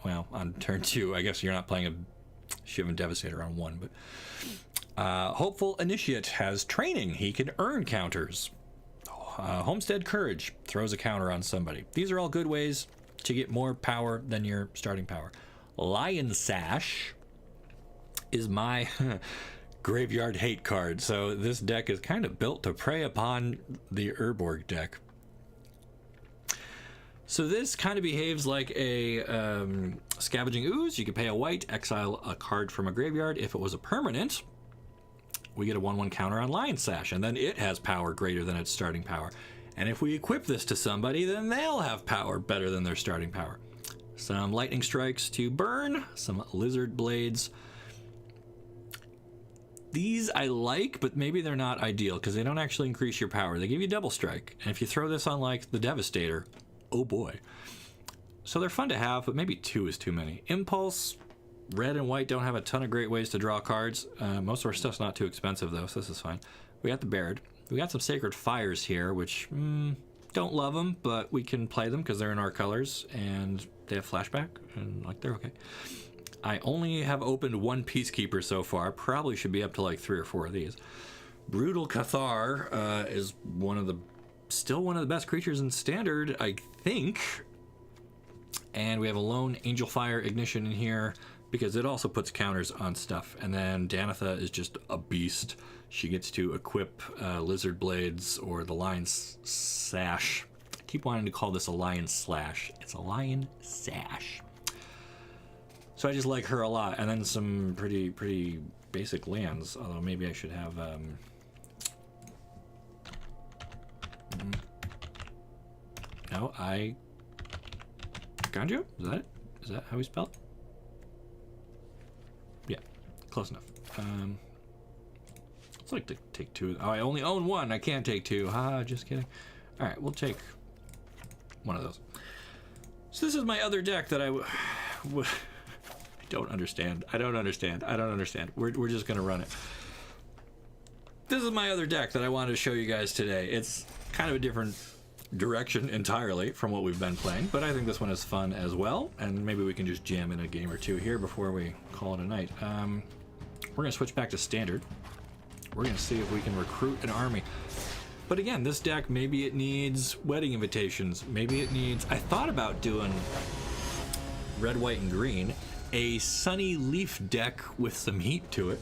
on turn 2. I guess you're not playing a Shivan Devastator on 1, but Hopeful Initiate has training. He can earn counters. Homestead Courage throws a counter on somebody. These are all good ways to get more power than your starting power. Lion Sash is my graveyard hate card. So this deck is kind of built to prey upon the Urborg deck. So this kind of behaves like a Scavenging Ooze. You can pay a white, exile a card from a graveyard. If it was a permanent, we get a 1/1 counter on Lion Sash, and then it has power greater than its starting power. And if we equip this to somebody, then they'll have power better than their starting power. Some Lightning Strikes to burn, some Lizard Blades. These I like, but maybe they're not ideal because they don't actually increase your power. They give you double strike. And if you throw this on like the Devastator, oh boy. So they're fun to have, but maybe 2 is too many. Impulse, red and white don't have a ton of great ways to draw cards. Most of our stuff's not too expensive though, so this is fine. We got the Baird. We got some Sacred Fires here, which don't love them, but we can play them because they're in our colors and they have flashback and like they're okay. I only have opened 1 Peacekeeper so far. Probably should be up to like 3 or 4 of these. Brutal Cathar is still one of the best creatures in Standard, I think. And we have a lone Angel Fire Ignition in here because it also puts counters on stuff. And then Danitha is just a beast. She gets to equip Lizard Blades or the Lion Sash. I keep wanting to call this a Lion Slash. It's a Lion Sash. So I just like her a lot, and then some pretty basic lands. Although maybe I should have. No, I. Ganjo? Is that it? Is that how we spell it? Yeah, close enough. It's like to take two. Oh, I only own one. I can't take two. Ha, just kidding. All right, we'll take one of those. So this is my other deck that I don't understand. I don't understand. We're just gonna run it. This is my other deck that I wanted to show you guys today. It's kind of a different direction entirely from what we've been playing, but I think this one is fun as well, and maybe we can just jam in a game or two here before we call it a night. We're gonna switch back to standard. We're gonna see if we can recruit an army. But again, this deck, maybe it needs wedding invitations. Maybe it needs... I thought about doing red, white, and green, a Sunny Leaf deck with some heat to it.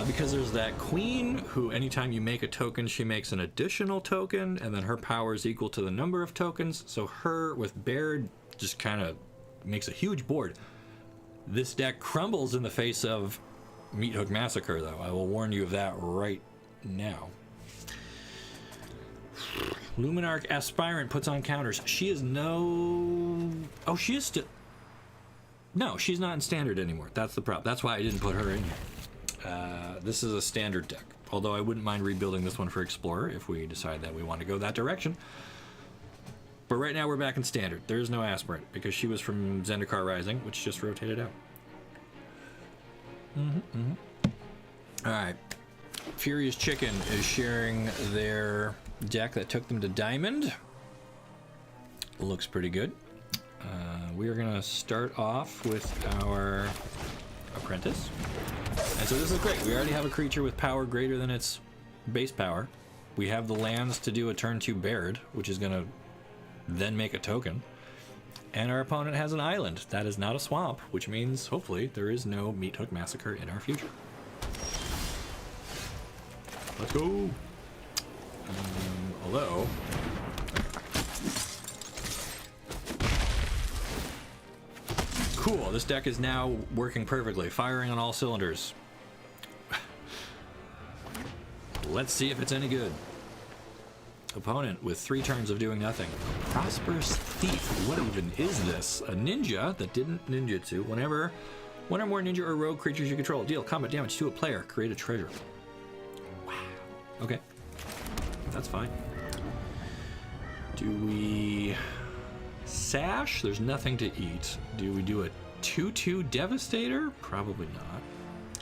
Because there's that queen who, anytime you make a token, she makes an additional token, and then her power is equal to the number of tokens. So her with Baird just kind of makes a huge board. This deck crumbles in the face of Meat Hook Massacre, though. I will warn you of that right now. Luminarch Aspirant puts on counters. She is no... Oh, she is still... No, she's not in standard anymore. That's the problem. That's why I didn't put her in here. This is a standard deck, although I wouldn't mind rebuilding this one for Explorer if we decide that we want to go that direction. But right now we're back in standard. There's no Aspirant because she was from Zendikar Rising, which just rotated out. Alright. Furious Chicken is sharing their deck that took them to Diamond. Looks pretty good. We are going to start off with our Apprentice. And so this is great. We already have a creature with power greater than its base power. We have the lands to do a turn 2 Baird, which is going to then make a token. And our opponent has an island that is not a swamp, which means hopefully there is no Meat Hook Massacre in our future. Let's go. Although... Cool, this deck is now working perfectly, firing on all cylinders. Let's see if it's any good. Opponent with 3 turns of doing nothing. Prosperous Thief. What even is this? A ninja that didn't ninjutsu. Whenever one or more ninja or rogue creatures you control deal combat damage to a player, create a treasure. Wow. Okay. That's fine. Do we... Sash? There's nothing to eat. Do we do a 2/2 Devastator? Probably not.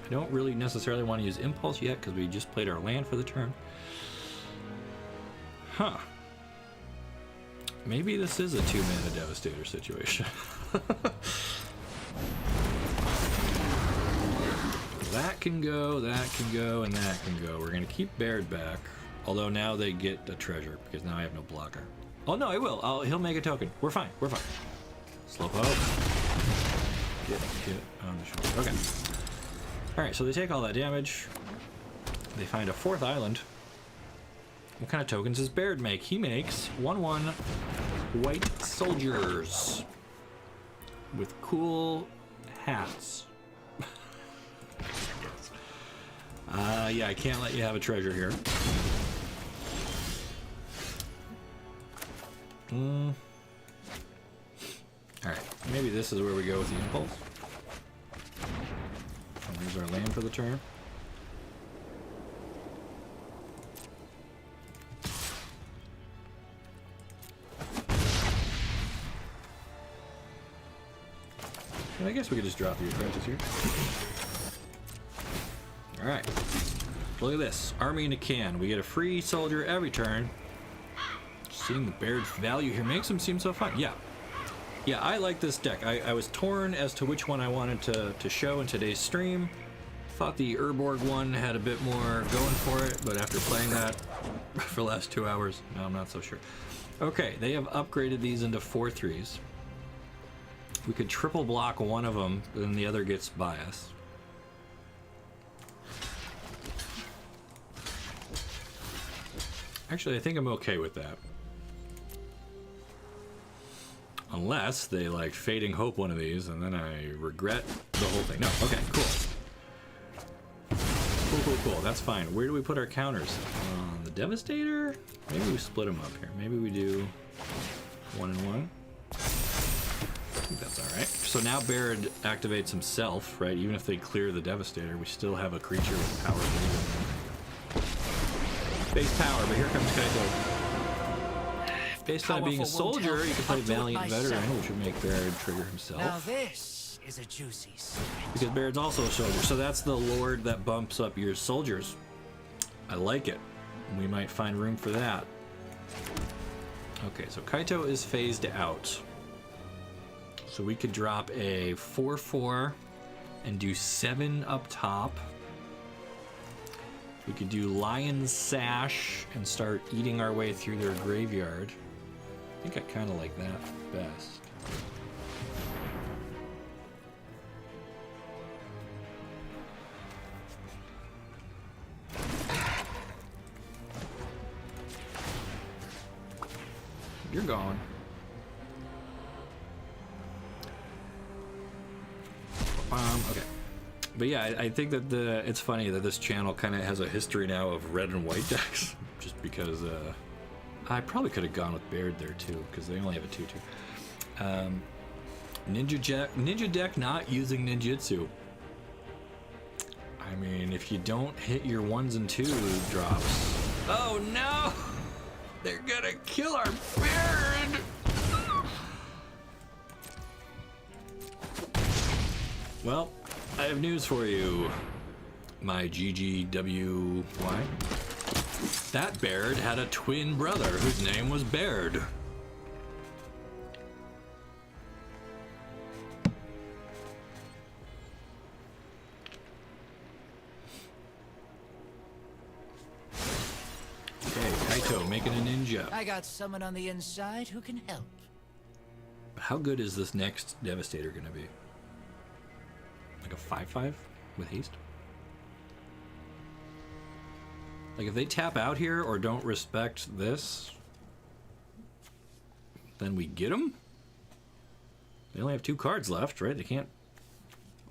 I don't really necessarily want to use Impulse yet because we just played our land for the turn. Huh. Maybe this is a 2-mana Devastator situation. That can go, and that can go. We're going to keep Baird back. Although now they get a treasure because now I have no blocker. Oh no, I will. He'll make a token. We're fine. Slowpoke. Get on the shoulder. Okay. Alright, so they take all that damage. They find a 4th island. What kind of tokens does Baird make? He makes 1/1 white soldiers with cool hats. Yeah, I can't let you have a treasure here. Alright, maybe this is where we go with the Impulse. And there's our land for the turn. And I guess we could just drop the Apprentice here. Alright. Look at this. Army in a can. We get a free soldier every turn. Seeing the Baird's value here makes him seem so fun. Yeah, I like this deck. I was torn as to which one I wanted to show in today's stream. Thought the Urborg one had a bit more going for it, but after playing that for the last 2 hours, no, I'm not so sure. Okay, they have upgraded these into 4/3s. We could triple block one of them, then the other gets bias. Actually, I think I'm okay with that. Unless they like Fading Hope one of these, and then I regret the whole thing. No, okay, cool. Cool. That's fine. Where do we put our counters? The Devastator? Maybe we split them up here. Maybe we do 1 and 1. I think that's alright. So now Baird activates himself, right? Even if they clear the Devastator, we still have a creature with power. Base power, but here comes Kaito. Based on being a soldier, you can play Valiant Veteran, which would make Baird trigger himself. Now this is a juicy secret. Because Baird's also a soldier, so that's the lord that bumps up your soldiers. I like it. We might find room for that. Okay, so Kaito is phased out. So we could drop a 4/4 and do 7 up top. We could do Lion's Sash and start eating our way through their graveyard. I think I kind of like that best. You're gone. Okay. But yeah, I think that it's funny that this channel kind of has a history now of red and white decks, just because I probably could have gone with Baird there too, because they only have a 2/2. Ninja deck not using ninjutsu. I mean, if you don't hit your 1s and 2s drops. Oh no! They're gonna kill our Baird! Well, I have news for you, my GGWY. That Baird had a twin brother whose name was Baird. Okay, Kaito making a ninja. I got someone on the inside who can help. How good is this next Devastator gonna be? Like a 5/5 with haste? Like if they tap out here or don't respect this, then we get them? They only have 2 cards left, right? They can't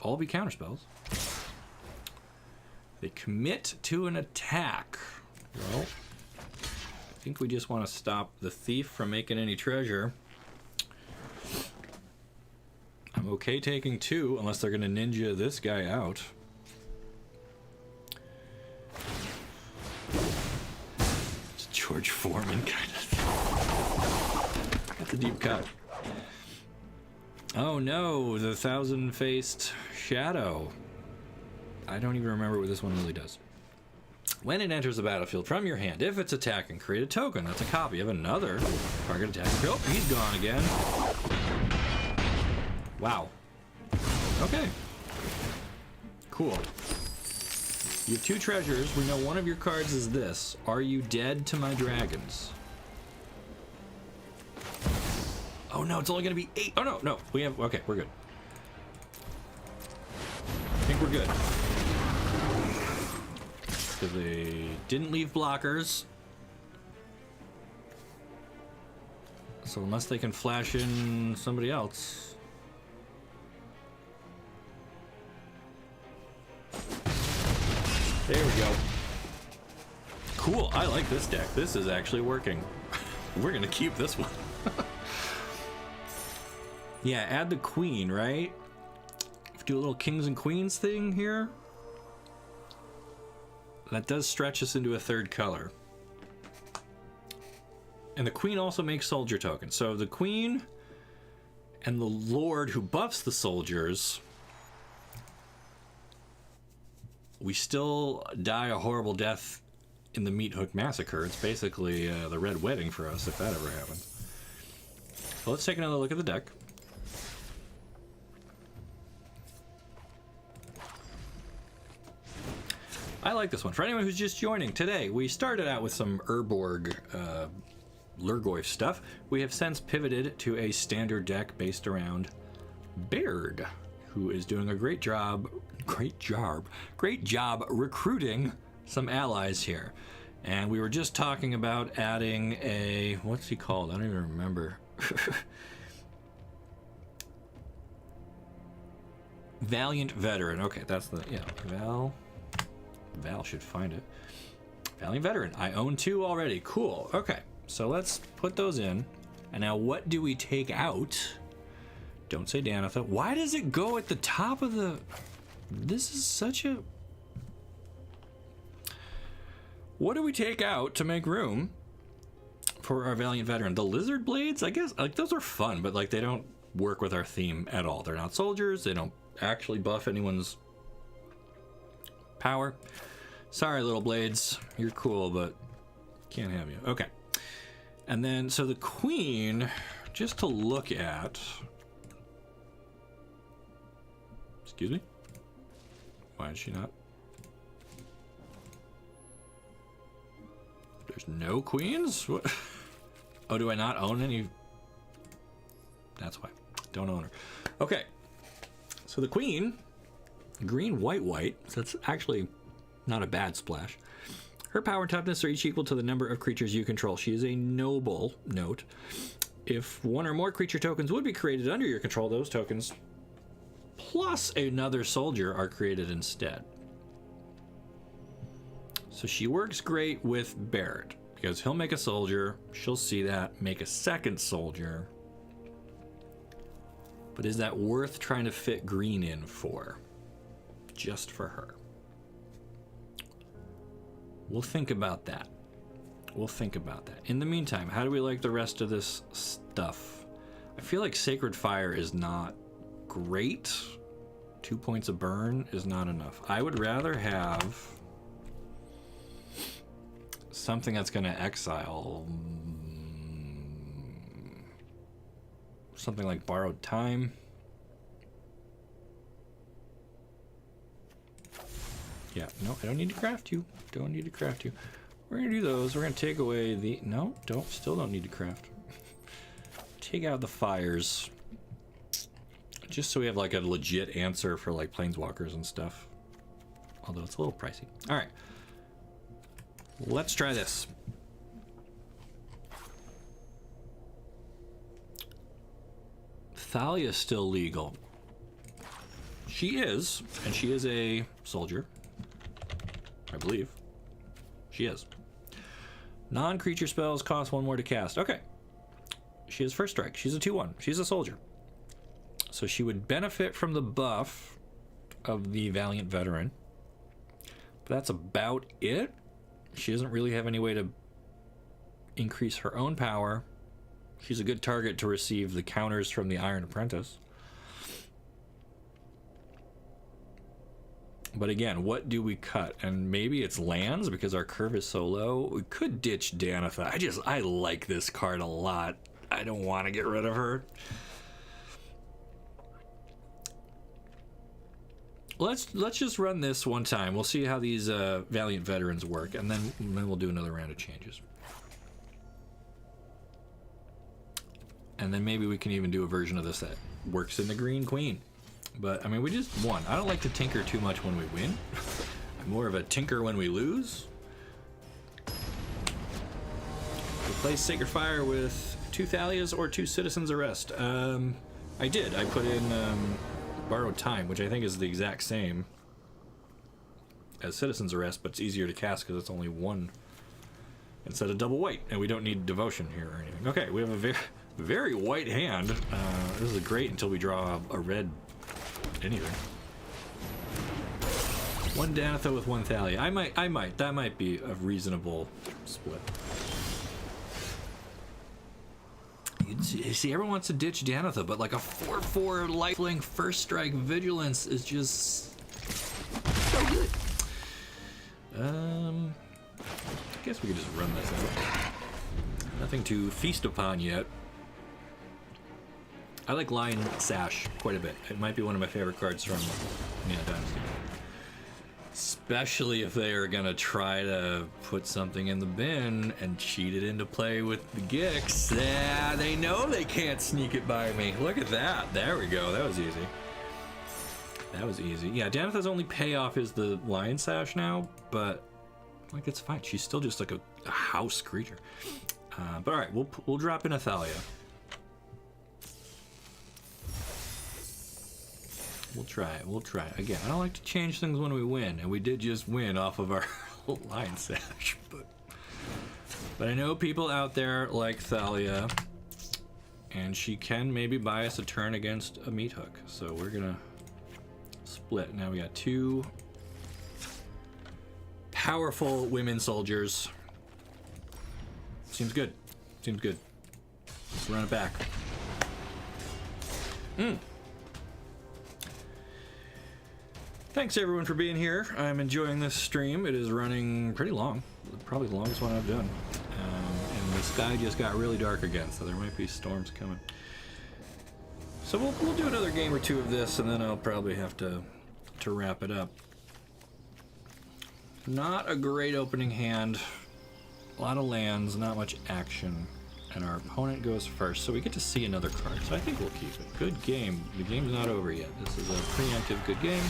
all be counterspells. They commit to an attack. Well, I think we just want to stop the thief from making any treasure. I'm okay taking 2, unless they're going to ninja this guy out. It's George Foreman kind of. That's a deep cut. Oh no, the 1,000-faced shadow. I don't even remember what this one really does. When it enters the battlefield from your hand, if it's attacking, create a token. That's a copy of another target attack. Oh, he's gone again. Wow. Okay. Cool. You have 2 treasures. We know one of your cards is this. Are you dead to my dragons? Oh no, it's only gonna be 8. Oh no. We have, okay, we're good. I think we're good. Because they didn't leave blockers. So unless they can flash in somebody else. There we go. Cool, I like this deck. This is actually working. We're gonna keep this one. Yeah, add the queen, right? Do a little kings and queens thing here. That does stretch us into a 3rd color. And the queen also makes soldier tokens. So the queen and the lord who buffs the soldiers, we still die a horrible death in the Meat Hook Massacre. It's basically the Red Wedding for us if that ever happens. Well, let's take another look at the deck. I like this one. For anyone who's just joining, today we started out with some Urborg Lurgoyf stuff. We have since pivoted to a standard deck based around Baird, who is doing a great job recruiting some allies here. And we were just talking about adding a, what's he called? I don't even remember. Valiant Veteran. Okay, that's the, yeah, Val should find it. Valiant Veteran. I own 2 already. Cool. Okay, so let's put those in. And now what do we take out? Don't say Danitha. Why does it go at the top of the... This is such a... What do we take out to make room for our Valiant Veteran? The Lizard Blades? I guess, like, those are fun, but, like, they don't work with our theme at all. They're not soldiers. They don't actually buff anyone's power. Sorry, little blades. You're cool, but can't have you. Okay. And then, so the Queen, just to look at... Excuse me? Why is she not? There's no queens? What? Oh, do I not own any? That's why. Don't own her. Okay. So the queen, green, white, white. So that's actually not a bad splash. Her power and toughness are each equal to the number of creatures you control. She is a noble. Note. If one or more creature tokens would be created under your control, those tokens plus another soldier are created instead. So she works great with Barrett because he'll make a soldier, she'll see that, make a second soldier. But is that worth trying to fit green in for? Just for her. We'll think about that. We'll think about that. In the meantime, how do we like the rest of this stuff? I feel like Sacred Fire is not great. 2 points of burn is not enough. I would rather have something that's going to exile. Something like Borrowed Time. Yeah, no, I don't need to craft you. Don't need to craft you. We're going to do those. We're going to take away the... No, still don't need to craft. Take out the fires. Just so we have like a legit answer for like planeswalkers and stuff. Although it's a little pricey. All right. Let's try this. Thalia's still legal. She is, and she is a soldier. I believe. She is. Non-creature spells cost 1 more to cast. Okay. She has first strike. She's a 2/1. She's a soldier. So she would benefit from the buff of the Valiant Veteran. But that's about it. She doesn't really have any way to increase her own power. She's a good target to receive the counters from the Iron Apprentice. But again, what do we cut? And maybe it's lands because our curve is so low. We could ditch Danitha. I like this card a lot. I don't want to get rid of her. Let's just run this one time. We'll see how these Valiant Veterans work, and then we'll do another round of changes. And then maybe we can even do a version of this that works in the Green Queen. But, I mean, we just won. I don't like to tinker too much when we win. I'm more of a tinker when we lose. Replace Sacred Fire with 2 Thalias or 2 Citizen's Arrest. I did. I put in Borrowed Time, which I think is the exact same as Citizen's Arrest, but it's easier to cast because it's only 1 instead of double white, and we don't need Devotion here or anything. Okay, we have a very, very white hand. This is great until we draw a red anything. 1 Danitha with 1 Thalia. That might be a reasonable split. You see, everyone wants to ditch Danitha, but like a 4/4 lifelink first strike vigilance is just so good. I guess we could just run this out. Nothing to feast upon yet. I like Lion Sash quite a bit. It might be one of my favorite cards from Dynasty. Especially if they are gonna try to put something in the bin and cheat it into play with the Gix. Yeah, they know they can't sneak it by me. Look at that. There we go. That was easy. That was easy. Yeah, Danitha's only payoff is the Lion Sash now, but like it's fine. She's still just like a house creature. But all right, we'll drop in a Thalia. We'll try it. We'll try it. Again, I don't like to change things when we win, and we did just win off of our Lion Sash, but I know people out there like Thalia, and she can maybe buy us a turn against a meat hook. So we're gonna split. Now we got two powerful women soldiers. Seems good. Seems good. Let's run it back. Thanks everyone for being here. I'm enjoying this stream. It is running pretty long. Probably the longest one I've done. And the sky just got really dark again, so there might be storms coming. So we'll do another game or two of this, and then I'll probably have to wrap it up. Not a great opening hand. A lot of lands, not much action. And our opponent goes first, so we get to see another card. So I think we'll keep it. Good game. The game's not over yet. This is a preemptive good game.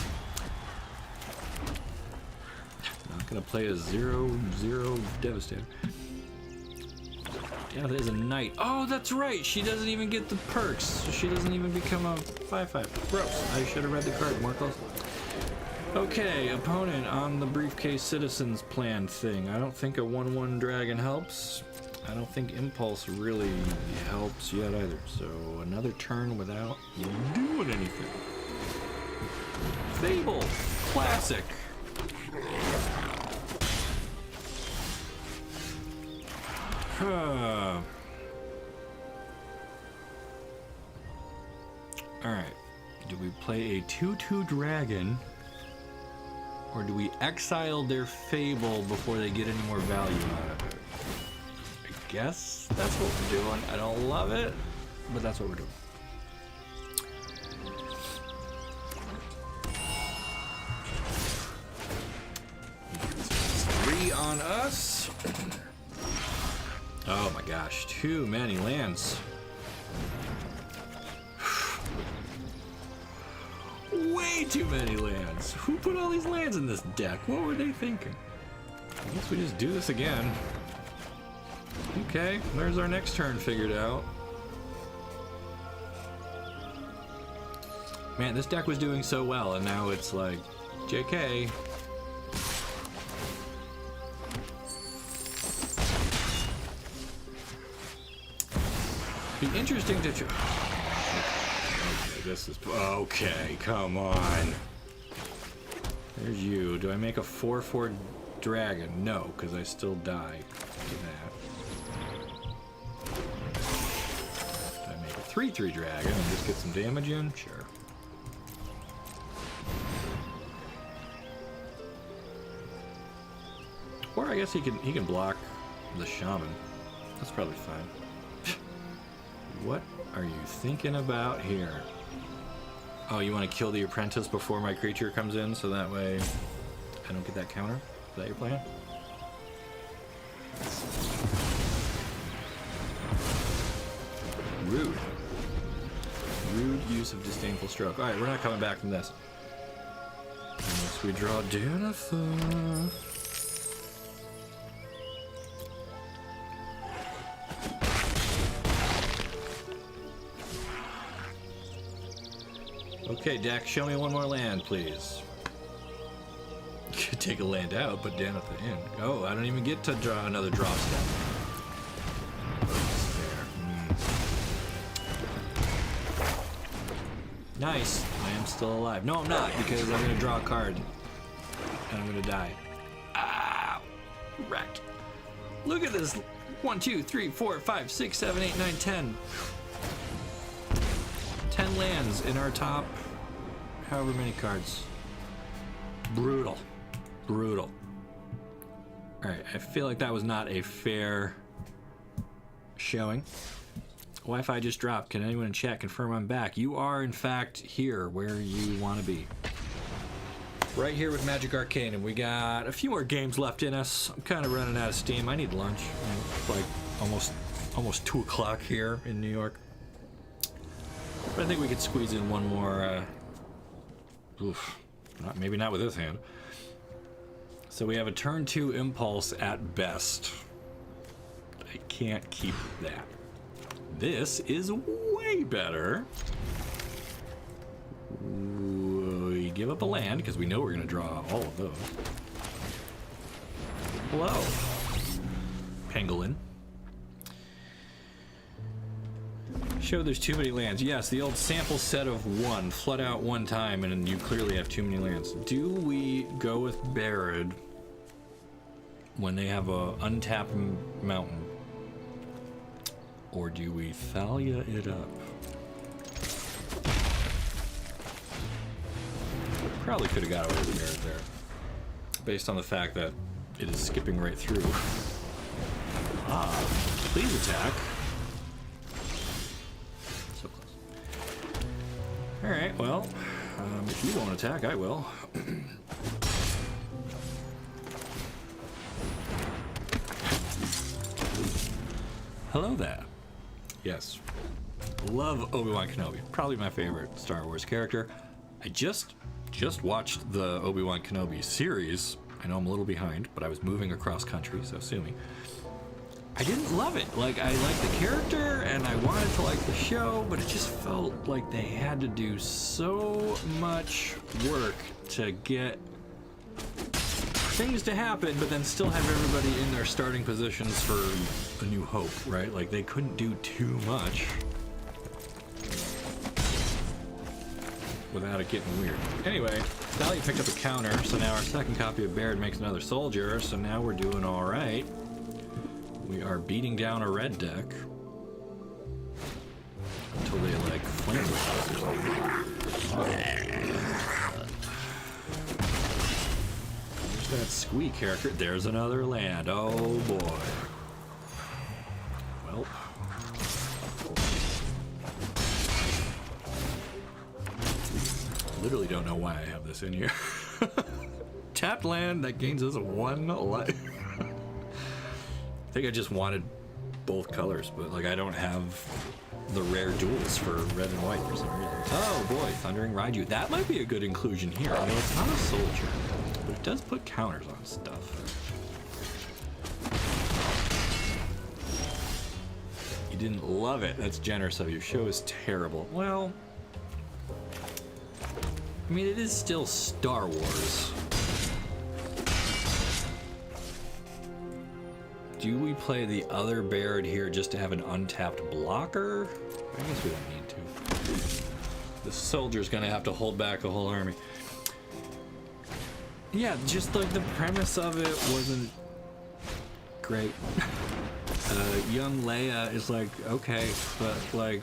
Not gonna play a 0/0 Devastator. Yeah, there's a knight. Oh, that's right. She doesn't even get the perks. So she doesn't even become a 5/5. Gross. I should have read the card more closely. Okay, opponent on the briefcase citizens plan thing. I don't think a 1/1 dragon helps. I don't think impulse really helps yet either. So another turn without doing anything. Fable, classic. Alright, do we play a 2/2 dragon, or do we exile their Fable before they get any more value out of it? I guess that's what we're doing. I don't love it, but that's what we're doing. Three on us. Oh my gosh, too many lands. Way too many lands. Who put all these lands in this deck? What were they thinking? I guess we just do this again. Okay, there's our next turn figured out. Man, this deck was doing so well, and now it's like, JK. Be interesting to okay, this is okay, come on. There's you. Do I make a 4/4 dragon? No, because I still die to that. Do I make a 3/3 dragon and just get some damage in? Sure. Or I guess he can block the shaman. That's probably fine. What are you thinking about here? Oh, you want to kill the apprentice before my creature comes in, so that way I don't get that counter? Is that your plan? Rude. Rude use of disdainful stroke. Alright, we're not coming back from this. Unless we draw Danitha. Okay, deck, show me one more land, please. Could take a land out, but Danitha in. Oh, I don't even get to draw another drop step. Nice. I am still alive. No, I'm not, because I'm going to draw a card. And I'm going to die. Ow! Wrecked. Look at this. 1, 2, 3, 4, 5, 6, 7, 8, 9, 10. 10 lands in our top however many cards. Brutal. Brutal. Alright, I feel like that was not a fair showing. Wi-Fi just dropped. Can anyone in chat confirm I'm back? You are, in fact, here where you want to be. Right here with Magic Arcane, and we got a few more games left in us. I'm kind of running out of steam. I need lunch. It's like almost 2 o'clock here in New York. But I think we could squeeze in one more. Maybe not with this hand. So we have a turn 2 impulse at best. I can't keep that. This is way better. up a land because we know we're going to draw all of those. Hello, Pangolin. Show there's too many lands. Yes, the old sample set of one. Flood out one time and you clearly have too many lands. Do we go with Barad when they have a untapped mountain? Or do we Thalia it up? Probably could have got away with Barad there. Based on the fact that it is skipping right through. Ah, please attack. So close. Alright, well, if you won't attack, I will. Hello there. Yes. Love Obi-Wan Kenobi. Probably my favorite Star Wars character. I just watched the Obi-Wan Kenobi series. I know I'm a little behind, but I was moving across country, so sue me. I didn't love it. Like, I liked the character, and I wanted to like the show, but it just felt like they had to do so much work to get things to happen, but then still have everybody in their starting positions for A New Hope, right? Like, they couldn't do too much without it getting weird. Anyway, Thalia picked up a counter, so now our second copy of Baird makes another soldier, so now we're doing all right. We are beating down a red deck until they like flame with us or something. There's that squee character. There's another land. Oh boy. Well. Literally don't know why I have this in here. Tapped land that gains us 1 life. I think I just wanted both colors, but like I don't have the rare duels for red and white for some reason. Oh boy, Thundering Raiju. That might be a good inclusion here. I mean, it's not a soldier, but it does put counters on stuff. You didn't love it. That's generous of you. Show is terrible. Well, I mean, it is still Star Wars. Do we play the other Baird here just to have an untapped blocker? I guess we don't need to. The soldier's gonna have to hold back a whole army. Yeah, just like the premise of it wasn't great. Young Leia is like, okay, but like,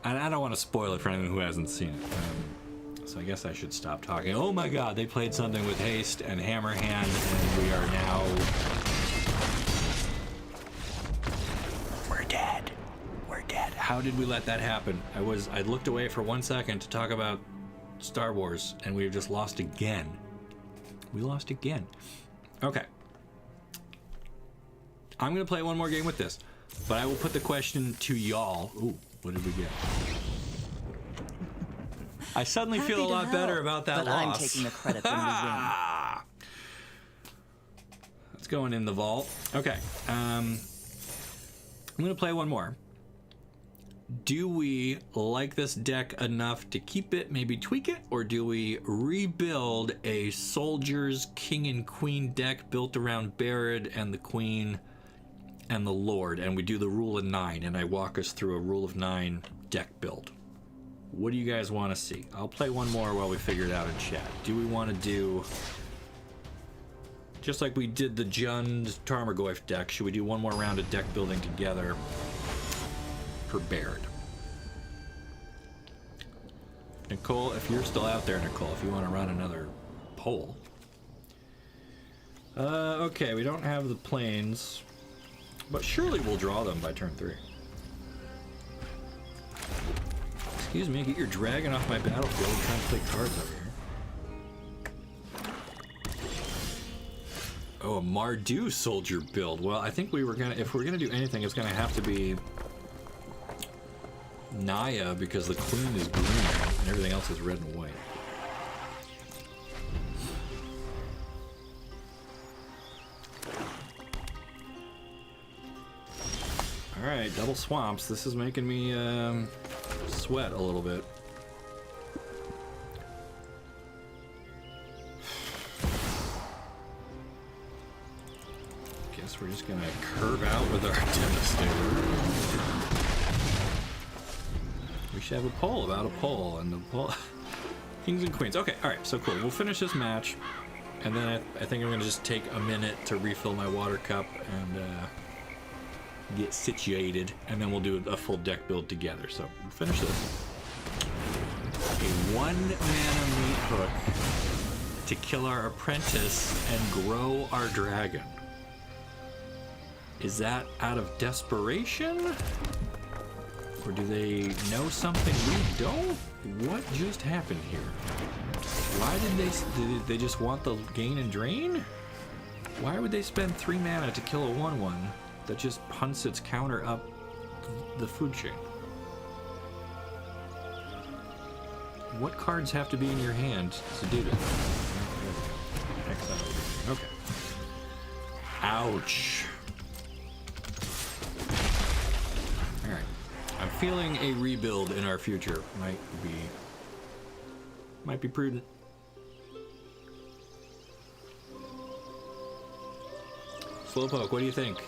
I don't want to spoil it for anyone who hasn't seen it. So I guess I should stop talking. Oh my god, they played something with haste and hammer hand, and we are now... We're dead. We're dead. How did we let that happen? I looked away for 1 second to talk about Star Wars, and we've just lost again. We lost again. Okay. I'm gonna play one more game with this, but I will put the question to y'all. Ooh, what did we get? I suddenly feel a lot better about that loss. I'm taking the credit when you win. That's going in the vault. Okay. I'm gonna play one more. Do we like this deck enough to keep it, maybe tweak it, or do we rebuild a Soldiers King and Queen deck built around Barad and the Queen and the Lord, and we do the rule of 9, and I walk us through a rule of 9 deck build? What do you guys want to see? I'll play one more while we figure it out in chat. Do we want to do, just like we did the Jund Tarmogoyf deck, should we do one more round of deck building together for Baird? Nicole, if you're still out there, Nicole, if you want to run another poll. Okay, we don't have the planes, but surely we'll draw them by turn 3. Excuse me, get your dragon off my battlefield. I'm trying to play cards over here. Oh, a Mardu soldier build. Well, I think we were gonna, if we're gonna do anything, it's gonna have to be Naya, because the queen is green and everything else is red and white. All right, double swamps. This is making me sweat a little bit. guess we're just gonna curve out with our Devastator. We should have a poll about a poll, and the poll... Kings and Queens. Okay, alright, so cool. We'll finish this match, and then I think I'm gonna just take a minute to refill my water cup and get situated, and then we'll do a full deck build together. So we'll finish this. A 1-mana meat hook to kill our apprentice and grow our dragon. Is that out of desperation? Or do they know something we don't? What just happened here? Why did they just want the gain and drain? Why would they spend 3 mana to kill a 1/1 that just hunts its counter up the food chain? What cards have to be in your hand to do that? Okay. Ouch. Alright. I'm feeling a rebuild in our future. Might be prudent. Slowpoke, what do you think?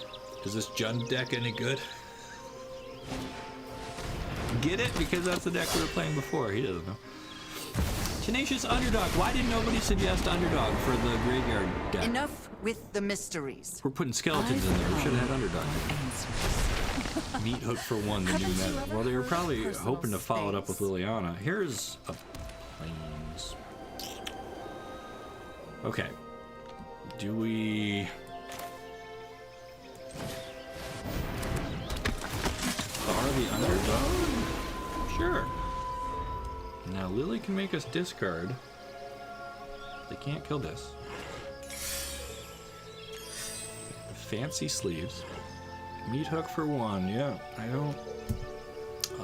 Is this Jund deck any good? Get it? Because that's the deck we were playing before. He doesn't know. Tenacious Underdog. Why did nobody suggest Underdog for the graveyard deck? Enough with the mysteries. We're putting skeletons in there. We should have had Underdog. Meat hook for 1, the new meta. Well, they were probably hoping to follow it up with Liliana. Here's a plains. Okay. Do we... Are the Underdog? Sure. Now Lily can make us discard. They can't kill this. Fancy sleeves. Meat hook for 1. Yeah, I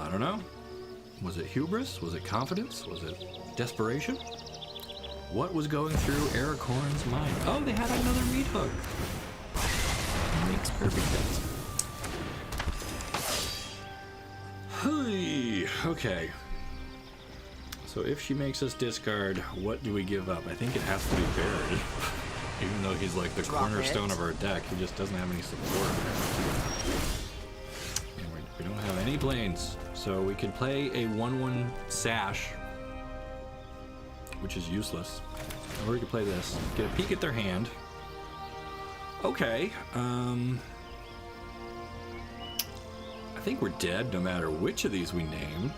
don't know. Was it hubris? Was it confidence? Was it desperation? What was going through Eric Horn's mind? Oh, they had another meat hook. Makes perfect sense. Okay. So if she makes us discard, what do we give up? I think it has to be Barry. Even though he's like the cornerstone of our deck, he just doesn't have any support. And we don't have any planes. So we can play a 1/1 Sash, which is useless. Or we could play this. Get a peek at their hand. Okay. I think we're dead no matter which of these we name.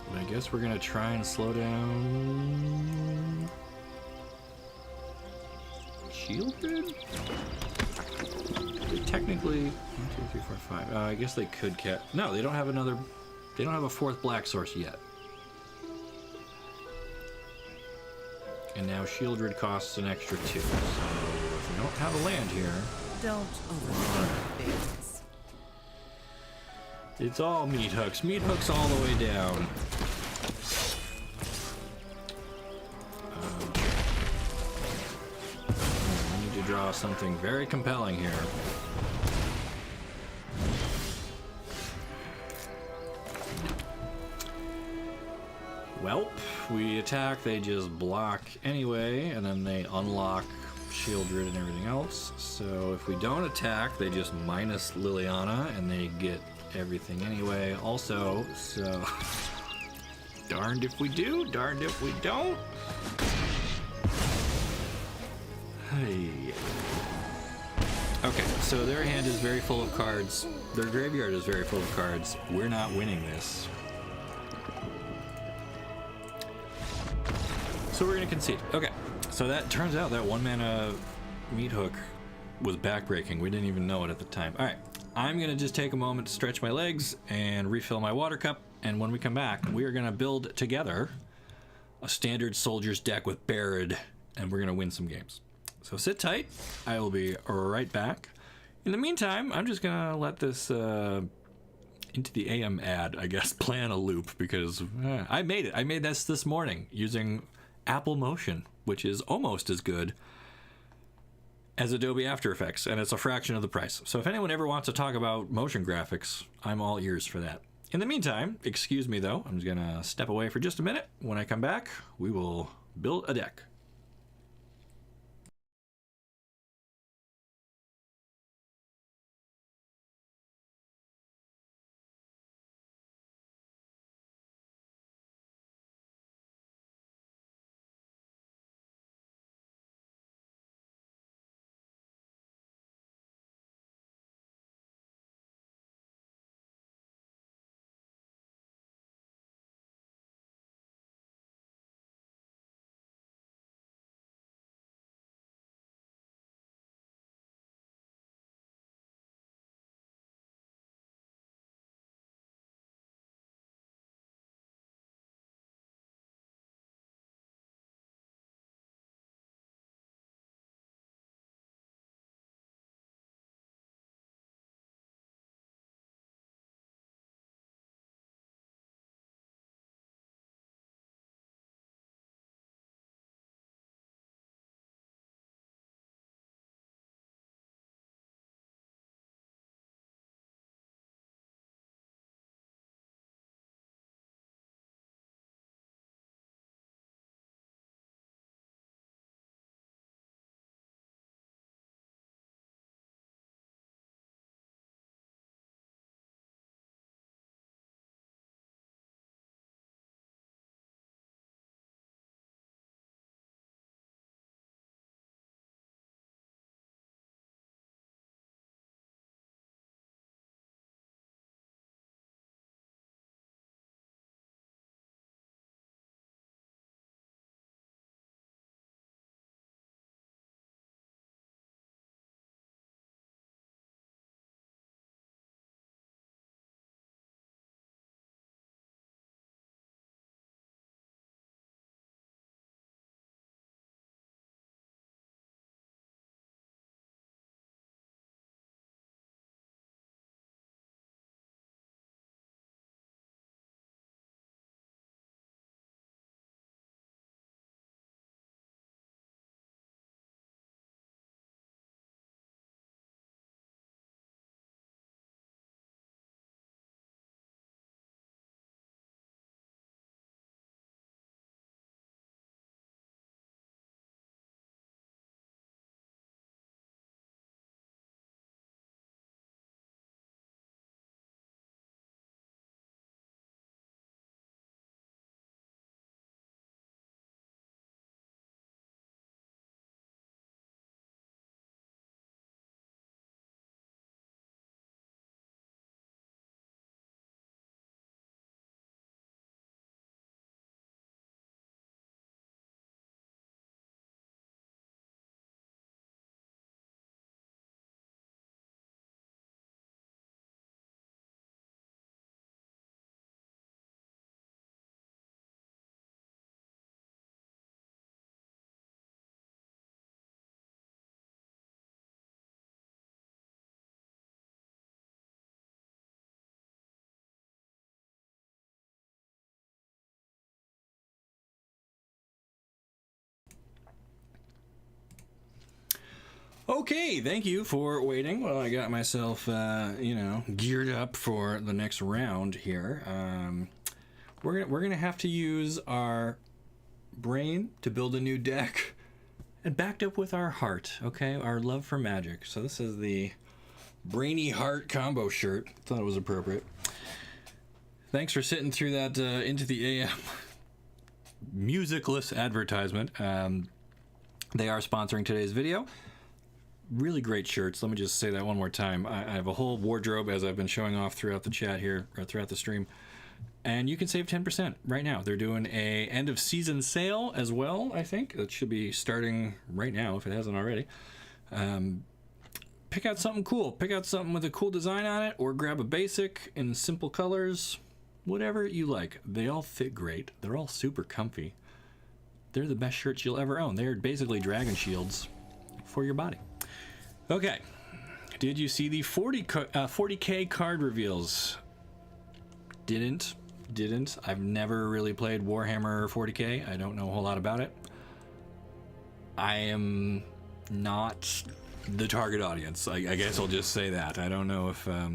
But I guess we're gonna try and slow down Shieldred? Technically 1, 2, 3, 4, 5. I guess they could no, they don't have another. They don't have a 4th black source yet. And now Shieldred costs an extra 2. So if we don't have a land here, Don't overthink things. it's all meat hooks. Meat hooks all the way down. I need to draw something very compelling here. Welp, we attack, they just block anyway, and then they unlock Shieldred and everything else. So if we don't attack, they just minus Liliana, and they get everything anyway also. So darned if we do, darned if we don't. Hey. Okay, so their hand is very full of cards. Their graveyard is very full of cards. We're not winning this. So we're gonna concede. Okay, so that turns out that 1-mana meat hook was backbreaking. We didn't even know it at the time. All right, I'm gonna just take a moment to stretch my legs and refill my water cup. And when we come back, we are gonna build together a standard soldiers deck with Barad, and we're gonna win some games. So sit tight. I will be right back. In the meantime, I'm just gonna let this into the AM ad, I guess, plan a loop, because I made it. I made this morning using Apple Motion, which is almost as good as Adobe After Effects, and it's a fraction of the price. So if anyone ever wants to talk about motion graphics, I'm all ears for that. In the meantime, excuse me though, I'm just gonna step away for just a minute. When I come back, we will build a deck. Okay, thank you for waiting while I got myself, geared up for the next round here. We're gonna have to use our brain to build a new deck, and backed up with our heart. Okay, our love for magic. So this is the Brainy Heart combo shirt. Thought it was appropriate. Thanks for sitting through that Into the AM musicless advertisement. They are sponsoring today's video. Really great shirts. Let me just say that one more time. I have a whole wardrobe, as I've been showing off throughout the chat here, or throughout the stream. And you can save 10% right now. They're doing a end of season sale as well, I think. That should be starting right now if it hasn't already. Pick out something cool. Pick out something with a cool design on it, or grab a basic in simple colors. Whatever you like. They all fit great. They're all super comfy. They're the best shirts you'll ever own. They're basically dragon shields for your body. Okay, did you see the 40k card reveals? Didn't. I've never really played Warhammer 40k. I don't know a whole lot about it. I am not the target audience. I guess I'll just say that. I don't know if I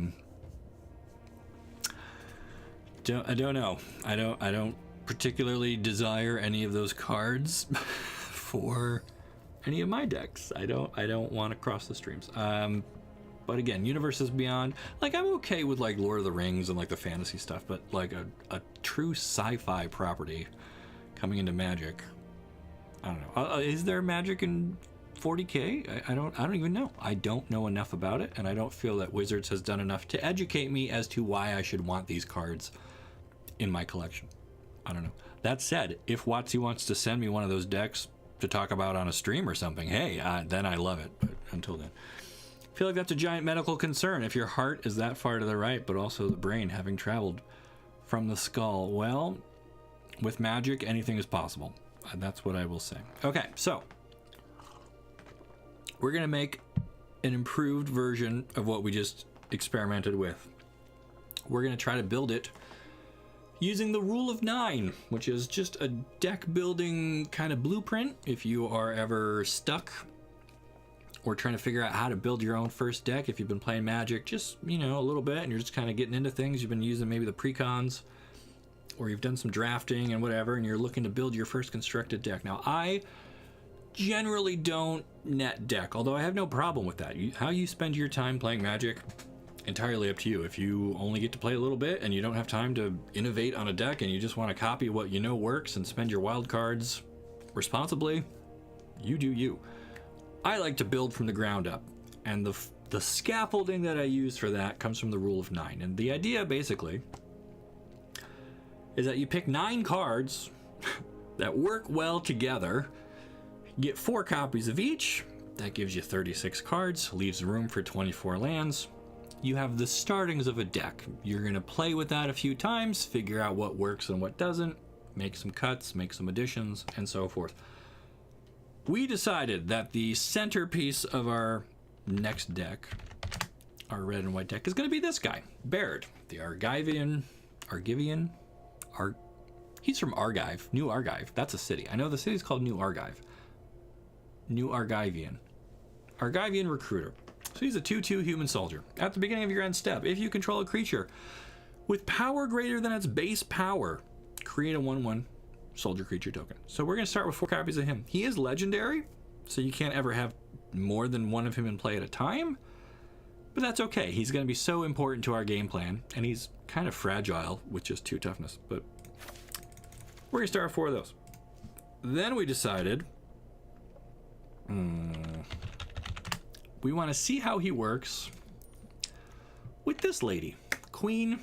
don't know. I don't particularly desire any of those cards for any of my decks. I don't want to cross the streams. But again, Universes Beyond, like, I'm okay with like Lord of the Rings and like the fantasy stuff, but like a true sci-fi property coming into Magic, I don't know. Is there Magic in 40k? I don't even know. I don't know enough about it, and I don't feel that Wizards has done enough to educate me as to why I should want these cards in my collection. I don't know. That said, if WotC wants to send me one of those decks to talk about on a stream or something, hey, then I love it. But until then, I feel like that's a giant medical concern. If your heart is that far to the right, but also the brain having traveled from the skull, well, with Magic, anything is possible. That's what I will say. Okay, so we're gonna make an improved version of what we just experimented with. We're gonna try to build it using the Rule of 9, which is just a deck building kind of blueprint. If you are ever stuck or trying to figure out how to build your own first deck, if you've been playing Magic just, a little bit, and you're just kind of getting into things, you've been using maybe the precons, or you've done some drafting and whatever, and you're looking to build your first constructed deck. Now, I generally don't net deck, although I have no problem with that. How you spend your time playing Magic, entirely up to you. If you only get to play a little bit and you don't have time to innovate on a deck and you just want to copy what you know works and spend your wild cards responsibly, you do you. I like to build from the ground up, and the scaffolding that I use for that comes from the Rule of 9. And the idea basically is that you pick 9 cards that work well together, get 4 copies of each. That gives you 36 cards, leaves room for 24 lands. You have the startings of a deck. You're going to play with that a few times, figure out what works and what doesn't, make some cuts, make some additions, and so forth. We decided that the centerpiece of our next deck, our red and white deck, is going to be this guy, Baird, the he's from Argive, New Argive. That's a city. I know the city's called New Argive. New Argivian recruiter. So he's a 2/2 human soldier. At the beginning of your end step, if you control a creature with power greater than its base power, create a 1/1 soldier creature token. So we're going to start with 4 copies of him. He is legendary, so you can't ever have more than one of him in play at a time, but that's okay. He's going to be so important to our game plan, and he's kind of fragile with just 2 toughness, but we're going to start with 4 of those. Then we decided we want to see how he works with this lady, Queen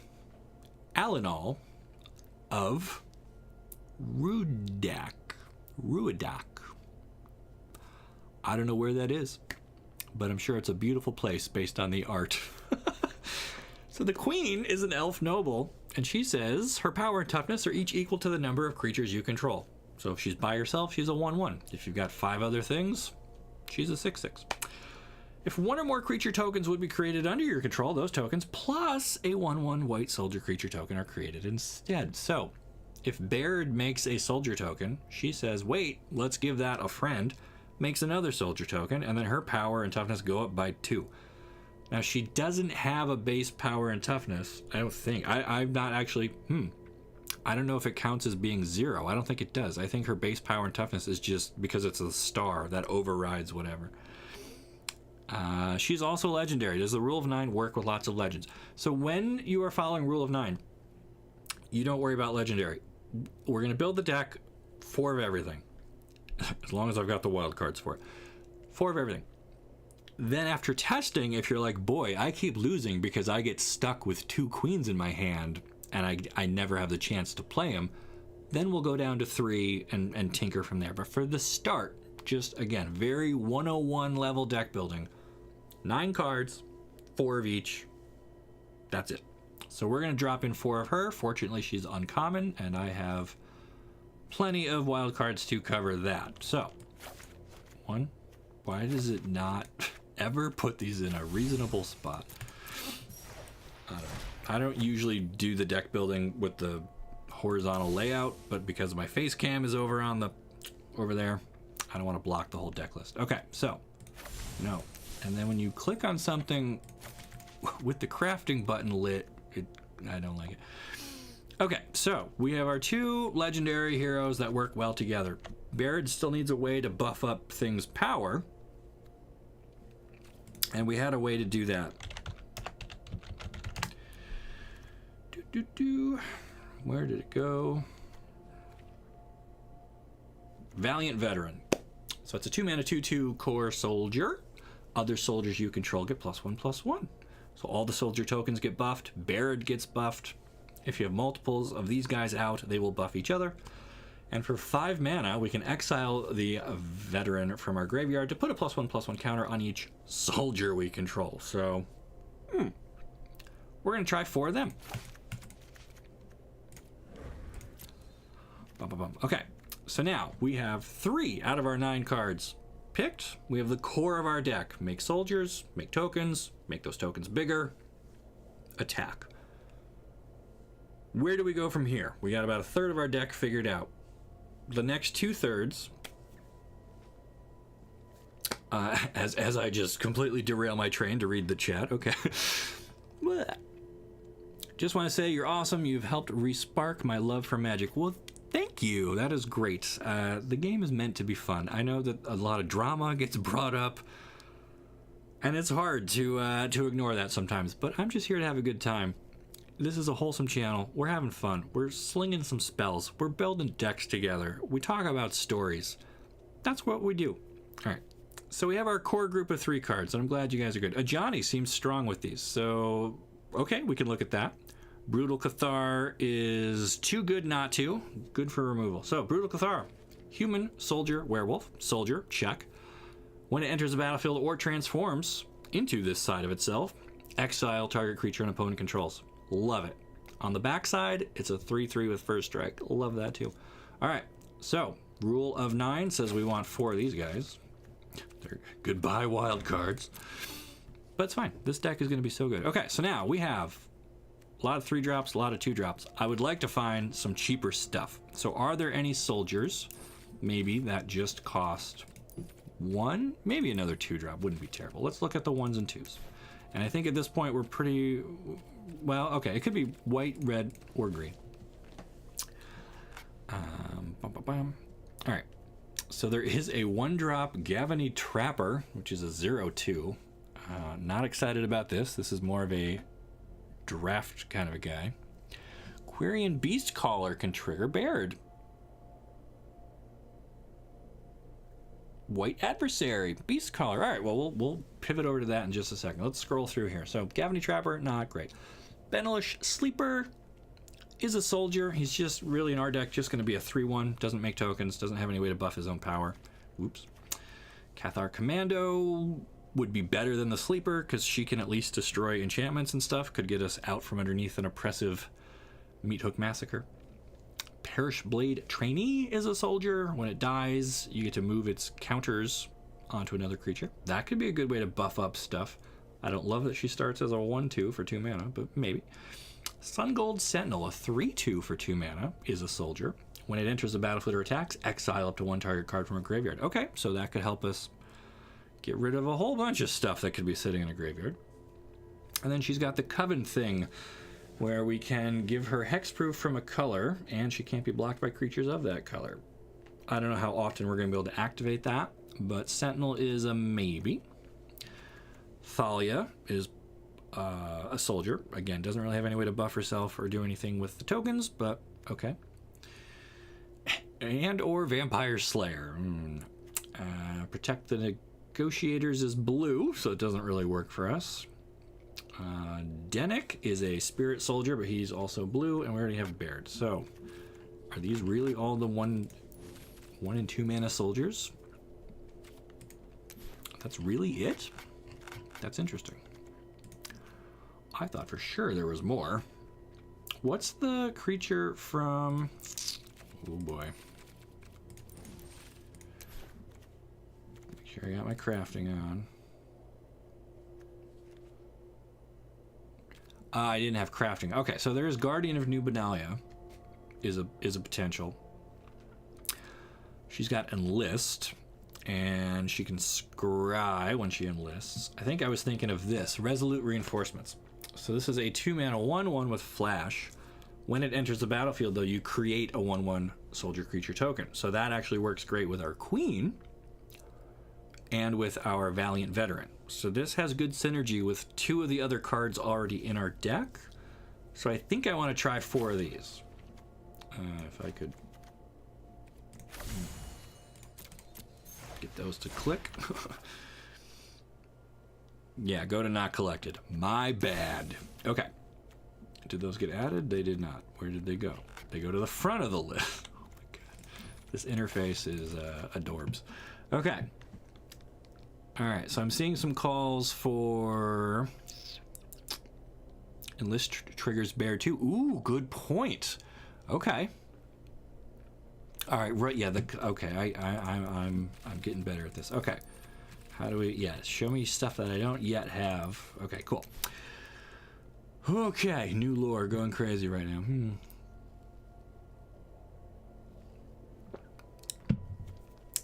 Alinal of Ruidak. I don't know where that is, but I'm sure it's a beautiful place based on the art. So the queen is an elf noble, and she says her power and toughness are each equal to the number of creatures you control. So if she's by herself, she's a 1/1. If you've got 5 other things, she's a 6/6. If 1 or more creature tokens would be created under your control, those tokens plus a 1/1 white soldier creature token are created instead. So if Baird makes a soldier token, she says, wait, let's give that a friend. makes another soldier token, and then her power and toughness go up by 2. Now, she doesn't have a base power and toughness, I don't think. I'm not actually... I don't know if it counts as being 0. I don't think it does. I think her base power and toughness is just because it's a star that overrides whatever. She's also legendary. Does the rule of 9 work with lots of legends? So when you are following rule of 9, you don't worry about legendary. We're going to build the deck 4 of everything. As long as I've got the wild cards for it. 4 of everything. Then after testing, if you're like, boy, I keep losing because I get stuck with 2 queens in my hand and I never have the chance to play them, then we'll go down to 3 and tinker from there. But for the start, just again, very 101 level deck building. 9 cards, 4 of each. That's it. So we're going to drop in 4 of her. Fortunately, she's uncommon, and I have plenty of wild cards to cover that. So, 1. Why does it not ever put these in a reasonable spot? I don't know. I don't usually do the deck building with the horizontal layout, but because my face cam is over there, I don't want to block the whole deck list. Okay, so, no. And then when you click on something with the crafting button lit, I don't like it. Okay, so we have our 2 legendary heroes that work well together. Baird still needs a way to buff up things' power, and we had a way to do that. Where did it go? Valiant Veteran. So it's a 2-mana 2/2 core soldier. Other soldiers you control get +1/+1. So all the soldier tokens get buffed. Baird gets buffed. If you have multiples of these guys out, they will buff each other. And for 5 mana, we can exile the veteran from our graveyard to put a +1/+1 counter on each soldier we control. So, we're going to try 4 of them. Okay, so now we have 3 out of our 9 cards picked. We have the core of our deck. Make soldiers, make tokens, make those tokens bigger, attack. Where do we go from here? We got about 1/3 of our deck figured out. The next 2/3, as I just completely derail my train to read the chat, okay. Just want to say you're awesome. You've helped re-spark my love for Magic. Well, thank you. That is great. The game is meant to be fun. I know that a lot of drama gets brought up, and it's hard to ignore that sometimes, but I'm just here to have a good time. This is a wholesome channel. We're having fun. We're slinging some spells. We're building decks together. We talk about stories. That's what we do. All right. So we have our core group of 3 cards, and I'm glad you guys are good. Ajani seems strong with these. So, okay, we can look at that. Brutal Cathar is too good not to. Good for removal. So, Brutal Cathar. Human, soldier, werewolf. Soldier, check. When it enters the battlefield or transforms into this side of itself, exile target creature an opponent controls. Love it. On the backside, it's a 3/3 with first strike. Love that too. All right, so rule of 9 says we want 4 of these guys. They're goodbye wild cards. But it's fine. This deck is going to be so good. Okay, so now we have a lot of 3-drops, a lot of 2-drops. I would like to find some cheaper stuff. So are there any soldiers, maybe, that just cost 1? Maybe another 2-drop. Wouldn't be terrible. Let's look at the 1s and 2s. And I think at this point we're pretty... Well, okay, it could be white, red, or green. All right, so there is a 1-drop Gavany Trapper, which is a 0/2. Not excited about this. This is more of a draft kind of a guy. Quirion Beastcaller can trigger Baird. White Adversary, Beastcaller. All right, well, we'll pivot over to that in just a second. Let's scroll through here. So, Gavany Trapper, not great. Benelish Sleeper is a soldier. He's just really in our deck just going to be a 3/1. Doesn't make tokens. Doesn't have any way to buff his own power. Oops. Cathar Commando would be better than the Sleeper because she can at least destroy enchantments and stuff. Could get us out from underneath an oppressive Meat Hook Massacre. Perish Blade Trainee is a soldier. When it dies, you get to move its counters onto another creature. That could be a good way to buff up stuff. I don't love that she starts as a 1/2 for 2 mana, but maybe. Sungold Sentinel, a 3/2 for 2 mana, is a soldier. When it enters the battlefield or attacks, exile up to one target card from a graveyard. Okay, so that could help us get rid of a whole bunch of stuff that could be sitting in a graveyard. And then she's got the Coven thing, where we can give her hexproof from a color, and she can't be blocked by creatures of that color. I don't know how often we're going to be able to activate that, but Sentinel is a maybe. Thalia is a soldier. Again, doesn't really have any way to buff herself or do anything with the tokens, but okay. And or Vampire Slayer. Protect the Negotiators is blue, so it doesn't really work for us. Denick is a spirit soldier, but he's also blue, and we already have Baird. So, are these really all the one and 2 mana soldiers? That's really it? That's interesting. I thought for sure there was more. What's the creature from... Oh boy. Make sure I got my crafting on. I didn't have crafting. Okay, so there's Guardian of Dominaria is a potential. She's got Enlist, and she can scry when she enlists. I think I was thinking of this, Resolute Reinforcements. So this is a 2-mana 1/1 with Flash. When it enters the battlefield, though, you create a 1/1 soldier creature token. So that actually works great with our Queen and with our Valiant Veteran. So this has good synergy with 2 of the other cards already in our deck. So I think I want to try 4 of these. If I could get those to click. Yeah, go to not collected. My bad. Okay. Did those get added? They did not. Where did they go? They go to the front of the list. Oh my god. This interface is adorbs. Okay. Alright, so I'm seeing some calls for Enlist triggers Bear too. Ooh, good point. Okay. Alright, right, yeah, okay, I'm getting better at this. Okay. How do we, yeah, show me stuff that I don't yet have. Okay, cool. Okay, new lore, going crazy right now.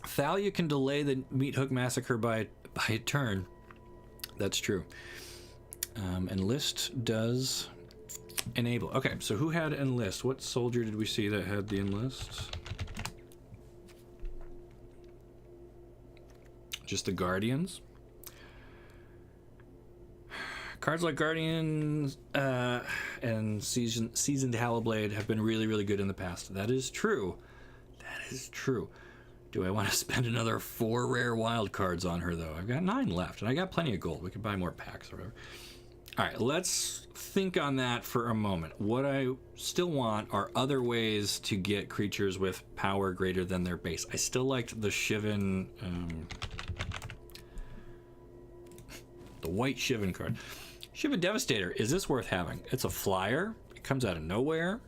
Thalia can delay the Meat Hook Massacre by a turn. That's true. Enlist does enable. Okay, so who had Enlist? What soldier did we see that had the Enlist? Just the Guardians. Cards like Guardians and Seasoned Hallowblade have been really, really good in the past. That is true. That is true. Do I want to spend another 4 rare wild cards on her, though? I've got 9 left, and I got plenty of gold. We can buy more packs or whatever. All right, let's think on that for a moment. What I still want are other ways to get creatures with power greater than their base. I still liked the Shivan... the white Shivan card. Shivan Devastator, is this worth having? It's a flyer. It comes out of nowhere.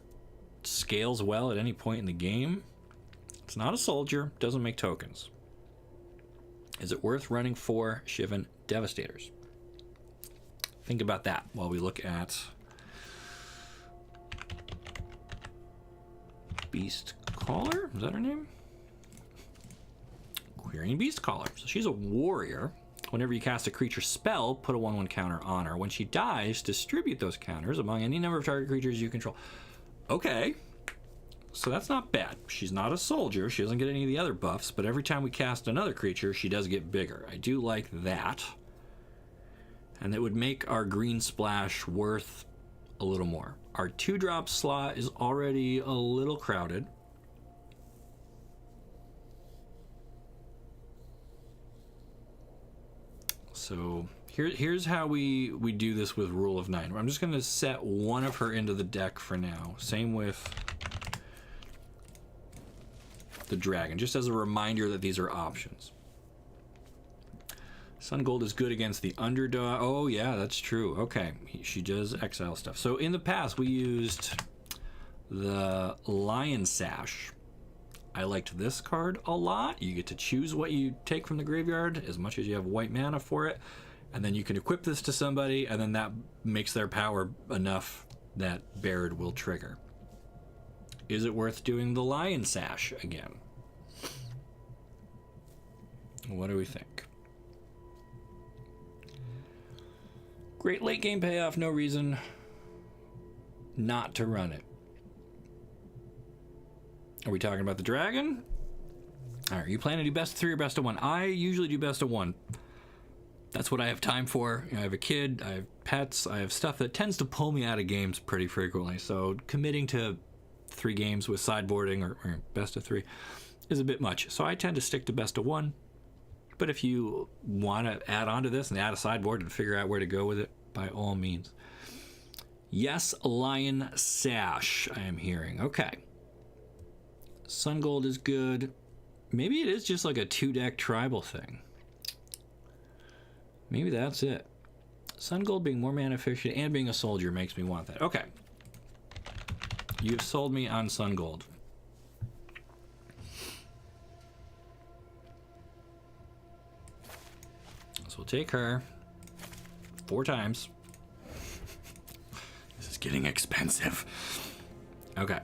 It scales well at any point in the game. It's not a soldier. Doesn't make tokens. Is it worth running 4 Shivan Devastators? Think about that while we look at Beast Caller. Is that her name? Querying Beast Caller. So she's a warrior. Whenever you cast a creature spell, put a 1/1 counter on her. When she dies, distribute those counters among any number of target creatures you control. Okay. So that's not bad. She's not a soldier. She doesn't get any of the other buffs, but every time we cast another creature, she does get bigger. I do like that. And it would make our green splash worth a little more. Our 2-drop slot is already a little crowded. So here's how we do this with Rule of 9. I'm just going to set one of her into the deck for now. Same with the dragon, just as a reminder that these are options. Sun Gold is good against the underdog. Oh yeah, that's true. Okay, she does exile stuff. So in the past we used the Lion Sash. I liked this card a lot. You get to choose what you take from the graveyard as much as you have white mana for it, and then you can equip this to somebody, and then that makes their power enough that Baird will trigger. Is it worth doing the Lion Sash again? What do we think? Great late game payoff, no reason not to run it. Are we talking about the dragon? All right, you plan to do best of 3 or best of 1? I usually do best of 1. That's what I have time for. You know, I have a kid, I have pets, I have stuff that tends to pull me out of games pretty frequently. So committing to 3 games with sideboarding or best of 3 is a bit much. So I tend to stick to best of 1. But if you want to add on to this and add a sideboard and figure out where to go with it, by all means. Yes, Lion Sash, I am hearing. Okay. Sun Gold is good. Maybe it is just like a 2-deck tribal thing. Maybe that's it. Sun Gold being more mana efficient and being a soldier makes me want that. Okay. You've sold me on Sun Gold. So we'll take her 4 times. This is getting expensive. Okay.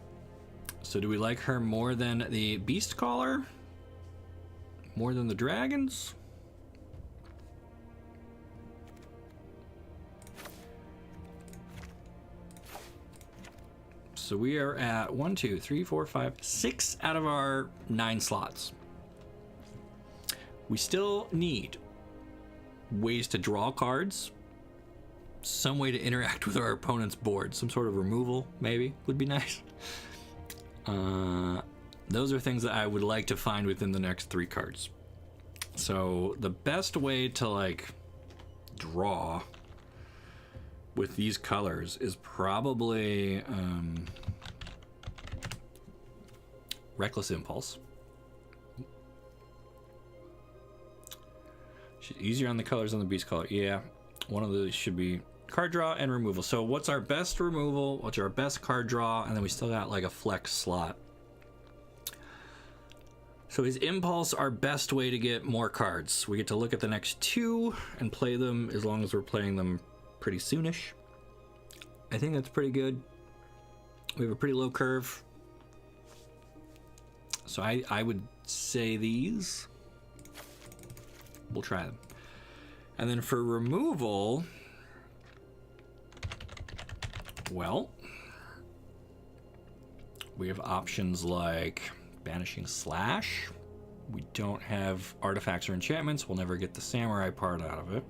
So do we like her more than the Beast Caller? More than the dragons? So we are at 1, 2, 3, 4, 5, 6 out of our 9 slots. We still need ways to draw cards, some way to interact with our opponent's board, some sort of removal maybe would be nice. Those are things that I would like to find within the next 3 cards. So the best way to like draw with these colors is probably Reckless Impulse. Easier on the colors than the Beast Color. Yeah, one of those should be card draw and removal. So what's our best removal? What's our best card draw? And then we still got like a flex slot. So is Impulse our best way to get more cards? We get to look at the next 2 and play them as long as we're playing them pretty soonish. I think that's pretty good. We have a pretty low curve. So I would say these. We'll try them. And then for removal, well, we have options like Banishing Slash. We don't have artifacts or enchantments. We'll never get the samurai part out of it.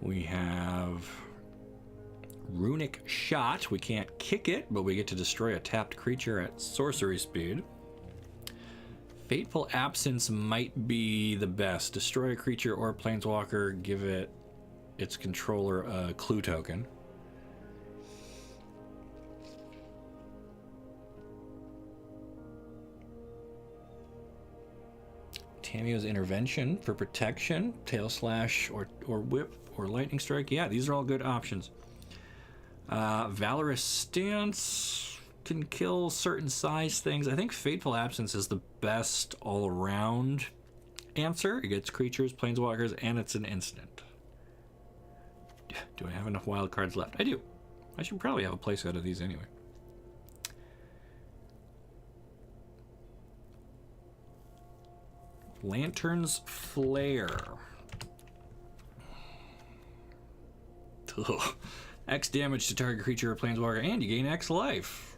We have Runic Shot. We can't kick it, but we get to destroy a tapped creature at sorcery speed. Fateful Absence might be the best. Destroy a creature or a planeswalker, give it its controller a clue token. Tameo's Intervention for protection, Tail Slash or Whip or Lightning Strike. Yeah, these are all good options. Valorous Stance can kill certain size things. I think Fateful Absence is the best all-around answer. It gets creatures, planeswalkers, and it's an instant. Do I have enough wild cards left? I do. I should probably have a place out of these anyway. Lantern's Flare. Ugh. X damage to target creature or planeswalker, and you gain X life.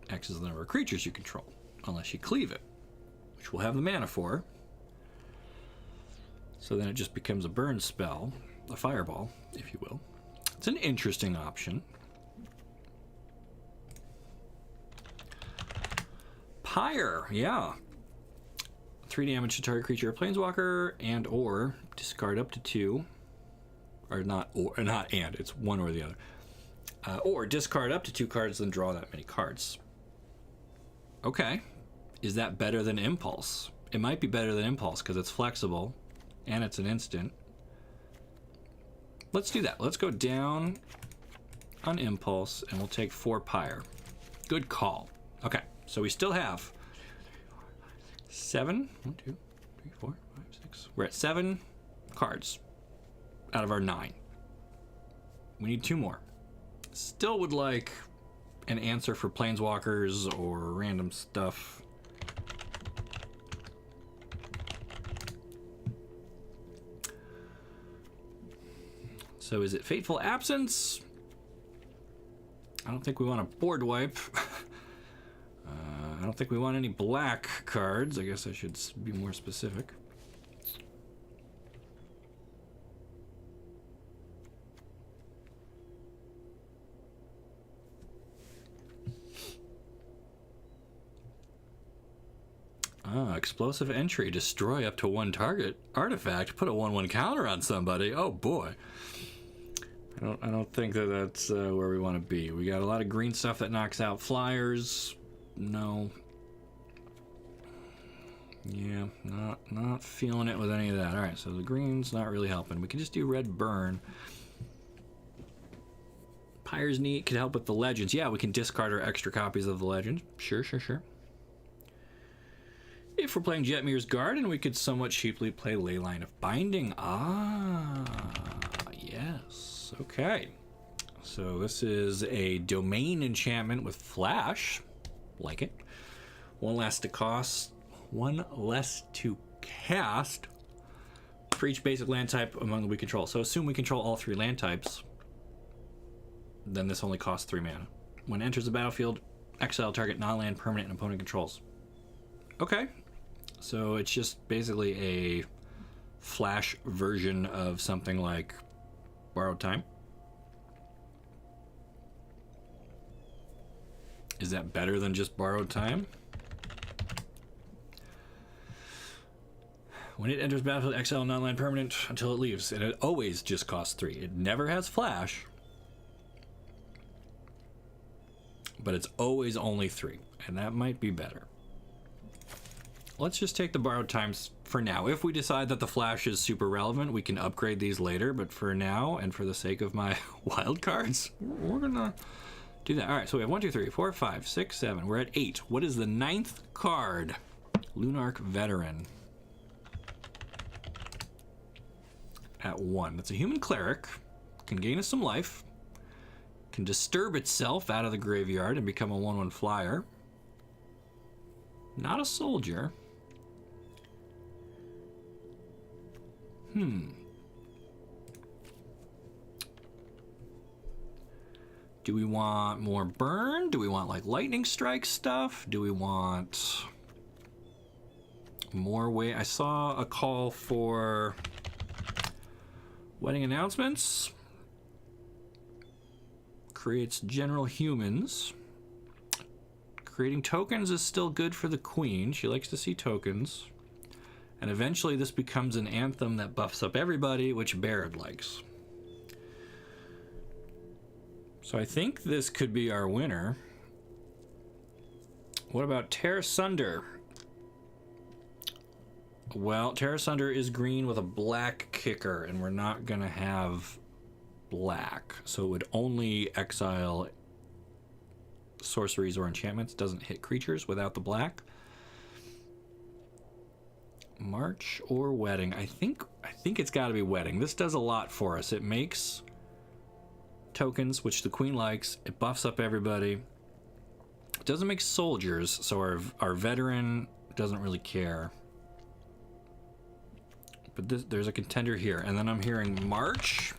X is the number of creatures you control, unless you cleave it, which we'll have the mana for. So then it just becomes a burn spell, a fireball, if you will. It's an interesting option. Pyre, yeah. 3 damage to target creature or planeswalker, and or discard up to 2. Or not, and, it's one or the other. Or discard up to 2 cards, then draw that many cards. Okay. Is that better than Impulse? It might be better than Impulse because it's flexible and it's an instant. Let's do that. Let's go down on Impulse and we'll take 4 Pyre. Good call. Okay, so we still have 7. 1, 2, 3, 4, 5, 6. We're at 7 cards out of our 9. We need 2 more. Still would like an answer for planeswalkers or random stuff. So is it Fateful Absence? I don't think we want a board wipe. I don't think we want any black cards. I guess I should be more specific. Explosive entry. Destroy up to one target artifact. Put a 1/1 counter on somebody. Oh boy. I don't think that that's where we want to be. We got a lot of green stuff that knocks out flyers. No. Yeah, not feeling it with any of that. All right, so the green's not really helping. We can just do red burn. Pyre's neat. Could help with the legends. Yeah, we can discard our extra copies of the legend. Sure. If we're playing Jetmir's Garden, we could somewhat cheaply play Leyline of Binding. Yes. Okay. So this is a domain enchantment with flash. Like it. One less to cast for each basic land type among the we control. So assume we control all 3 land types. Then this only costs 3 mana. When it enters the battlefield, exile target non-land permanent and opponent controls. Okay. So it's just basically a flash version of something like Borrowed Time. Is that better than just Borrowed Time? When it enters battlefield, exile non-land permanent until it leaves, and it always just costs 3. It never has flash, but it's always only 3, and that might be better. Let's just take the Borrowed Times for now. If we decide that the flash is super relevant, we can upgrade these later, but for now, and for the sake of my wild cards, we're gonna do that. All right, so we have 1, 2, 3, 4, 5, 6, 7. We're at 8. What is the 9th card? Lunarch Veteran. At 1. That's a human cleric. Can gain us some life. Can disturb itself out of the graveyard and become a 1/1 flyer. Not a soldier. Do we want more burn? Do we want like lightning strike stuff? Do we want more way? I saw a call for wedding announcements. Creates general humans. Creating tokens is still good for the queen. She likes to see tokens. And eventually this becomes an anthem that buffs up everybody, which Barrett likes. So I think this could be our winner. What about Tear Sunder? Well, Tear Sunder is green with a black kicker, and we're not going to have black. So it would only exile sorceries or enchantments. Doesn't hit creatures without the black. March or Wedding? I think it's got to be Wedding. This does a lot for us. It makes tokens, which the queen likes. It buffs up everybody. It doesn't make soldiers, so our veteran doesn't really care. But there's a contender here, and then I'm hearing March.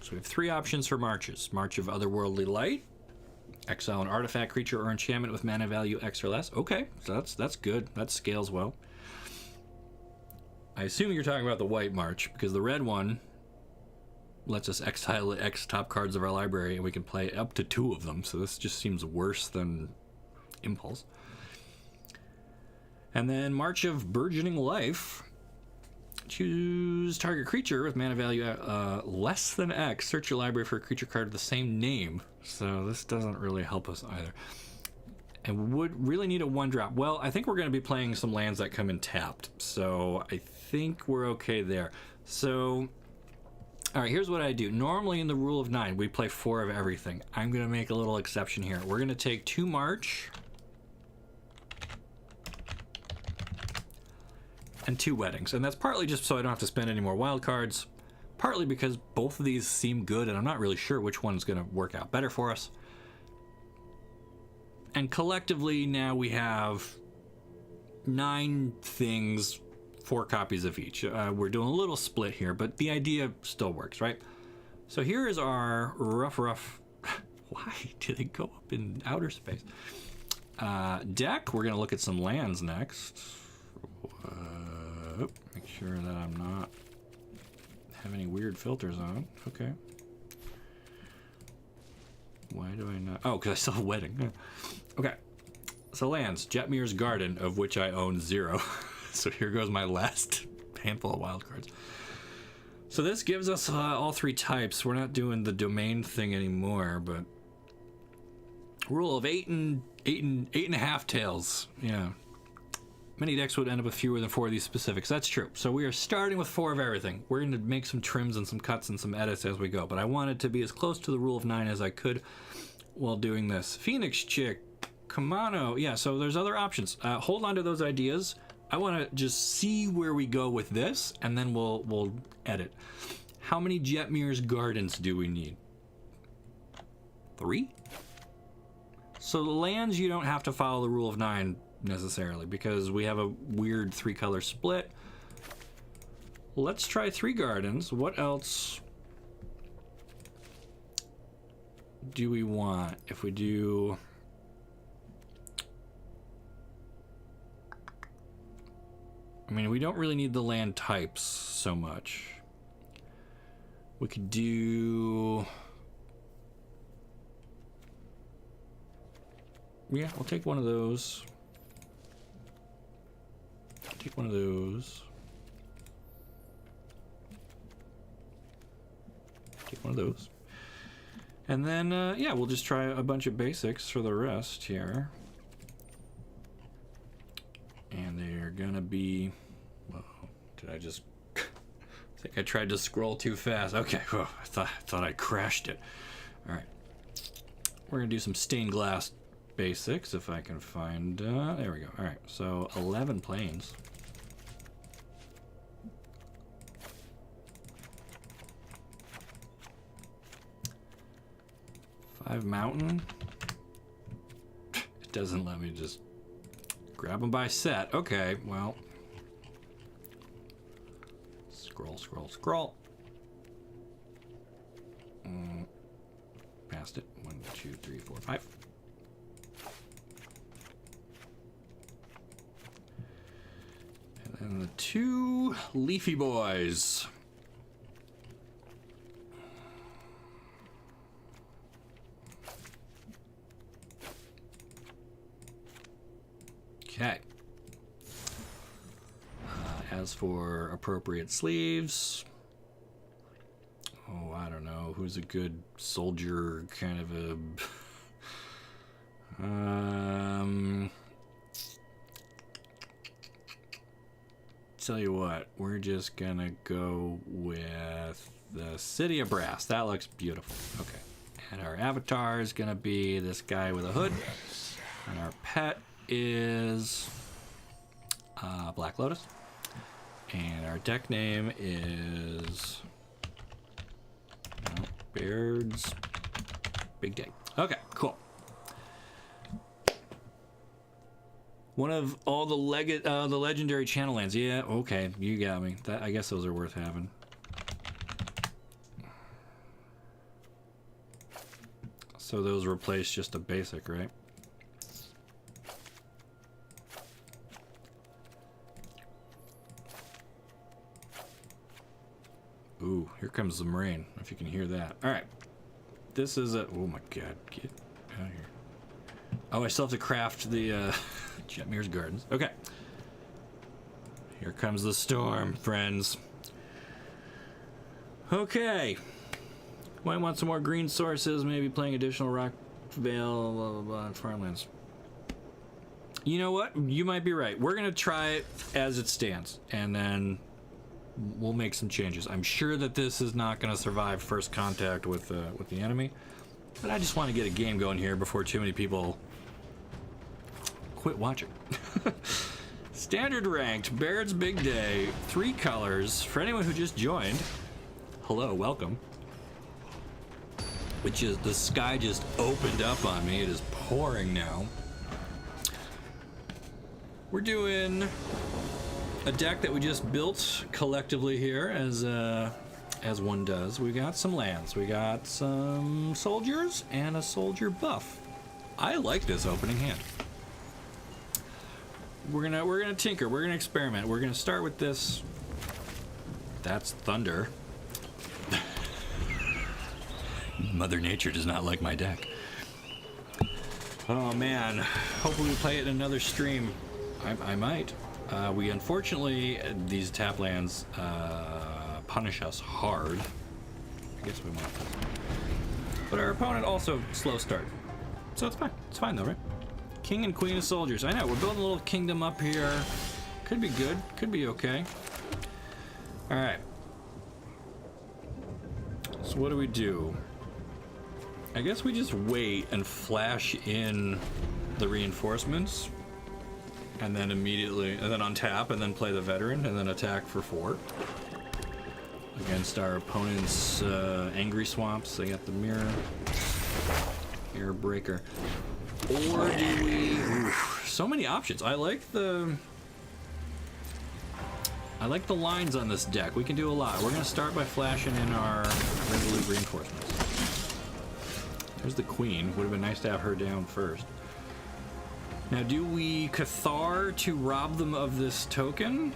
So we have 3 options for marches. March of Otherworldly Light. Exile an artifact, creature, or enchantment with mana value X or less. Okay, so that's good. That scales well. I assume you're talking about the white march, because the red one lets us exile the X top cards of our library, and we can play up to 2 of them. So this just seems worse than Impulse. And then March of Burgeoning Life. Choose target creature with mana value less than X. Search your library for a creature card with the same name. So this doesn't really help us either. And we would really need a 1-drop. Well, I think we're going to be playing some lands that come in tapped. So I think we're okay there. So, all right, here's what I do. Normally in the rule of 9, we play 4 of everything. I'm going to make a little exception here. We're going to take 2 March and 2 Weddings. And that's partly just so I don't have to spend any more wild cards. partly because both of these seem good, and I'm not really sure which one's going to work out better for us. And collectively, now we have 9 things, 4 copies of each. We're doing a little split here, but the idea still works, right? So here is our rough. Why do they go up in outer space? Deck. We're going to look at some lands next. Make sure that I'm not have any weird filters on. Okay. Why do I not? Oh, because I still have wedding. Okay. So lands. Jetmir's Garden, of which I own 0. So here goes my last handful of wild cards. So this gives us all 3 types. We're not doing the domain thing anymore, but rule of 8 and 8.5 tails. Yeah. Many decks would end up with fewer than 4 of these specifics. That's true. So we are starting with 4 of everything. We're going to make some trims and some cuts and some edits as we go, but I wanted to be as close to the rule of 9 as I could while doing this. Phoenix Chick, Kamano. Yeah, so there's other options. Hold on to those ideas. I want to just see where we go with this, and then we'll edit. How many Jetmir's Gardens do we need? 3? So the lands, you don't have to follow the rule of 9 necessarily, because we have a weird 3-color split. Let's try 3 gardens. What else do we want? If we do... I mean, we don't really need the land types so much. We could do... Yeah, we'll take one of those. Take one of those. Take one of those. And then, yeah, we'll just try a bunch of basics for the rest here. And they're gonna be... Whoa, did I just... I think I tried to scroll too fast. Okay, whoa, I thought I crashed it. All right. We're gonna do some stained glass basics, if I can find... there we go. All right, so 11 planes. Five mountain. It doesn't let me just grab them by set. Okay, well. Scroll. Past it. 1, 2, 3, 4, 5. And then the 2 leafy boys. Okay. As for appropriate sleeves, oh, I don't know, who's a good soldier kind of a... Tell you what, we're just gonna go with the City of Brass. That looks beautiful. Okay. And our avatar is gonna be this guy with a hood. And our pet is Black Lotus. And our deck name is Baird's Big Day. Okay, cool. One of all the legendary channel lands. Yeah, okay, you got me. I guess those are worth having. So those replace just a basic, right? Ooh, here comes some rain, if you can hear that. All right. This is a... Oh, my God. Get out of here. Oh, I still have to craft the Jetmir's Gardens. Okay. Here comes the storm, friends. Okay. Might want some more green sources, maybe playing additional rock veil, blah, blah, blah, and farmlands. You know what? You might be right. We're going to try it as it stands, and then... we'll make some changes. I'm sure that this is not going to survive first contact with the enemy, but I just want to get a game going here before too many people quit watching. Standard ranked, Baird's Big Day, 3 colors. For anyone who just joined, hello, welcome. Which is, the sky just opened up on me. It is pouring now. We're doing a deck that we just built collectively here, as one does. We got some lands, we got some soldiers, and a soldier buff. I like this opening hand. We're gonna tinker. We're gonna experiment. We're gonna start with this. That's thunder. Mother Nature does not like my deck. Oh man, hopefully we play it in another stream. I might. We unfortunately, these tap lands punish us hard. I guess we want this. But our opponent also slow start. So it's fine. It's fine though, right? King and Queen of Soldiers. I know, we're building a little kingdom up here. Could be good. Could be okay. Alright. So what do we do? I guess we just wait and flash in the reinforcements, and then immediately, and then untap, and then play the veteran, and then attack for 4 against our opponent's angry swamps. They got the mirror, air breaker, or do we? So many options. I like the lines on this deck. We can do a lot. We're gonna start by flashing in our resolute reinforcements. There's the queen. Would have been nice to have her down first. Now, do we Cathar to rob them of this token?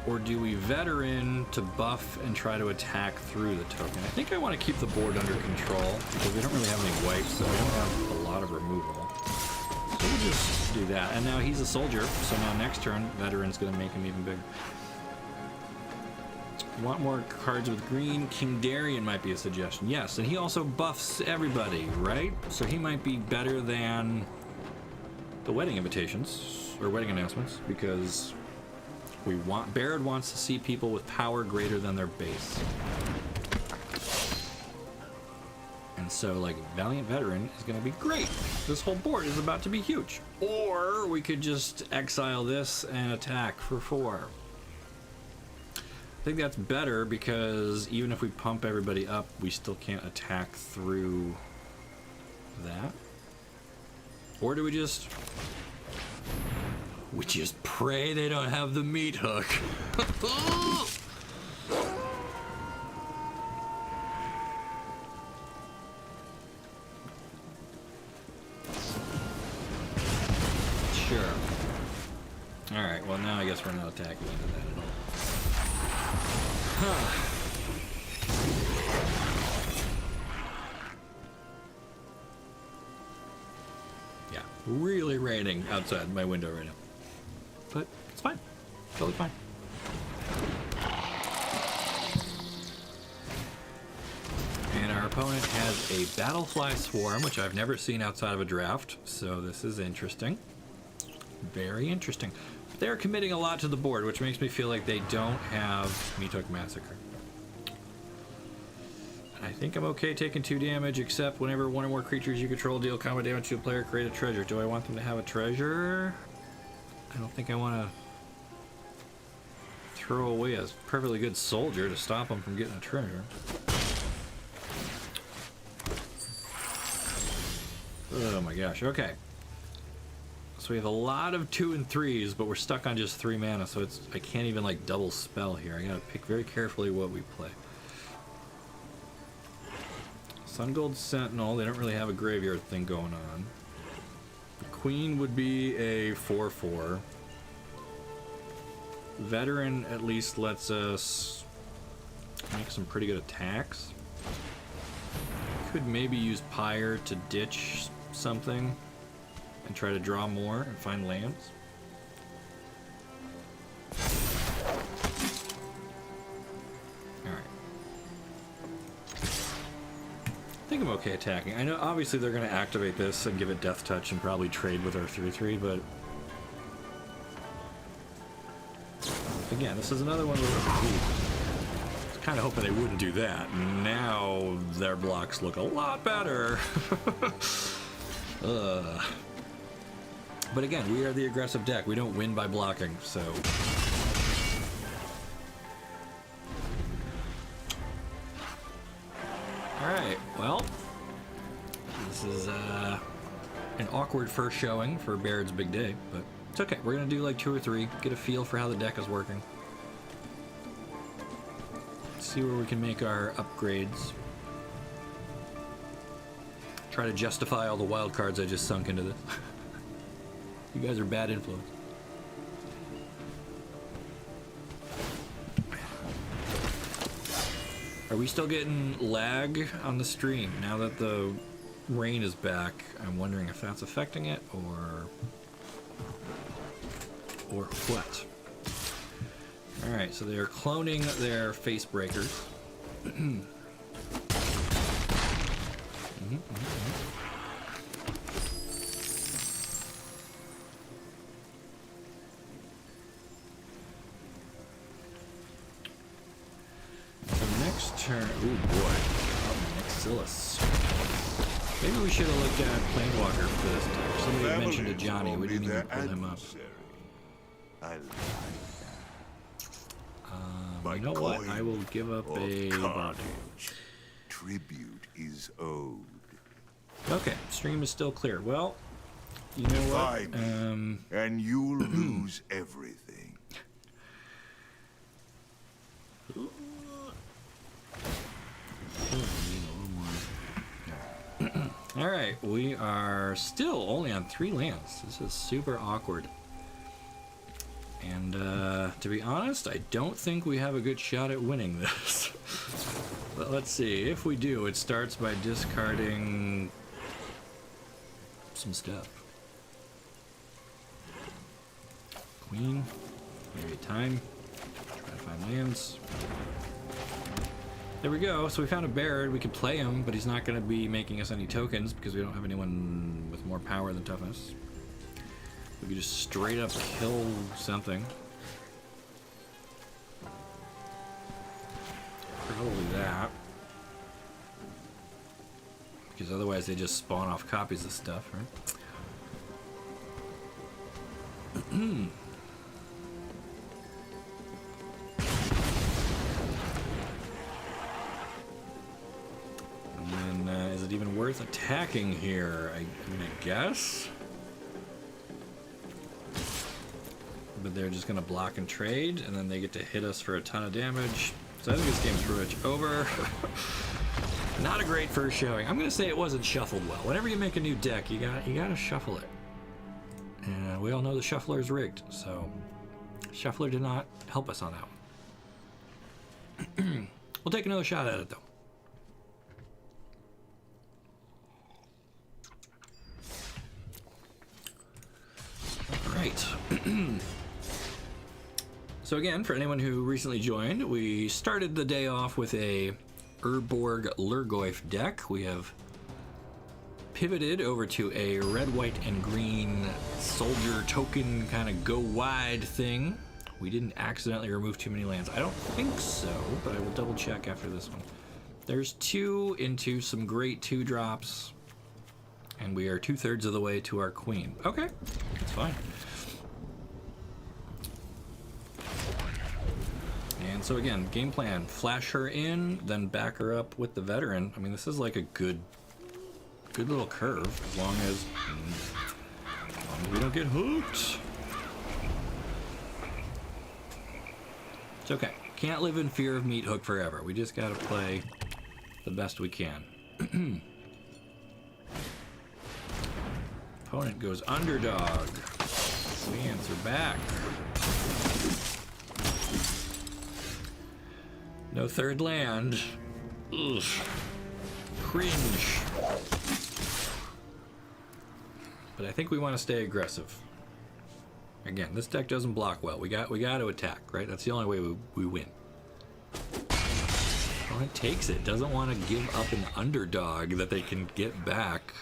Or do we veteran to buff and try to attack through the token? I think I want to keep the board under control because we don't really have any wipes, so we don't have a lot of removal. So we'll just do that. And now he's a soldier, so now next turn, veteran's going to make him even bigger. Want more cards with green? King Darian might be a suggestion. Yes, and he also buffs everybody, right? So he might be better than the wedding invitations or wedding announcements because Baird wants to see people with power greater than their base. And so, like, Valiant Veteran is going to be great. This whole board is about to be huge. Or we could just exile this and attack for 4. I think that's better because even if we pump everybody up, we still can't attack through that. Or do we just pray they don't have the meat hook? Sure. Alright, well now I guess we're not attacking into that at all. Yeah, really raining outside my window right now. But it's fine. Totally fine. And our opponent has a Battlefly Swarm, which I've never seen outside of a draft, so this is interesting. Very interesting. They're committing a lot to the board, which makes me feel like they don't have Meat Hook Massacre. I think I'm okay taking 2 damage, except whenever one or more creatures you control deal combat damage to a player, create a treasure. Do I want them to have a treasure? I don't think I want to throw away a perfectly good soldier to stop them from getting a treasure. Oh my gosh, okay. So we have a lot of 2 and 3s, but we're stuck on just 3 mana, so I can't even like double spell here. I gotta pick very carefully what we play. Sun Gold Sentinel, they don't really have a graveyard thing going on. The Queen would be a 4/4. Veteran at least lets us make some pretty good attacks. Could maybe use Pyre to ditch something and try to draw more and find lands. Alright. I think I'm okay attacking. I know obviously they're going to activate this and give it Death Touch and probably trade with our 3/3, but again, this is another one where I was kind of hoping they wouldn't do that. Now their blocks look a lot better. But again, we are the aggressive deck. We don't win by blocking, so. Well, this is an awkward first showing for Baird's big day, but it's okay. We're gonna do like 2 or 3, get a feel for how the deck is working. See where we can make our upgrades. Try to justify all the wild cards I just sunk into this. You guys are bad influence. Are we still getting lag on the stream now that the rain is back? I'm wondering if that's affecting it or what. All right, so they are cloning their face breakers. Turn. Ooh boy. Nexillus. Maybe we should have looked at Planewalker for this time. Somebody had mentioned to Johnny. We didn't even pull him up. I like that. You know what? I will give up a body. Tribute is owed. Okay, stream is still clear. Well, you know what? And you'll lose everything. Alright, we are still only on 3 lands. This is super awkward. And to be honest, I don't think we have a good shot at winning this. But let's see. If we do, it starts by discarding some stuff. Queen. Maybe time. Try to find lands. There we go. So we found a Baird. We could play him, but he's not going to be making us any tokens because we don't have anyone with more power than toughness. We could just straight up kill something. Probably that. Because otherwise they just spawn off copies of stuff, right? And then, is it even worth attacking here? I mean, I guess. But they're just gonna block and trade, and then they get to hit us for a ton of damage. So I think this game's pretty much over. Not a great first showing. I'm gonna say it wasn't shuffled well. Whenever you make a new deck, you gotta shuffle it. And we all know the shuffler is rigged, so shuffler did not help us on that one. We'll take another shot at it though. Right. So again, for anyone who recently joined, we started the day off with a Urborg Lurgoyf deck. We have pivoted over to a red, white, and green soldier token kind of go wide thing. We didn't accidentally remove too many lands. I don't think so, but I will double check after this one. There's 2 into some great 2-drops, and we are 2/3 of the way to our queen. Okay, that's fine. And so again, game plan, flash her in, then back her up with the veteran. I mean, this is like a good little curve, as long as we don't get hooked. It's okay. Can't live in fear of meat hook forever. We just gotta play the best we can. Opponent goes underdog. We answer back. No third land. Ugh. Cringe. But I think we want to stay aggressive. Again, this deck doesn't block well. We got to attack, right? That's the only way we win. Opponent takes it. Doesn't want to give up an underdog that they can get back.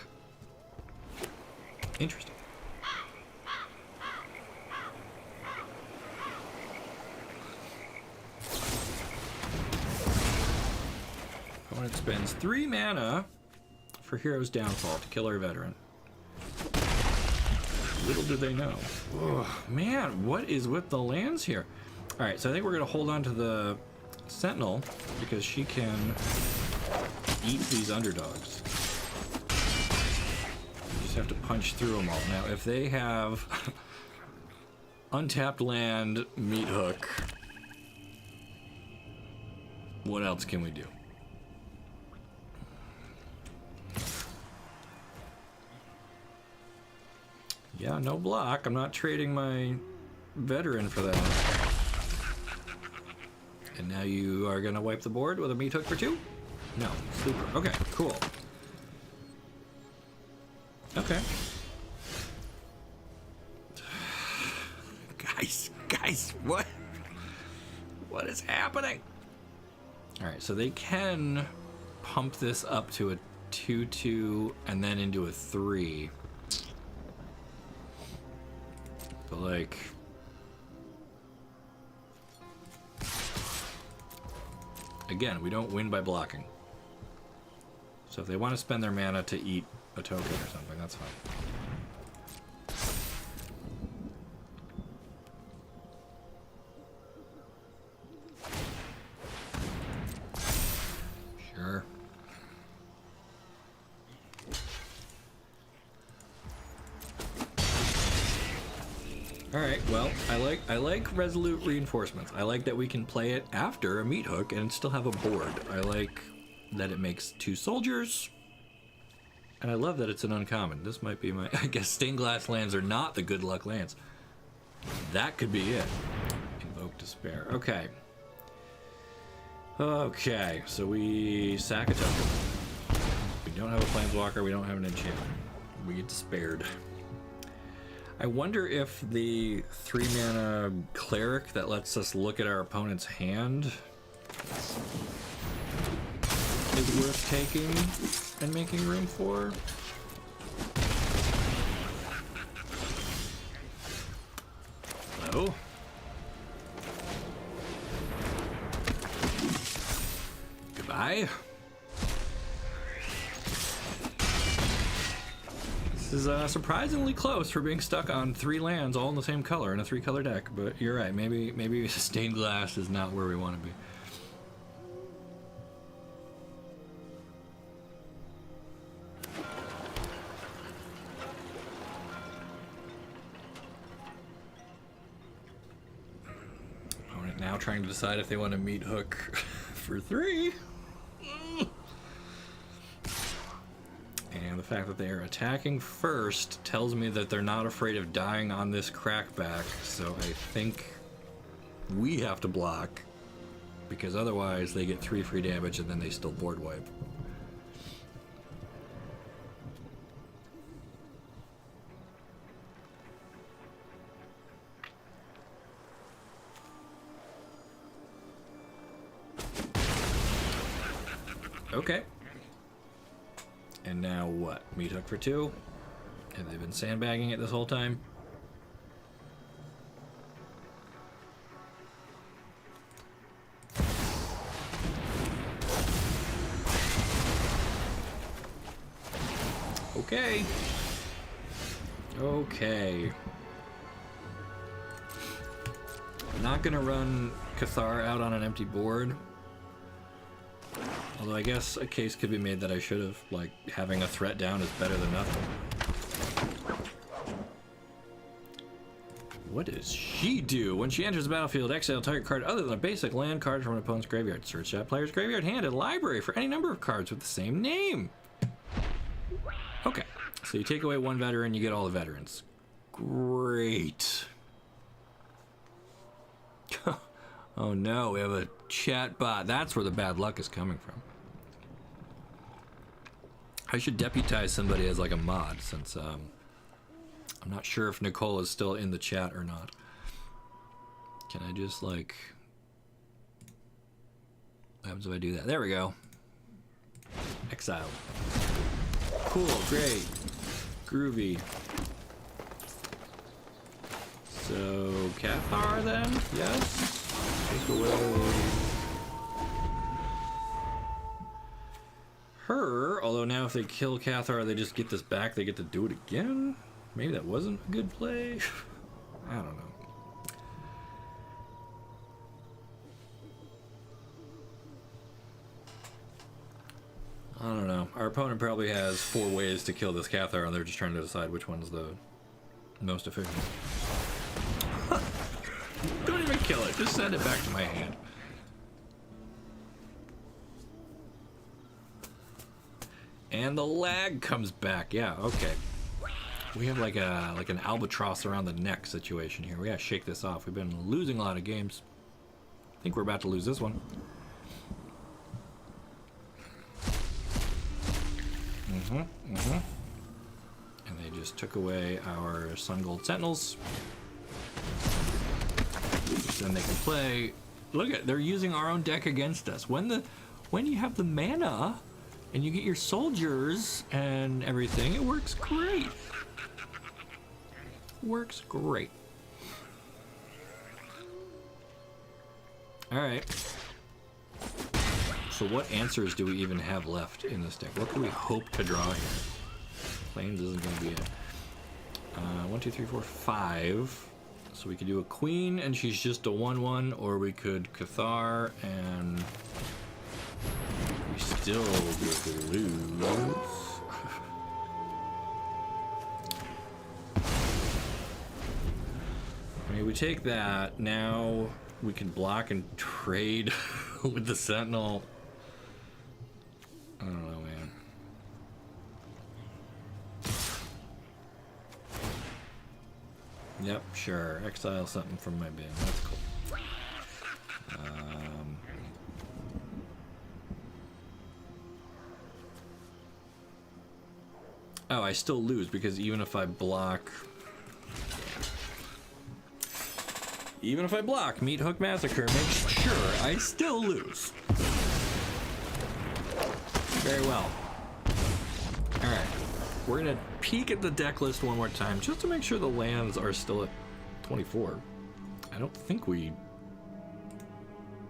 Interesting. Opponent spends 3 mana for Hero's Downfall to kill our veteran. Little do they know. Oh, man, what is with the lands here? Alright, so I think we're going to hold on to the Sentinel because she can eat these underdogs. You just have to punch through them all. Now, if they have untapped land, meat hook, what else can we do? Yeah, no block. I'm not trading my veteran for that. And now you are gonna wipe the board with a meat hook for 2? No. Super. Okay, cool. Okay. Guys, what? What is happening? Alright, so they can pump this up to a 2-2 and then into a 3. But like... Again, we don't win by blocking. So if they want to spend their mana to eat a token or something, that's fine. Sure. Alright, well, I like resolute reinforcements. I like that we can play it after a meat hook and still have a board. I like that it makes 2 soldiers. And I love that it's an uncommon. This might be my... I guess stained glass lands are not the good luck lands. That could be it. Invoke Despair. Okay. Okay, so we sack a token. We don't have a planeswalker, we don't have an enchantment. We get despaired. I wonder if the 3-mana cleric that lets us look at our opponent's hand is worth taking and making room for. Hello? Goodbye. This is surprisingly close for being stuck on 3 lands all in the same color in a 3-color deck, but you're right, maybe stained glass is not where we want to be. Opponent now trying to decide if they want to meat hook for 3. And the fact that they are attacking first tells me that they're not afraid of dying on this crackback, so I think we have to block, because otherwise they get 3 free damage and then they still board wipe. Okay. And now what? Meat hook for 2? Have they been sandbagging it this whole time? Okay. Okay. I'm not gonna run Cathar out on an empty board. Although I guess a case could be made that I should have, like, having a threat down is better than nothing. What does she do? When she enters the battlefield, exile target card other than a basic land card from an opponent's graveyard. Search that player's graveyard hand and library for any number of cards with the same name. Okay, so you take away 1 veteran, you get all the veterans. Great. Oh no, we have a chat bot. That's where the bad luck is coming from. I should deputize somebody as like a mod, since I'm not sure if Nicole is still in the chat or not. Can I just like... What happens if I do that? There we go. Exiled. Cool, great. Groovy. So, Cathar then? Yes? Take away her, although now if they kill Cathar, they just get this back, they get to do it again? Maybe that wasn't a good play? I don't know. I don't know. Our opponent probably has 4 ways to kill this Cathar, and they're just trying to decide which one's the most efficient. Don't even kill it. Just send it back to my hand. And the lag comes back. Yeah, okay. We have like an albatross around the neck situation here. We gotta shake this off. We've been losing a lot of games. I think we're about to lose this one. And they just took away our Sun Gold Sentinels. Then they can play. Look at, they're using our own deck against us. When you have the mana and you get your soldiers and everything, it works great. Works great. All right. So what answers do we even have left in this deck? What can we hope to draw here? Plains isn't going to be it. 1, 2, 3, 4, 5. So we could do a queen and she's just a 1/1, or we could Cathar and we still would lose. I mean, we take that. Now we can block and trade with the Sentinel. I don't know, man. Yep, sure. Exile something from my bin. That's cool. Oh, I still lose because even if I block... Even if I block Meat Hook Massacre, make sure I still lose. Very well. Alright. We're gonna peek at the deck list one more time just to make sure the lands are still at 24. I don't think we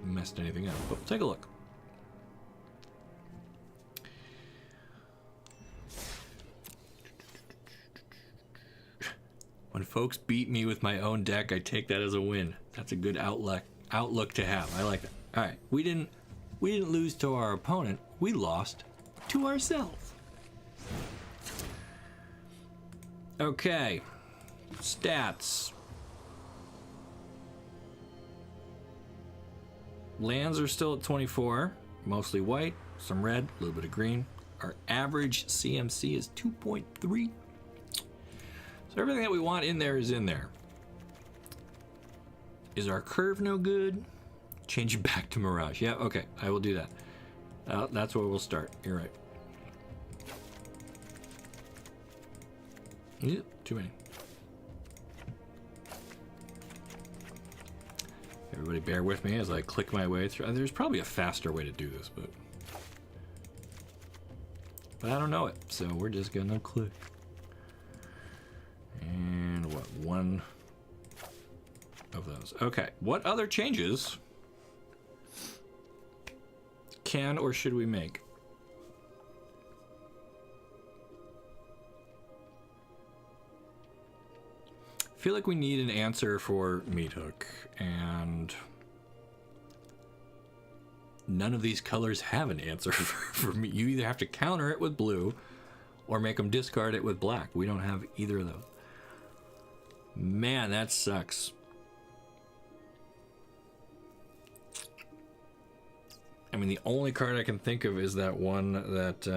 messed anything up, but take a look. When folks beat me with my own deck, I take that as a win. That's a good outlook to have. I like that. All right, we didn't lose to our opponent. We lost to ourselves. Okay, stats. Lands are still at 24, mostly white, some red, a little bit of green. Our average CMC is 2.3. So everything that we want in there is in there. Is our curve no good? Change it back to Mirage. Yeah, okay, I will do that. That's where we'll start. You're right. Yeah, too many. Everybody bear with me as I click my way through. There's probably a faster way to do this, but I don't know it, so we're just gonna click. And what, one of those. Okay, what other changes can or should we make? I feel like we need an answer for Meat Hook, and none of these colors have an answer for me. You either have to counter it with blue or make them discard it with black. We don't have either of those. Man, that sucks. I mean, the only card I can think of is that one that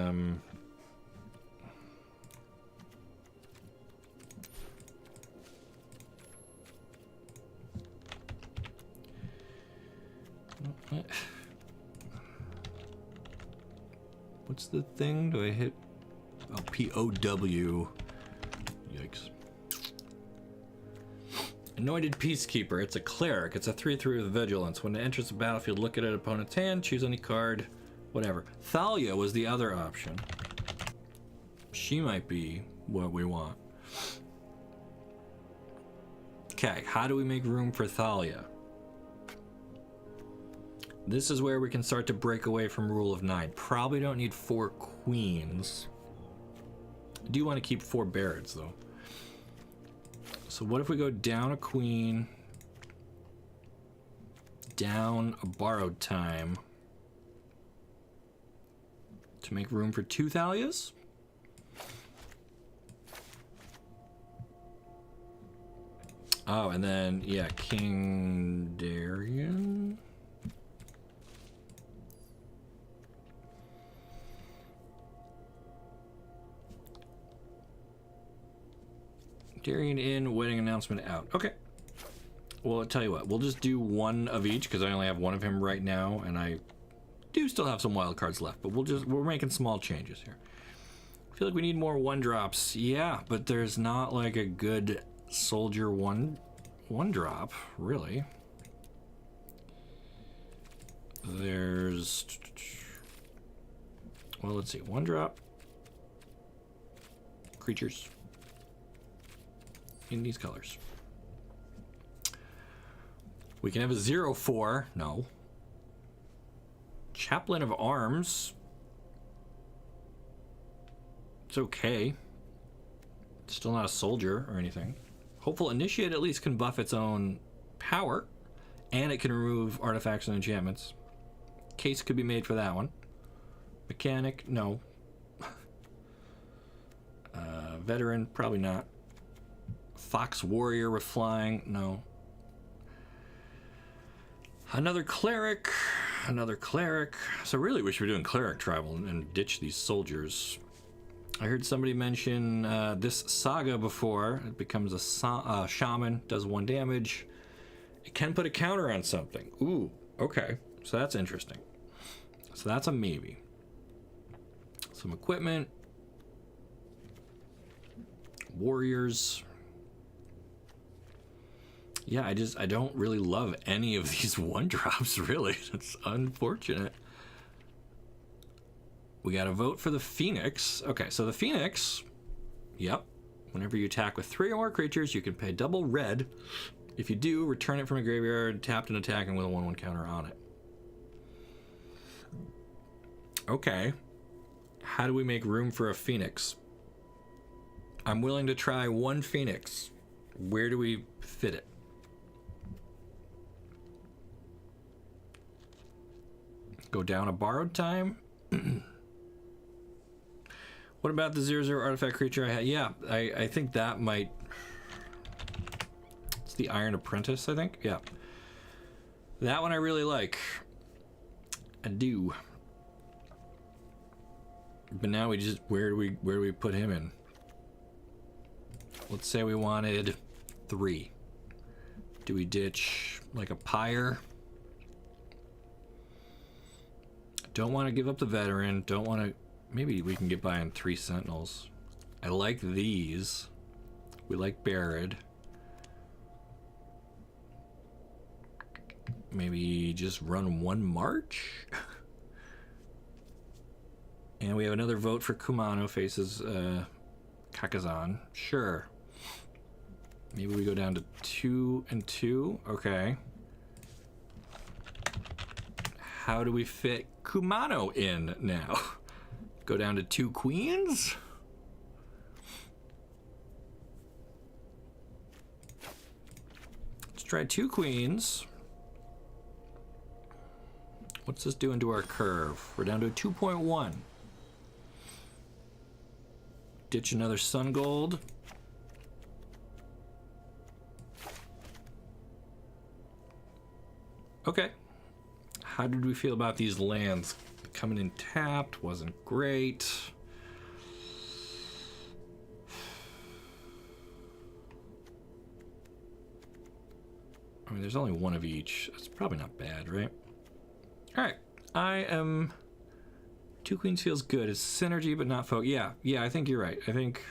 what's the thing? Do I hit? Oh, POW. Yikes. Anointed Peacekeeper. It's a cleric. It's a 3/3 with vigilance. When it enters the battlefield, look at an opponent's hand, choose any card, whatever. Thalia was the other option. She might be what we want. Okay, how do we make room for Thalia? This is where we can start to break away from Rule of 9. Probably don't need 4 queens. I do want to keep 4 Barretts, though. So what if we go down a queen, down a borrowed time, to to make room for 2 Thalias. Oh, and then, yeah, King Darien. Darien in, wedding announcement out. Okay. Well, I'll tell you what, we'll just do one of each because I only have one of him right now, and I do still have some wild cards left, but we're making small changes here. I feel like we need more 1-drops. Yeah, but there's not like a good soldier one drop, really. There's, well, let's see, 1-drop creatures in these colors. We can have a 0/4. No. Chaplain of Arms. It's okay. It's still not a soldier or anything. Hopeful Initiate at least can buff its own power, and it can remove artifacts and enchantments. Case could be made for that one. Mechanic, no. Veteran, probably not. Fox Warrior with flying, no. Another cleric. So really we should be doing cleric tribal and ditch these soldiers. I heard somebody mention this saga before. It becomes a shaman, does 1 damage. It can put a counter on something. Ooh, okay. So that's interesting. So that's a maybe. Some equipment. Warriors. Yeah, I don't really love any of these 1-drops, really. That's unfortunate. We got to vote for the Phoenix. Okay, so the Phoenix, yep. Whenever you attack with 3 or more creatures, you can pay double red. If you do, return it from a graveyard, tapped and attacking with a 1/1 counter on it. Okay. How do we make room for a Phoenix? I'm willing to try 1 Phoenix. Where do we fit it? Go down a borrowed time. What about the 0/0 artifact creature I had? Yeah, I think that might... It's the Iron Apprentice, I think. Yeah. That one I really like. I do. But now we just... Where do we put him in? Let's say we wanted 3. Do we ditch like a Pyre? Don't want to give up the veteran. Don't want to... Maybe we can get by on 3 sentinels. I like these. We like Buried. Maybe just run 1 March? And we have another vote for Kumano faces Kakazan. Sure. Maybe we go down to 2 and 2. Okay. How do we fit Kumano in now? Go down to 2 queens? Let's try 2 queens. What's this doing to our curve? We're down to a 2.1. Ditch another Sun Gold. Okay. How did we feel about these lands? Coming in tapped wasn't great. I mean, there's only 1 of each. That's probably not bad, right? All right. I am... 2 queens feels good. It's synergy, but not focus. Yeah, I think you're right. I think...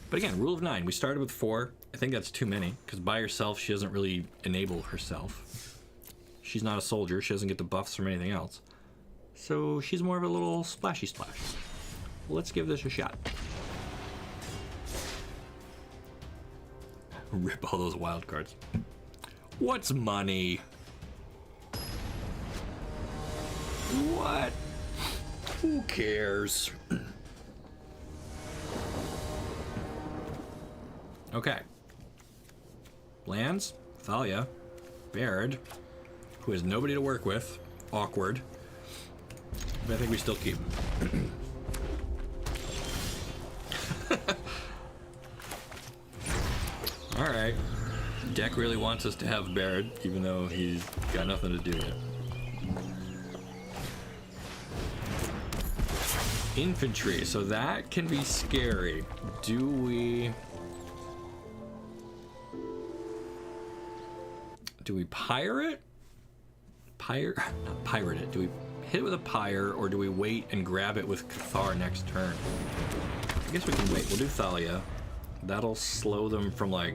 But again, rule of 9. We started with 4. I think that's too many, because by herself, she doesn't really enable herself. She's not a soldier. She doesn't get the buffs from anything else. So she's more of a little splashy splash. Let's give this a shot. Rip all those wild cards. What's money? What? Who cares? Okay. Lands, Thalia, Baird, who has nobody to work with. Awkward. I think we still keep. Alright. Deck really wants us to have Baird, even though he's got nothing to do yet. Infantry, so that can be scary. Do we pirate? Not pirate it. Do we hit it with a pyre, or do we wait and grab it with Cathar next turn? I guess we can wait. We'll do Thalia. That'll slow them from, like...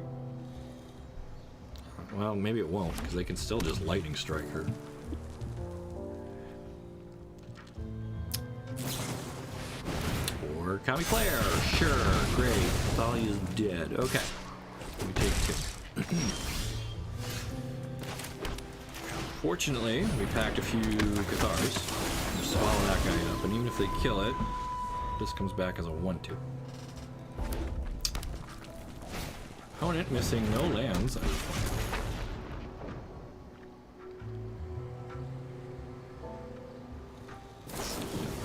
Well, maybe it won't, because they can still just lightning strike her. Or Kami Flare. Sure, great. Thalia's dead. Okay. We take 2. Fortunately, we packed a few Cathars. We'll swallow that guy up, and even if they kill it, this comes back as a 1/2. Opponent missing no lands.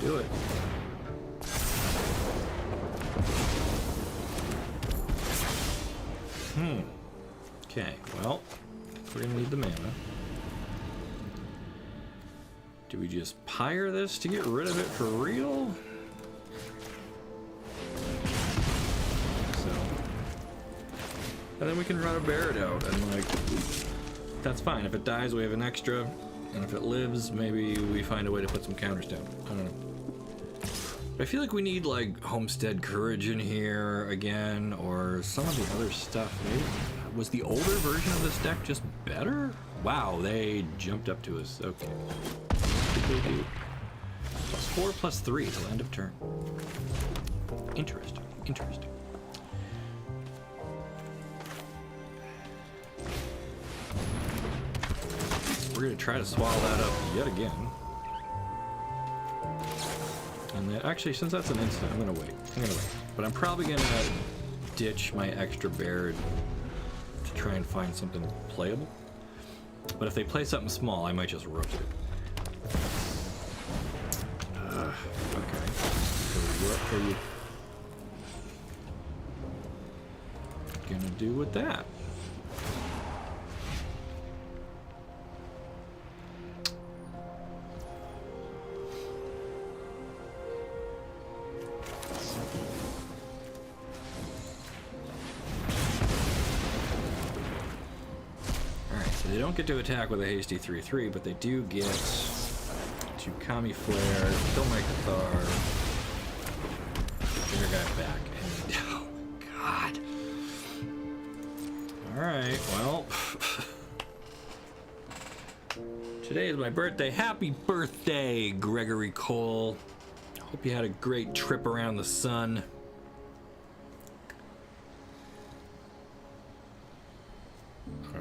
Do it. Okay, well, we're gonna need the mana. Do we just pyre this to get rid of it for real? So, and then we can run a Barret out, and like, that's fine. If it dies, we have an extra, and if it lives, maybe we find a way to put some counters down. I don't know. But I feel like we need like Homestead Courage in here again, or some of the other stuff. Maybe was the older version of this deck just better? Wow, they jumped up to us. Okay. What did they do? +4, +3 till end of turn. Interesting. Interesting. We're gonna try to swallow that up yet again. And then, actually, since that's an instant, I'm gonna wait. But I'm probably gonna ditch my extra Baird to try and find something playable. But if they play something small, I might just roast it. Okay. So what are you gonna do with that? They don't get to attack with a hasty 3/3, but they do get to Kami Flare, kill my Cathar, bring your guy back, and oh god. Alright, well. Today is my birthday. Happy birthday, Gregory Cole. Hope you had a great trip around the sun.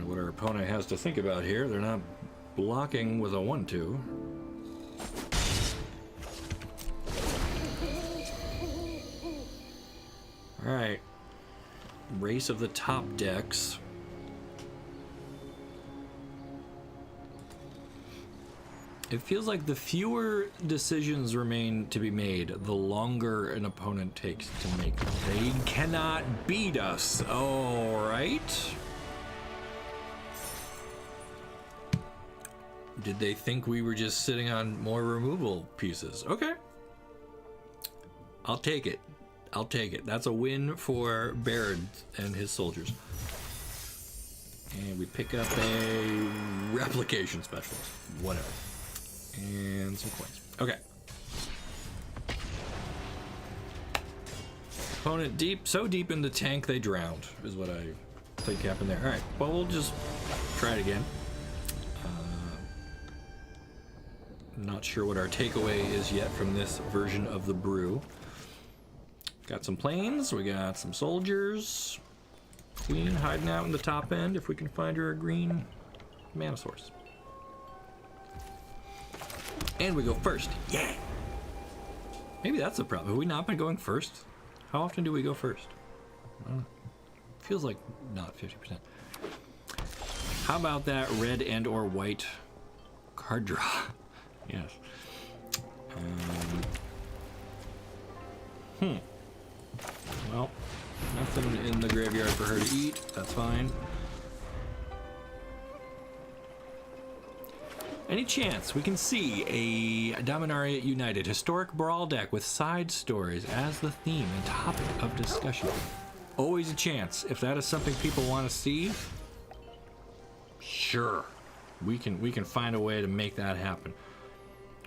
What our opponent has to think about here. They're not blocking with a 1/2. Alright. Race of the top decks. It feels like the fewer decisions remain to be made, the longer an opponent takes to make them. They cannot beat us. Alright. Did they think we were just sitting on more removal pieces? Okay. I'll take it. I'll take it. That's a win for Baird and his soldiers. And we pick up a replication specialist. Whatever. And some coins. Okay. Opponent deep, so deep in the tank they drowned, is what I think happened there. Alright, well, we'll just try it again. Not sure what our takeaway is yet from this version of the brew. Got some planes, we got some soldiers. Queen hiding out in the top end if we can find her a green mana source. And we go first. Yeah! Maybe that's the problem. Have we not been going first? How often do we go first? I don't know. Feels like not 50%. How about that red and or white card draw? Yes. Well, nothing in the graveyard for her to eat. That's fine. Any chance we can see a Dominaria United historic brawl deck with side stories as the theme and topic of discussion? Always a chance. If that is something people want to see, sure, we can find a way to make that happen.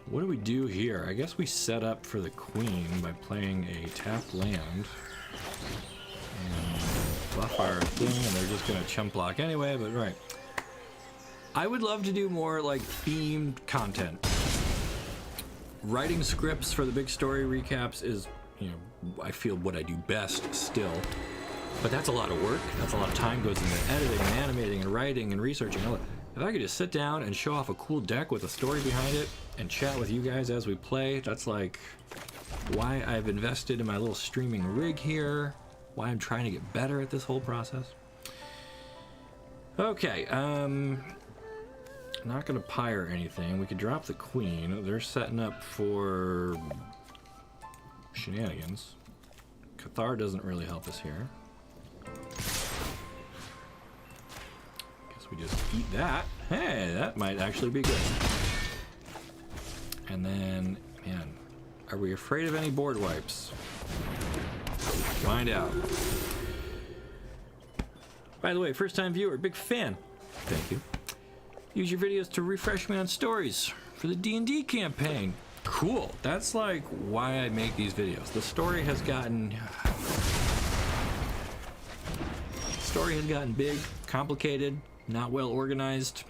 What do we do here? I guess we set up for the queen by playing a tapped land and buff our thing, and they're just gonna chump block anyway. But right, I would love to do more like themed content. Writing scripts for the big story recaps is, you know, I feel what I do best still. But that's a lot of work. That's a lot of time goes into editing and animating and writing and researching. If I could just sit down and show off a cool deck with a story behind it and chat with you guys as we play, that's like why I've invested in my little streaming rig here, why I'm trying to get better at this whole process. Okay, not gonna pyre anything. We could drop the queen. They're setting up for shenanigans. Cathar doesn't really help us here. We just eat that. Hey, that might actually be good. And then, man, are we afraid of any board wipes? Find out. By the way, first time viewer, big fan. Thank you. Use your videos to refresh me on stories for the D&D campaign. Cool. That's like why I make these videos. The story has gotten big, complicated, not well organized.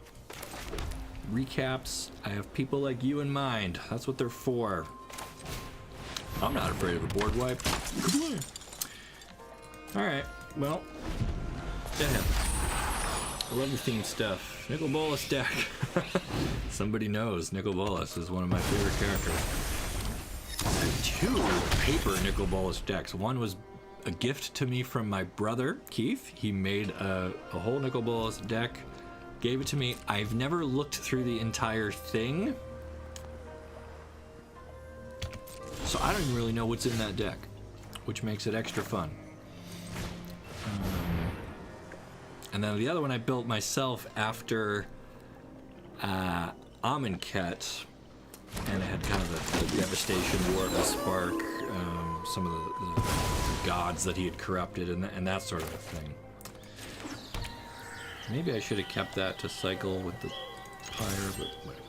Recaps, I have people like you in mind. That's what they're for. I'm not afraid of a board wipe. Alright, well, that happens. I love the theme stuff. Nicol Bolas deck. Somebody knows Nicol Bolas is one of my favorite characters. I have 2 paper Nicol Bolas decks. One was a gift to me from my brother, Keith. He made a whole Nicol Bolas deck, gave it to me. I've never looked through the entire thing, so I don't even really know what's in that deck, which makes it extra fun. And then the other one I built myself after Amonkhet, and it had kind of the devastation, War of the Spark, some of the gods that he had corrupted, and that sort of a thing. Maybe I should have kept that to cycle with the pyre, but whatever.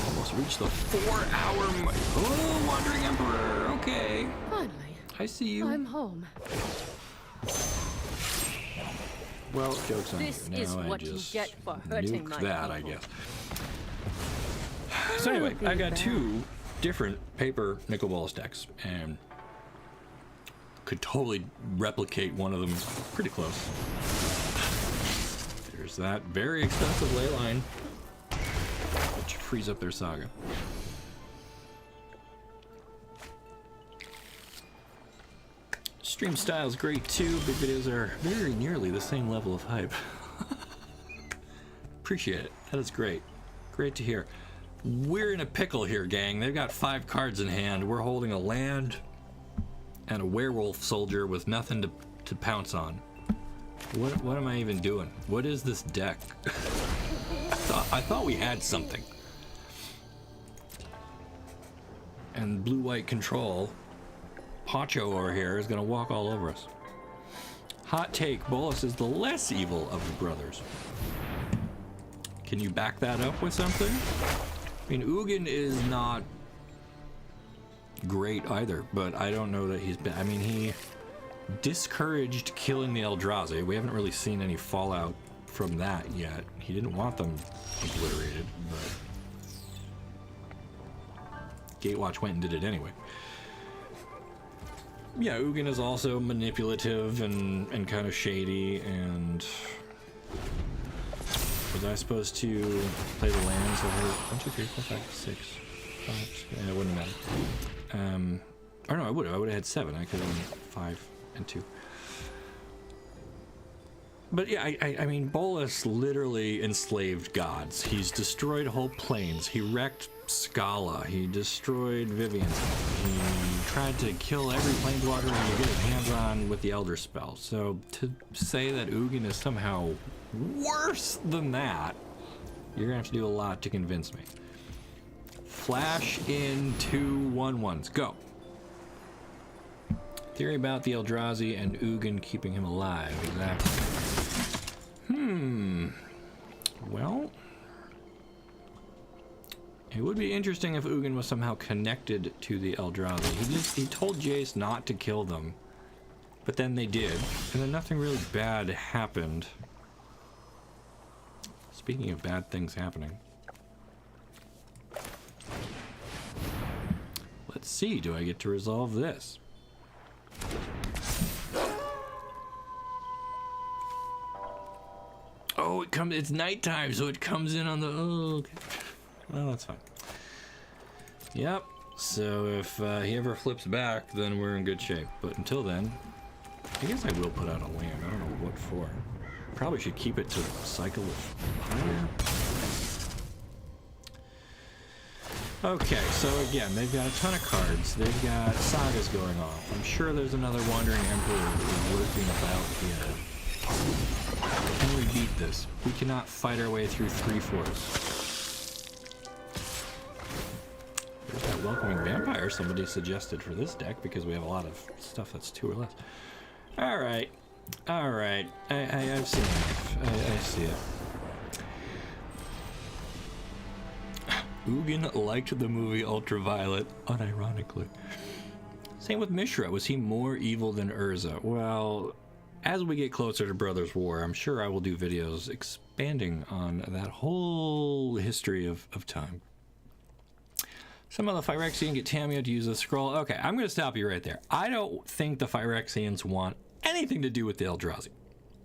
Almost reached the 4-hour mark. Oh, Wandering Emperor. Okay. Finally. I see you. I'm home. Well, joke's on This you. is Now what I you just get for hurting nuked my that, I people. guess. So anyway, I'll I be got back. 2 different paper Nicol Bolas decks, and could totally replicate one of them pretty close. There's that very expensive ley line, which frees up their saga. Stream style is great too. Big videos are very nearly the same level of hype. Appreciate it. That is great. Great to hear. We're in a pickle here, gang. They've got 5 cards in hand. We're holding a land and a werewolf soldier with nothing to pounce on. What am I even doing? What is this deck? I thought we had something. And blue-white control, Pacho over here, is gonna walk all over us. Hot take, Bolas is the less evil of the brothers. Can you back that up with something? I mean, Ugin is not great either, but I don't know that he's been, I mean, he discouraged killing the Eldrazi. We haven't really seen any fallout from that yet. He didn't want them obliterated, but Gatewatch went and did it anyway. Yeah, Ugin is also manipulative and kind of shady, and was I supposed to play the lands over 1, 2, 3, 4, 5, 6, 5? Yeah, it wouldn't matter. Or no, I would have had 7. I could have done 5 and 2. But yeah, I mean, Bolas literally enslaved gods. He's destroyed whole planes. He wrecked Scala. He destroyed Vivian. He tried to kill every planeswalker he could get his hands on with the Elder Spell. So to say that Ugin is somehow worse than that, you're gonna have to do a lot to convince me. Flash in 2 1/1s. Go. Theory about the Eldrazi and Ugin keeping him alive. Exactly. Well, it would be interesting if Ugin was somehow connected to the Eldrazi. He told Jace not to kill them, but then they did, and then nothing really bad happened. Speaking of bad things happening. Let's see, do I get to resolve this? Oh, it's nighttime, so it comes in on the, oh, okay. Well, that's fine. Yep, so if he ever flips back, then we're in good shape. But until then, I guess I will put out a land. I don't know what for. Probably should keep it to cycle of fire. Okay, so again, they've got a ton of cards. They've got sagas going off. I'm sure there's another Wandering Emperor lurking about here. Can we beat this? We cannot fight our way through 3/4. There's that Welcoming Vampire somebody suggested for this deck because we have a lot of stuff that's 2 or less. Alright. Alright. I've seen enough. I see it. Ugin liked the movie Ultraviolet, unironically. Same with Mishra. Was he more evil than Urza? Well, as we get closer to Brothers' War, I'm sure I will do videos expanding on that whole history of time. Some of the Phyrexian get Tamio to use the scroll. Okay, I'm going to stop you right there. I don't think the Phyrexians want anything to do with the Eldrazi.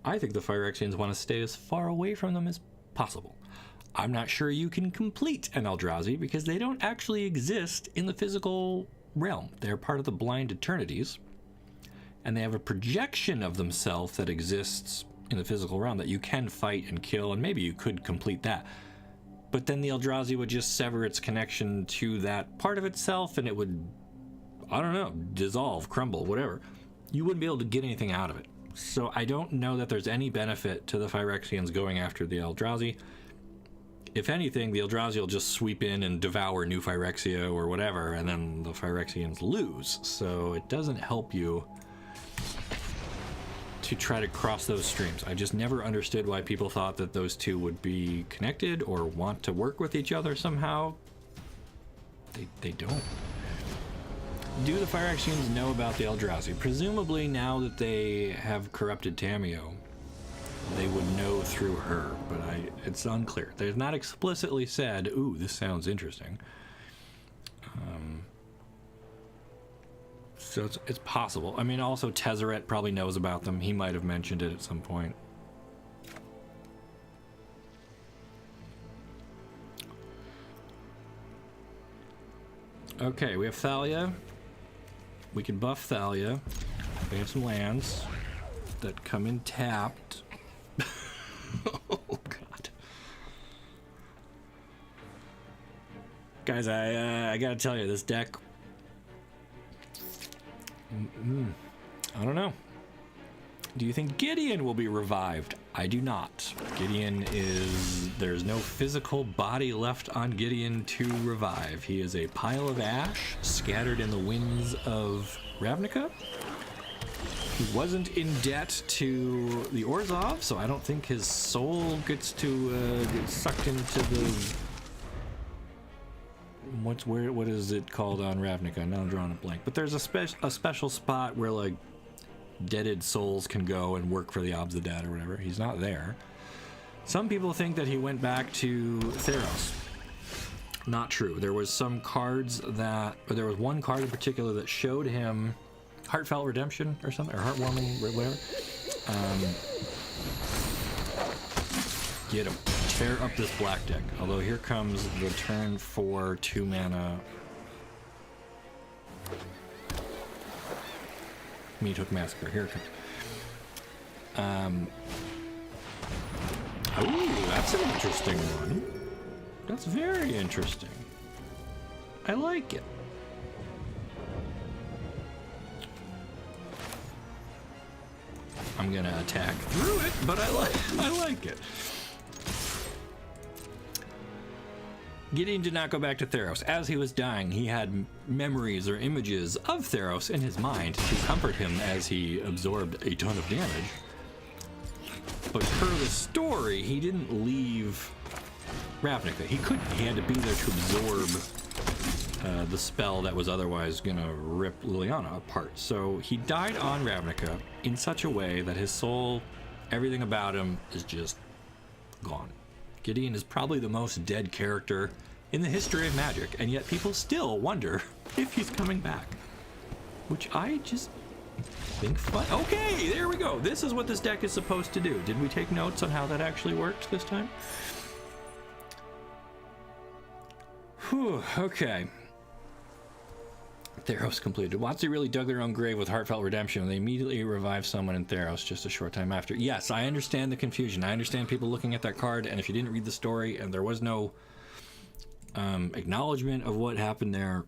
I think the Phyrexians want to stay as far away from them as possible. I'm not sure you can complete an Eldrazi because they don't actually exist in the physical realm. They're part of the Blind Eternities, and they have a projection of themselves that exists in the physical realm that you can fight and kill, and maybe you could complete that. But then the Eldrazi would just sever its connection to that part of itself, and it would, I don't know, dissolve, crumble, whatever. You wouldn't be able to get anything out of it. So I don't know that there's any benefit to the Phyrexians going after the Eldrazi. If anything, the Eldrazi will just sweep in and devour new Phyrexia or whatever, and then the Phyrexians lose. So it doesn't help you to try to cross those streams. I just never understood why people thought that those two would be connected or want to work with each other somehow. They don't. Do the Phyrexians know about the Eldrazi? Presumably now that they have corrupted Tamio, they would know through her, but it's unclear. They've not explicitly said, ooh, this sounds interesting. So it's possible. I mean, also Tezzeret probably knows about them. He might have mentioned it at some point. Okay, we have Thalia. We can buff Thalia. We have some lands that come in tapped. Oh, God. Guys, I gotta tell you, this deck... I don't know. Do you think Gideon will be revived? I do not. Gideon is... There's no physical body left on Gideon to revive. He is a pile of ash scattered in the winds of Ravnica. He wasn't in debt to the Orzhov, so I don't think his soul gets to get sucked into the... What is it called on Ravnica? Now I'm drawing a blank. But there's a special spot where, like, deaded souls can go and work for the Obs the Dead or whatever. He's not there. Some people think that he went back to Theros. Not true. There was some cards that... Or there was one card in particular that showed him Heartfelt Redemption or something, or Heartwarming, whatever. Get him. Tear up this black deck. Although here comes the turn 4 2-mana Meat Hook Massacre. Here it comes. Ooh, that's an interesting one. That's very interesting. I like it. I'm gonna attack through it, but I like it. Gideon did not go back to Theros. As he was dying, he had memories or images of Theros in his mind to comfort him as he absorbed a ton of damage. But per the story, he didn't leave Ravnica. He couldn't. He had to be there to absorb the spell that was otherwise gonna rip Liliana apart. So he died on Ravnica in such a way that his soul, everything about him, is just gone. Gideon is probably the most dead character in the history of magic, and yet people still wonder if he's coming back. Which I just think fun. Okay, there we go. This is what this deck is supposed to do. Did we take notes on how that actually worked this time? Whew, okay. Theros completed. WotC really dug their own grave with heartfelt redemption. They immediately revived someone in Theros just a short time after. Yes, I understand the confusion. I understand people looking at that card, and if you didn't read the story and there was no acknowledgement of what happened there,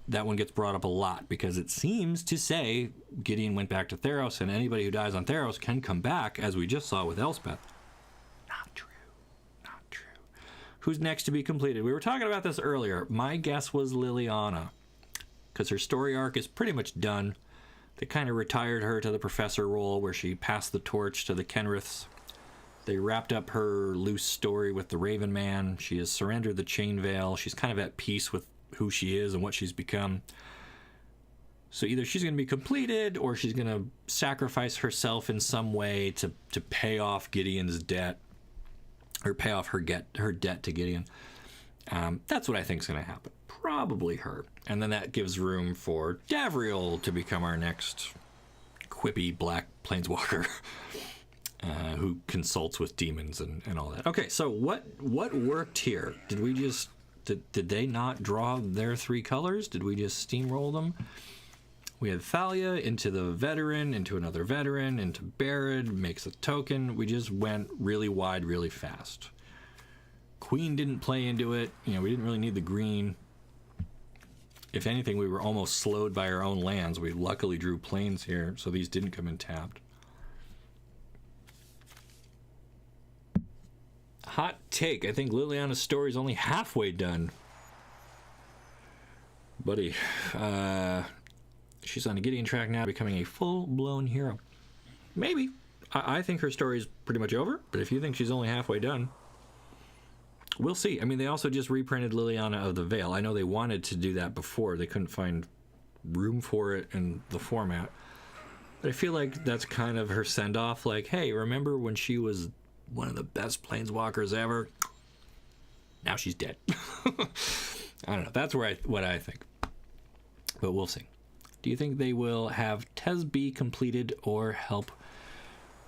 that one gets brought up a lot because it seems to say Gideon went back to Theros, and anybody who dies on Theros can come back, as we just saw with Elspeth. Not true. Not true. Who's next to be completed? We were talking about this earlier. My guess was Liliana, because her story arc is pretty much done. They kind of retired her to the professor role where she passed the torch to the Kenriths. They wrapped up her loose story with the Raven Man. She has surrendered the Chain Veil. She's kind of at peace with who she is and what she's become. So either she's going to be completed or she's going to sacrifice herself in some way to pay off Gideon's debt, or pay off her debt to Gideon. That's what I think is going to happen. Probably her. And then that gives room for Davriel to become our next quippy black planeswalker who consults with demons and all that. Okay, so what worked here? Did we just... Did they not draw their three colors? Did we just steamroll them? We had Thalia into the veteran, into another veteran, into Barad, makes a token. We just went really wide, really fast. Queen didn't play into it. You know, we didn't really need the green. If anything, we were almost slowed by our own lands. We luckily drew planes here, so these didn't come in tapped. Hot take. I think Liliana's story is only halfway done. Buddy, she's on a Gideon track now, becoming a full-blown hero. Maybe. I think her story is pretty much over, but if you think she's only halfway done, we'll see. I mean, they also just reprinted Liliana of the Veil. I know they wanted to do that before. They couldn't find room for it in the format. But I feel like that's kind of her send-off. Like, hey, remember when she was one of the best planeswalkers ever? Now she's dead. I don't know. That's what I think. But we'll see. Do you think they will have Tez be completed or help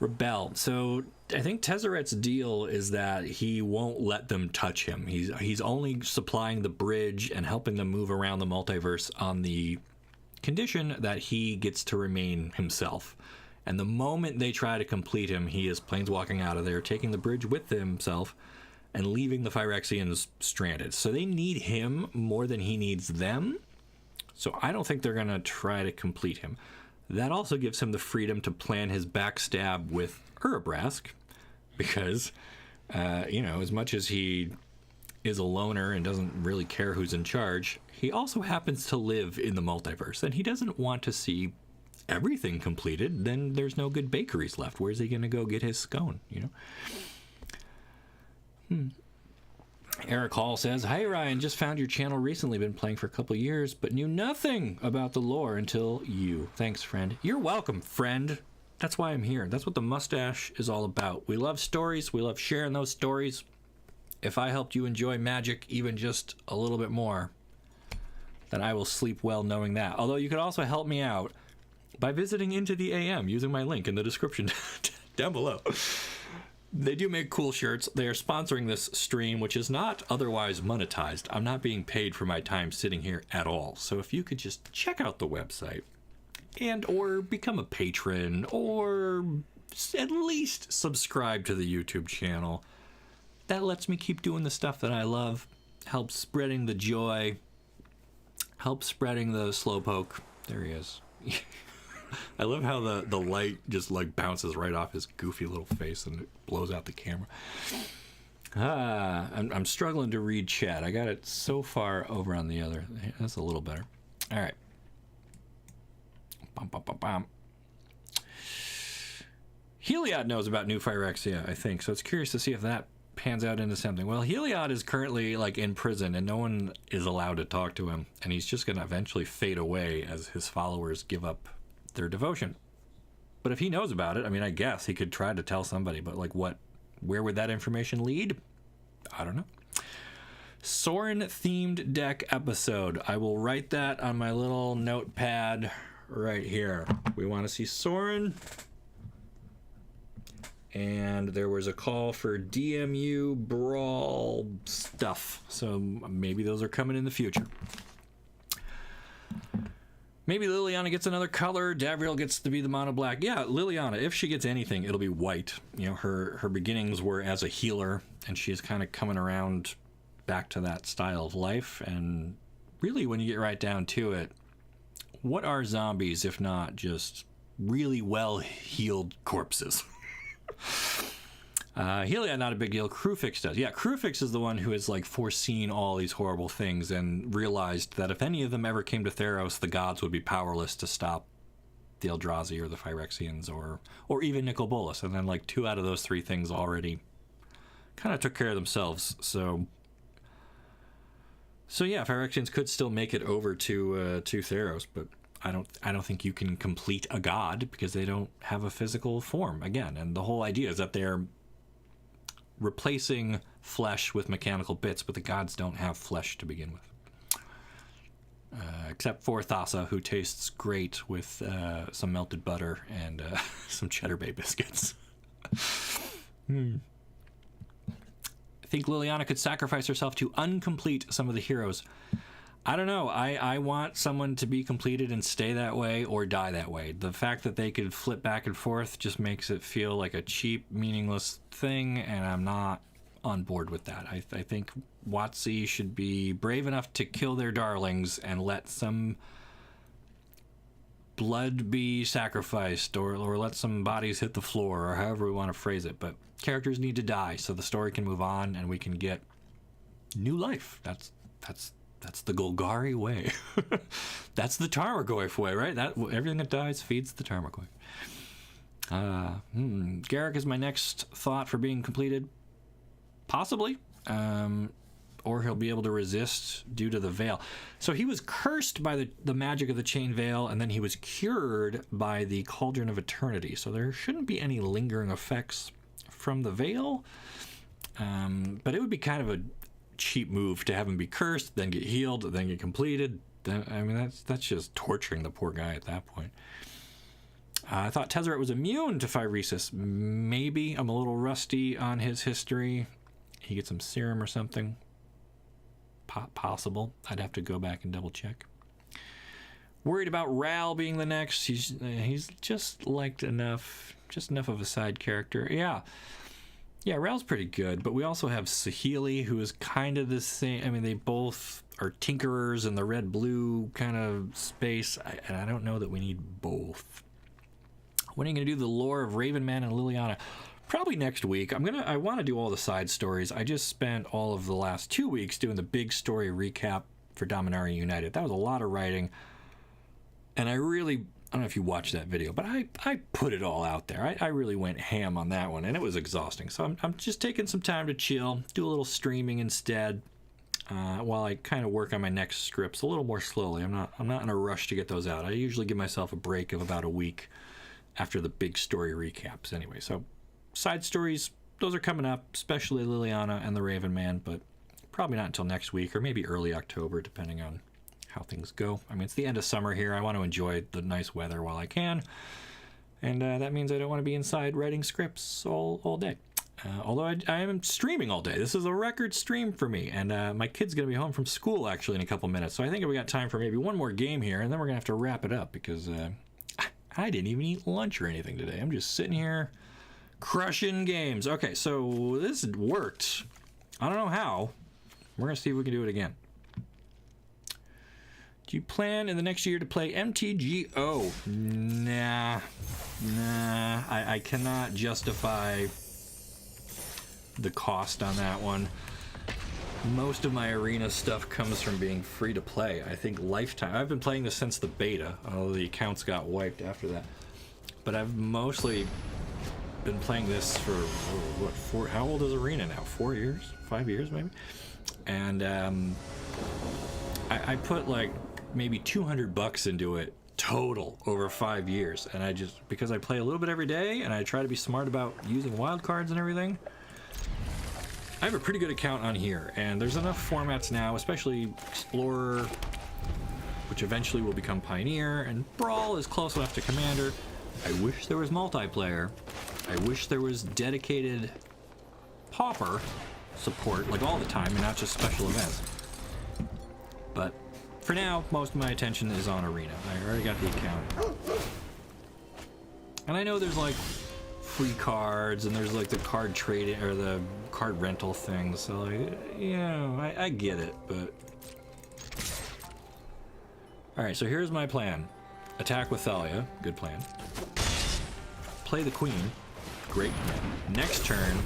rebel? So I think Tezzeret's deal is that he won't let them touch him. He's only supplying the bridge and helping them move around the multiverse on the condition that he gets to remain himself. And the moment they try to complete him, he is planeswalking out of there, taking the bridge with himself, and leaving the Phyrexians stranded. So they need him more than he needs them. So I don't think they're going to try to complete him. That also gives him the freedom to plan his backstab with Urborg, because, as much as he is a loner and doesn't really care who's in charge, he also happens to live in the multiverse, and he doesn't want to see everything completed. Then there's no good bakeries left. Where's he going to go get his scone, Eric Hall says, "Hi Ryan, just found your channel recently, been playing for a couple years, but knew nothing about the lore until you. Thanks, friend." You're welcome, friend. That's why I'm here. That's what the mustache is all about. We love stories. We love sharing those stories. If I helped you enjoy magic even just a little bit more, then I will sleep well knowing that. Although you could also help me out by visiting Into the AM using my link in the description down below. They do make cool shirts. They are sponsoring this stream, which is not otherwise monetized. I'm not being paid for my time sitting here at all. So if you could just check out the website and or become a patron or at least subscribe to the YouTube channel, that lets me keep doing the stuff that I love help spreading the joy, help spreading the slowpoke. There he is. I love how the light just like bounces right off his goofy little face and it blows out the camera. I'm struggling to read chat. I got it so far over on the other. That's a little better. All right. Bum, bum, bum, bum. Heliod knows about New Phyrexia, I think, so it's curious to see if that pans out into something. Well, Heliod is currently like in prison and no one is allowed to talk to him, and he's just going to eventually fade away as his followers give up their devotion. But if he knows about it, I mean, I guess he could try to tell somebody, but like what? Where would that information lead? I don't know. Soren themed deck episode. I will write that on my little notepad right here. We want to see Soren. And there was a call for DMU brawl stuff. So maybe those are coming in the future. Maybe Liliana gets another color. Davriel gets to be the mono black. Yeah, Liliana, if she gets anything, it'll be white. You know, her beginnings were as a healer, and she's kind of coming around back to that style of life. And really, when you get right down to it, what are zombies if not just really well-healed corpses? Heliod, not a big deal. Crewfix does. Yeah, Crewfix is the one who has like foreseen all these horrible things and realized that if any of them ever came to Theros, the gods would be powerless to stop the Eldrazi or the Phyrexians or even Nicol Bolas. And then like 2 out of those 3 things already kind of took care of themselves. So yeah, Phyrexians could still make it over to Theros, but I don't think you can complete a god because they don't have a physical form again. And the whole idea is that they're replacing flesh with mechanical bits, but the gods don't have flesh to begin with. Except for Thassa, who tastes great with some melted butter and some Cheddar Bay biscuits. I think Liliana could sacrifice herself to uncomplete some of the heroes. I don't know. I want someone to be completed and stay that way or die that way. The fact that they could flip back and forth just makes it feel like a cheap, meaningless thing, and I'm not on board with that. I think WotC should be brave enough to kill their darlings and let some blood be sacrificed or let some bodies hit the floor or however we want to phrase it. But characters need to die so the story can move on and we can get new life. That's the Golgari way. That's the Tarmogoyf way, right? Everything that dies feeds the Tarmogoyf. Garrick is my next thought for being completed. Possibly. Or he'll be able to resist due to the veil. So he was cursed by the magic of the Chain Veil, and then he was cured by the Cauldron of Eternity. So there shouldn't be any lingering effects from the veil. But it would be kind of a cheap move to have him be cursed, then get healed, then get completed. I mean, that's just torturing the poor guy at that point. I thought Tezzeret was immune to Phyresis. Maybe. I'm a little rusty on his history. He gets some serum or something. Possible. I'd have to go back and double check. Worried about Ral being the next. He's just liked enough of a side character. Yeah, Ral's pretty good, but we also have Saheeli, who is kind of the same. I mean, they both are tinkerers in the red-blue kind of space, and I don't know that we need both. When are you going to do the lore of Ravenman and Liliana? Probably next week. I want to do all the side stories. I just spent all of the last 2 weeks doing the big story recap for Dominaria United. That was a lot of writing, and I don't know if you watched that video, but I put it all out there. I really went ham on that one, and it was exhausting. So I'm just taking some time to chill, do a little streaming instead, while I kind of work on my next scripts a little more slowly. I'm not in a rush to get those out. I usually give myself a break of about a week after the big story recaps anyway. So side stories, those are coming up, especially Liliana and the Raven Man, but probably not until next week or maybe early October, depending on how things go. I mean, it's the end of summer here. I want to enjoy the nice weather while I can. And that means I don't want to be inside writing scripts all day. Although I am streaming all day. This is a record stream for me. And my kid's going to be home from school, actually, in a couple minutes. So I think we got time for maybe one more game here. And then we're going to have to wrap it up because I didn't even eat lunch or anything today. I'm just sitting here crushing games. Okay, so this worked. I don't know how. We're going to see if we can do it again. Do you plan in the next year to play MTGO? Nah. I cannot justify the cost on that one. Most of my arena stuff comes from being free to play. I think Lifetime. I've been playing this since the beta, although the accounts got wiped after that. But I've mostly been playing this for, how old is Arena now? 4 years? 5 years, maybe? And I put like maybe $200 into it total over 5 years. And I just, because I play a little bit every day and I try to be smart about using wildcards and everything, I have a pretty good account on here. And there's enough formats now, especially Explorer, which eventually will become Pioneer, and Brawl is close enough to Commander. I wish there was multiplayer. I wish there was dedicated Pauper support, like all the time, and not just special events. But for now, most of my attention is on Arena. I already got the account. And I know there's like free cards, and there's like the card trading, or the card rental things, so like, yeah, I get it, but... Alright, so here's my plan. Attack with Thalia, good plan. Play the Queen, great plan. Next turn,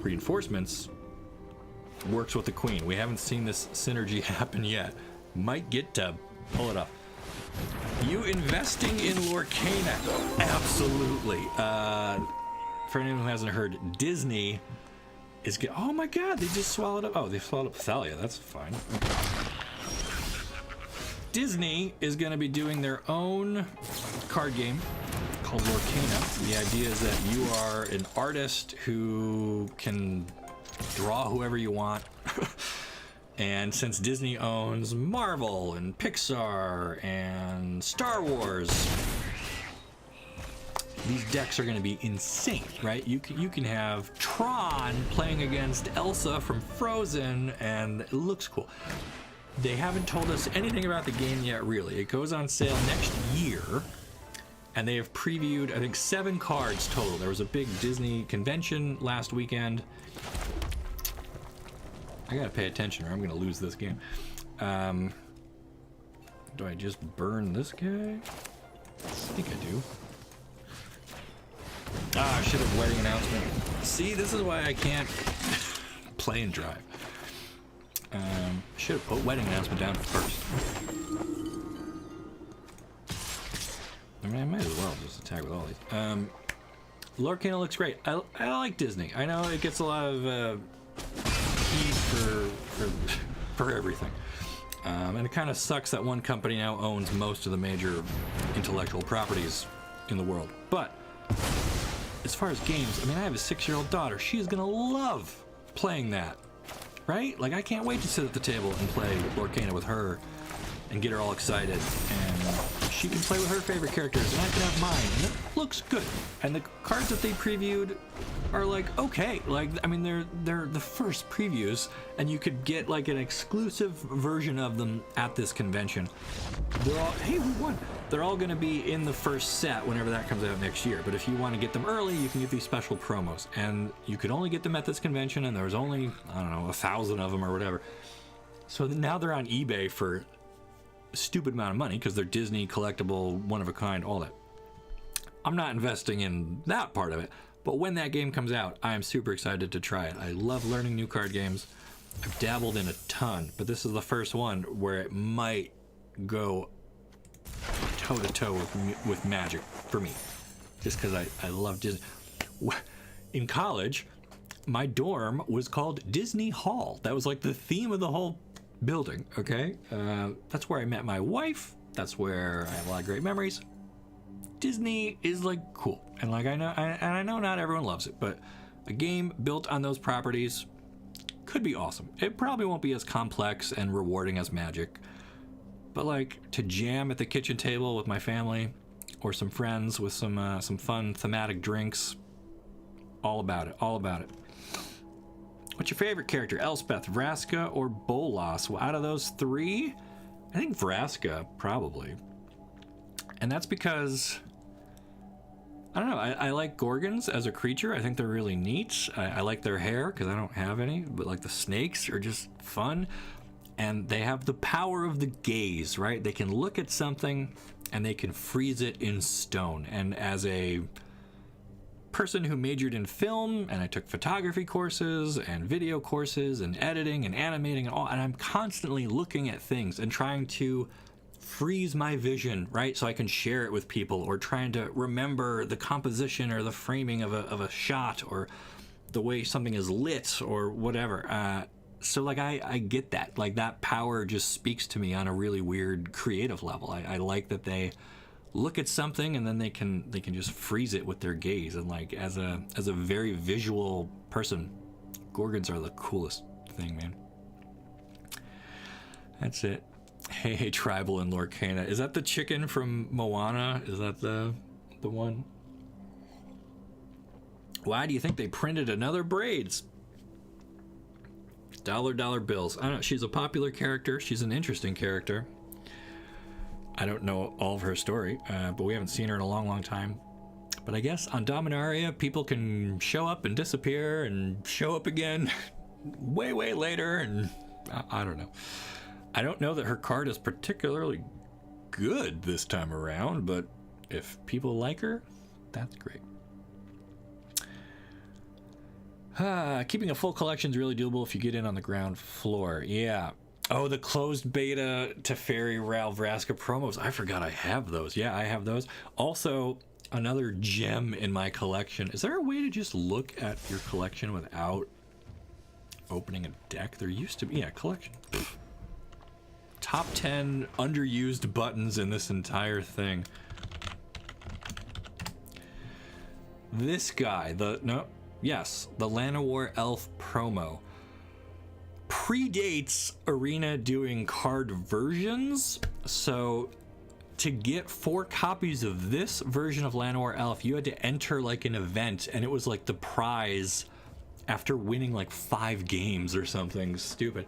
reinforcements, works with the Queen. We haven't seen this synergy happen yet. Might get to pull it up. You investing in Lorcana? Absolutely. For anyone who hasn't heard, Disney is oh my god, they just swallowed up. Oh, they swallowed up Thalia. That's fine. Disney is going to be doing their own card game called Lorcana. The idea is that you are an artist who can draw whoever you want. And since Disney owns Marvel and Pixar and Star Wars, these decks are going to be insane, right? You can have Tron playing against Elsa from Frozen, and it looks cool. They haven't told us anything about the game yet, really. It goes on sale next year, and they have previewed, I think, 7 cards total. There was a big Disney convention last weekend. I gotta pay attention or I'm gonna lose this game. Do I just burn this guy? I think I do. Ah, I should have wedding announcement. See, this is why I can't play and drive. Should have put wedding announcement down first. I mean, I might as well just attack with all these. Lorcana looks great. I like Disney. I know it gets a lot of heat for everything. And it kind of sucks that one company now owns most of the major intellectual properties in the world. But as far as games, I mean, I have a 6-year-old daughter. She's gonna love playing that, right? Like, I can't wait to sit at the table and play Lorcana with her and get her all excited. And she can play with her favorite characters, and I can have mine. And it looks good. And the cards that they previewed are like, okay, like, I mean, they're the first previews, and you could get like an exclusive version of them at this convention. They're all, hey, we won. They're all going to be in the first set whenever that comes out next year. But if you want to get them early, you can get these special promos, and you could only get them at this convention, and there was only, I don't know, 1,000 of them or whatever. So now they're on eBay for a stupid amount of money because they're Disney collectible, one of a kind, all that. I'm not investing in that part of it. But when that game comes out, I am super excited to try it. I love learning new card games. I've dabbled in a ton, but this is the first one where it might go toe-to-toe with Magic for me. Just because I love Disney. In college, my dorm was called Disney Hall. That was like the theme of the whole building, okay? That's where I met my wife. That's where I have a lot of great memories. Disney is like cool, and like I know not everyone loves it, but a game built on those properties could be awesome. It probably won't be as complex and rewarding as Magic, but like to jam at the kitchen table with my family or some friends with some fun thematic drinks, all about it, all about it. What's your favorite character, Elspeth, Vraska, or Bolas? Well, out of those 3, I think Vraska probably, and that's because I don't know. I like Gorgons as a creature. I think they're really neat. I like their hair because I don't have any, but like the snakes are just fun. And they have the power of the gaze, right? They can look at something and they can freeze it in stone. And as a person who majored in film, and I took photography courses and video courses and editing and animating and all, and I'm constantly looking at things and trying to freeze my vision, right, so I can share it with people, or trying to remember the composition or the framing of a shot, or the way something is lit, or whatever. So like I get that, like that power just speaks to me on a really weird creative level. I like that they look at something and then they can just freeze it with their gaze. And like as a very visual person, Gorgons are the coolest thing, man. That's it. Hey, Tribal in Lorcana. Is that the chicken from Moana? Is that the one? Why do you think they printed another Braids? Dollar bills. I don't know. She's a popular character. She's an interesting character. I don't know all of her story, but we haven't seen her in a long time. But I guess on Dominaria, people can show up and disappear and show up again way later, and I don't know. I don't know that her card is particularly good this time around, but if people like her, that's great. Keeping a full collection is really doable if you get in on the ground floor. Yeah. Oh, the closed beta Teferi Vraska promos. I forgot I have those. Yeah, I have those. Also, another gem in my collection. Is there a way to just look at your collection without opening a deck? There used to be. Yeah, collection. Top 10 underused buttons in this entire thing. This guy, the Llanowar Elf promo, predates Arena doing card versions. So to get 4 copies of this version of Llanowar Elf, you had to enter like an event, and it was like the prize after winning like 5 games or something stupid.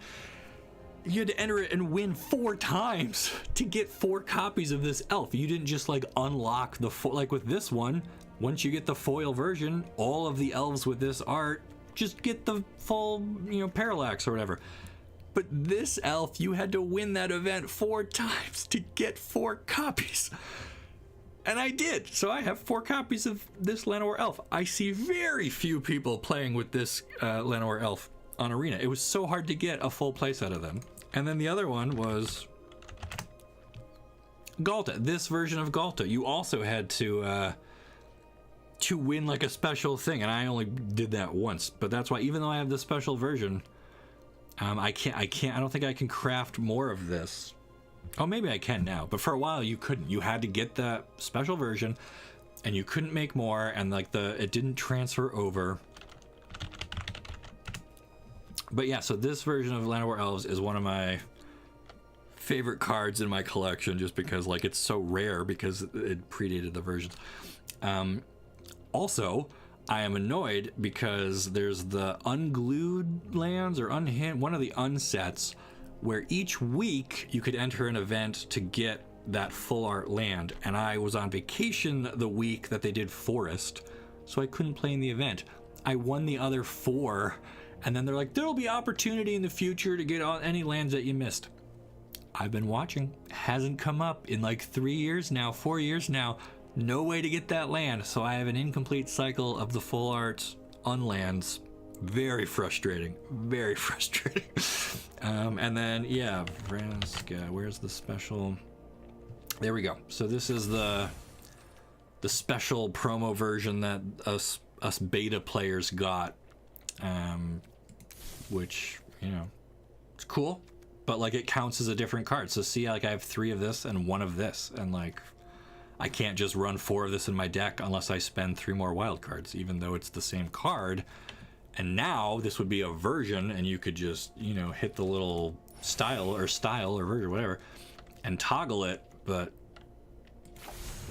You had to enter it and win 4 times to get 4 copies of this elf. You didn't just like unlock the like with this one. Once you get the foil version, all of the elves with this art just get the full, parallax or whatever. But this elf, you had to win that event 4 times to get 4 copies. And I did. So I have 4 copies of this Llanowar Elf. I see very few people playing with this Llanowar Elf on Arena. It was so hard to get a full playset of them. And then the other one was Galta. This version of Galta, you also had to win like a special thing, and I only did that once. But that's why, even though I have the special version, I don't think I can craft more of this. Oh, maybe I can now, but for a while you couldn't. You had to get the special version, and you couldn't make more, and like it didn't transfer over. But yeah, so this version of Llanowar Elves is one of my favorite cards in my collection, just because like it's so rare because it predated the versions. Also, I am annoyed because there's the unglued lands or one of the unsets, where each week you could enter an event to get that full art land, and I was on vacation the week that they did Forest, so I couldn't play in the event. I won the other 4, and then they're like, there'll be opportunity in the future to get any lands that you missed. I've been watching. Hasn't come up in like 3 years now, 4 years now. No way to get that land, so I have an incomplete cycle of the full art unlands. Very frustrating. Very frustrating. And then, yeah, Vraska, where's the special? There we go. So this is the special promo version that us beta players got, which, it's cool, but like it counts as a different card. So see, like I have 3 of this and 1 of this, and like I can't just run 4 of this in my deck unless I spend 3 more wild cards, even though it's the same card. And now this would be a version, and you could just, hit the little style or version, whatever, and toggle it. But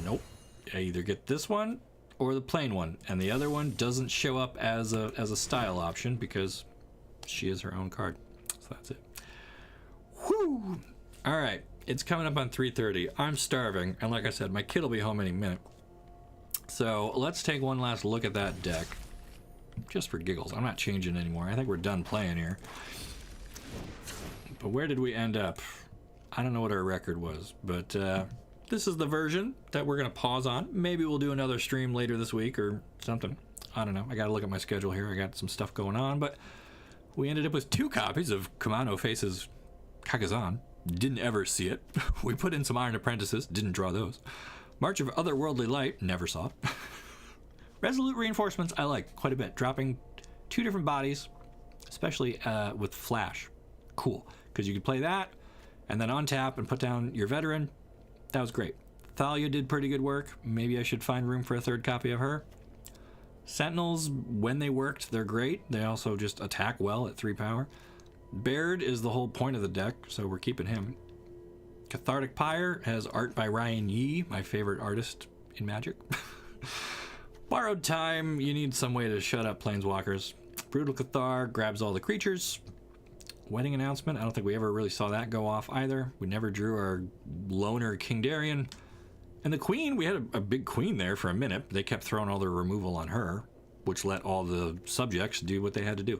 nope, I either get this one or the plain one, and the other one doesn't show up as a style option because she is her own card. So that's it. Whew. All right, it's coming up on 3:30. I'm starving, and like I said, my kid will be home any minute. So let's take one last look at that deck. Just for giggles. I'm not changing anymore. I think we're done playing here. But where did we end up? I don't know what our record was, but this is the version that we're going to pause on. Maybe we'll do another stream later this week or something. I don't know. I got to look at my schedule here. I got some stuff going on, but we ended up with 2 copies of Kumano Faces Kakazan. Didn't ever see it. We put in some Iron Apprentices. Didn't draw those. March of Otherworldly Light. Never saw it. Resolute Reinforcements I like quite a bit. Dropping 2 different bodies, especially with Flash. Cool. Because you could play that and then untap and put down your veteran. That was great. Thalia did pretty good work. Maybe I should find room for a 3rd copy of her. Sentinels, when they worked, they're great. They also just attack well at 3 power. Baird is the whole point of the deck, so we're keeping him. Cathartic Pyre has art by Ryan Yee, my favorite artist in Magic. Borrowed Time, you need some way to shut up Planeswalkers. Brutal Cathar grabs all the creatures. Wedding Announcement, I don't think we ever really saw that go off either. We never drew our loner King Darien. And the Queen, we had a big Queen there for a minute. They kept throwing all their removal on her, which let all the subjects do what they had to do.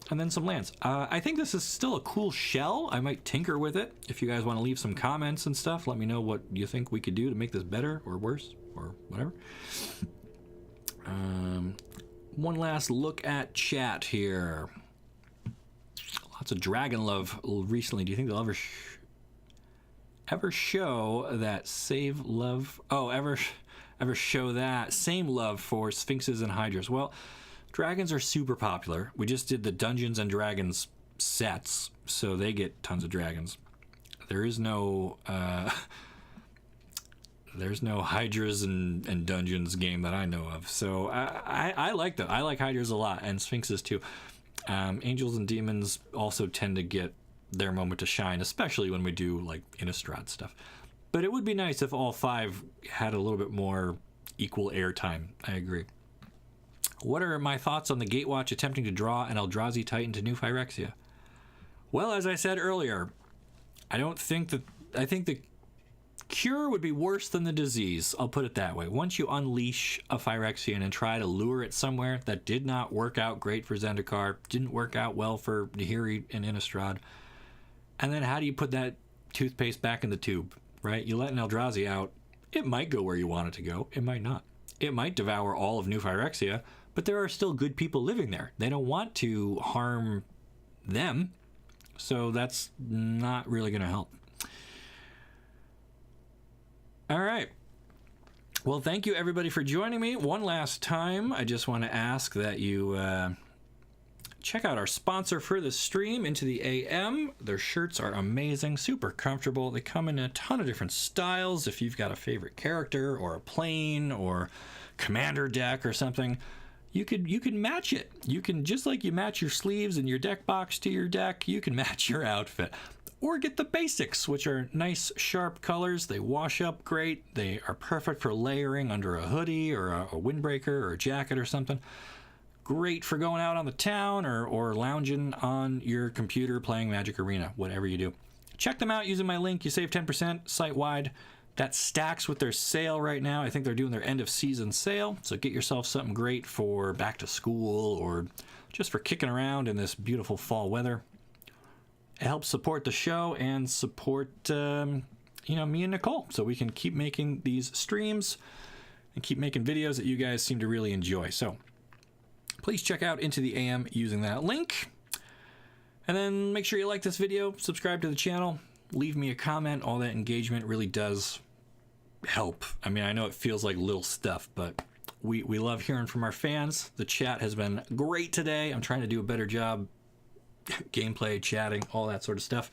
And then some lands. I think this is still a cool shell. I might tinker with it. If you guys want to leave some comments and stuff, let me know what you think we could do to make this better or worse or whatever. One last look at chat here. Lots of Dragon Love recently. Do you think they'll ever show that save love? Oh, ever show that same love for Sphinxes and Hydras? Well, dragons are super popular. We just did the Dungeons and Dragons sets, so they get tons of dragons. There is no there's no Hydras and Dungeons game that I know of. So I like that. I like Hydras a lot, and Sphinxes too. Angels and Demons also tend to get their moment to shine, especially when we do like Innistrad stuff. But it would be nice if all 5 had a little bit more equal airtime. I agree. What are my thoughts on the Gatewatch attempting to draw an Eldrazi Titan to new Phyrexia? Well, as I said earlier, I think the cure would be worse than the disease. I'll put it that way. Once you unleash a Phyrexian and try to lure it somewhere, that did not work out great for Zendikar, didn't work out well for Nahiri and Innistrad. And then how do you put that toothpaste back in the tube, right? You let an Eldrazi out, it might go where you want it to go. It might not. It might devour all of New Phyrexia, but there are still good people living there. They don't want to harm them, so that's not really going to help. All right. Well, thank you everybody for joining me. One last time, I just want to ask that you check out our sponsor for the stream, Into the AM. Their shirts are amazing, super comfortable. They come in a ton of different styles. If you've got a favorite character or a plane or commander deck or something, you can match it. You can, just like you match your sleeves and your deck box to your deck, you can match your outfit. Or get the basics, which are nice, sharp colors. They wash up great. They are perfect for layering under a hoodie or a windbreaker or a jacket or something. Great for going out on the town or lounging on your computer playing Magic Arena, whatever you do. Check them out using my link. You save 10% site-wide. That stacks with their sale right now. I think they're doing their end-of-season sale. So get yourself something great for back to school or just for kicking around in this beautiful fall weather. It helps support the show and support, me and Nicole, so we can keep making these streams and keep making videos that you guys seem to really enjoy. So please check out Into the AM using that link. And then make sure you like this video, subscribe to the channel, leave me a comment. All that engagement really does help. I mean, I know it feels like little stuff, but we love hearing from our fans. The chat has been great today. I'm trying to do a better job gameplay, chatting, all that sort of stuff.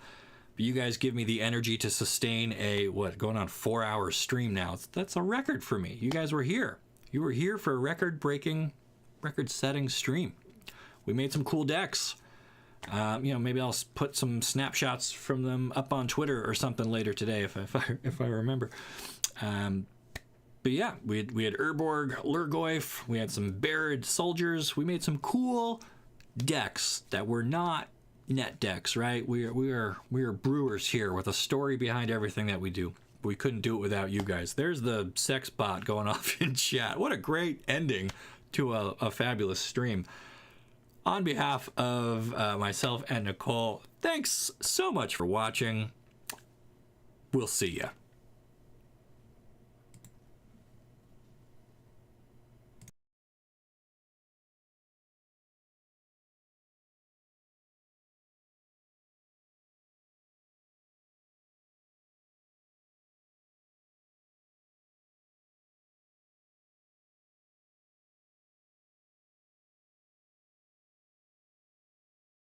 But you guys give me the energy to sustain a, going on 4-hour stream now. That's a record for me. You guys were here. You were here for a record-breaking, record-setting stream. We made some cool decks. Maybe I'll put some snapshots from them up on Twitter or something later today if I remember. But yeah, we had Urborg, Lurgoyf, we had some Baird soldiers. We made some cool decks that were not net decks, right? We are brewers here with a story behind everything that we do. we couldn't do it without you guys. There's the sex bot going off in chat. What a great ending to a fabulous stream. On behalf of myself and Nicole, thanks so much for watching. We'll see ya.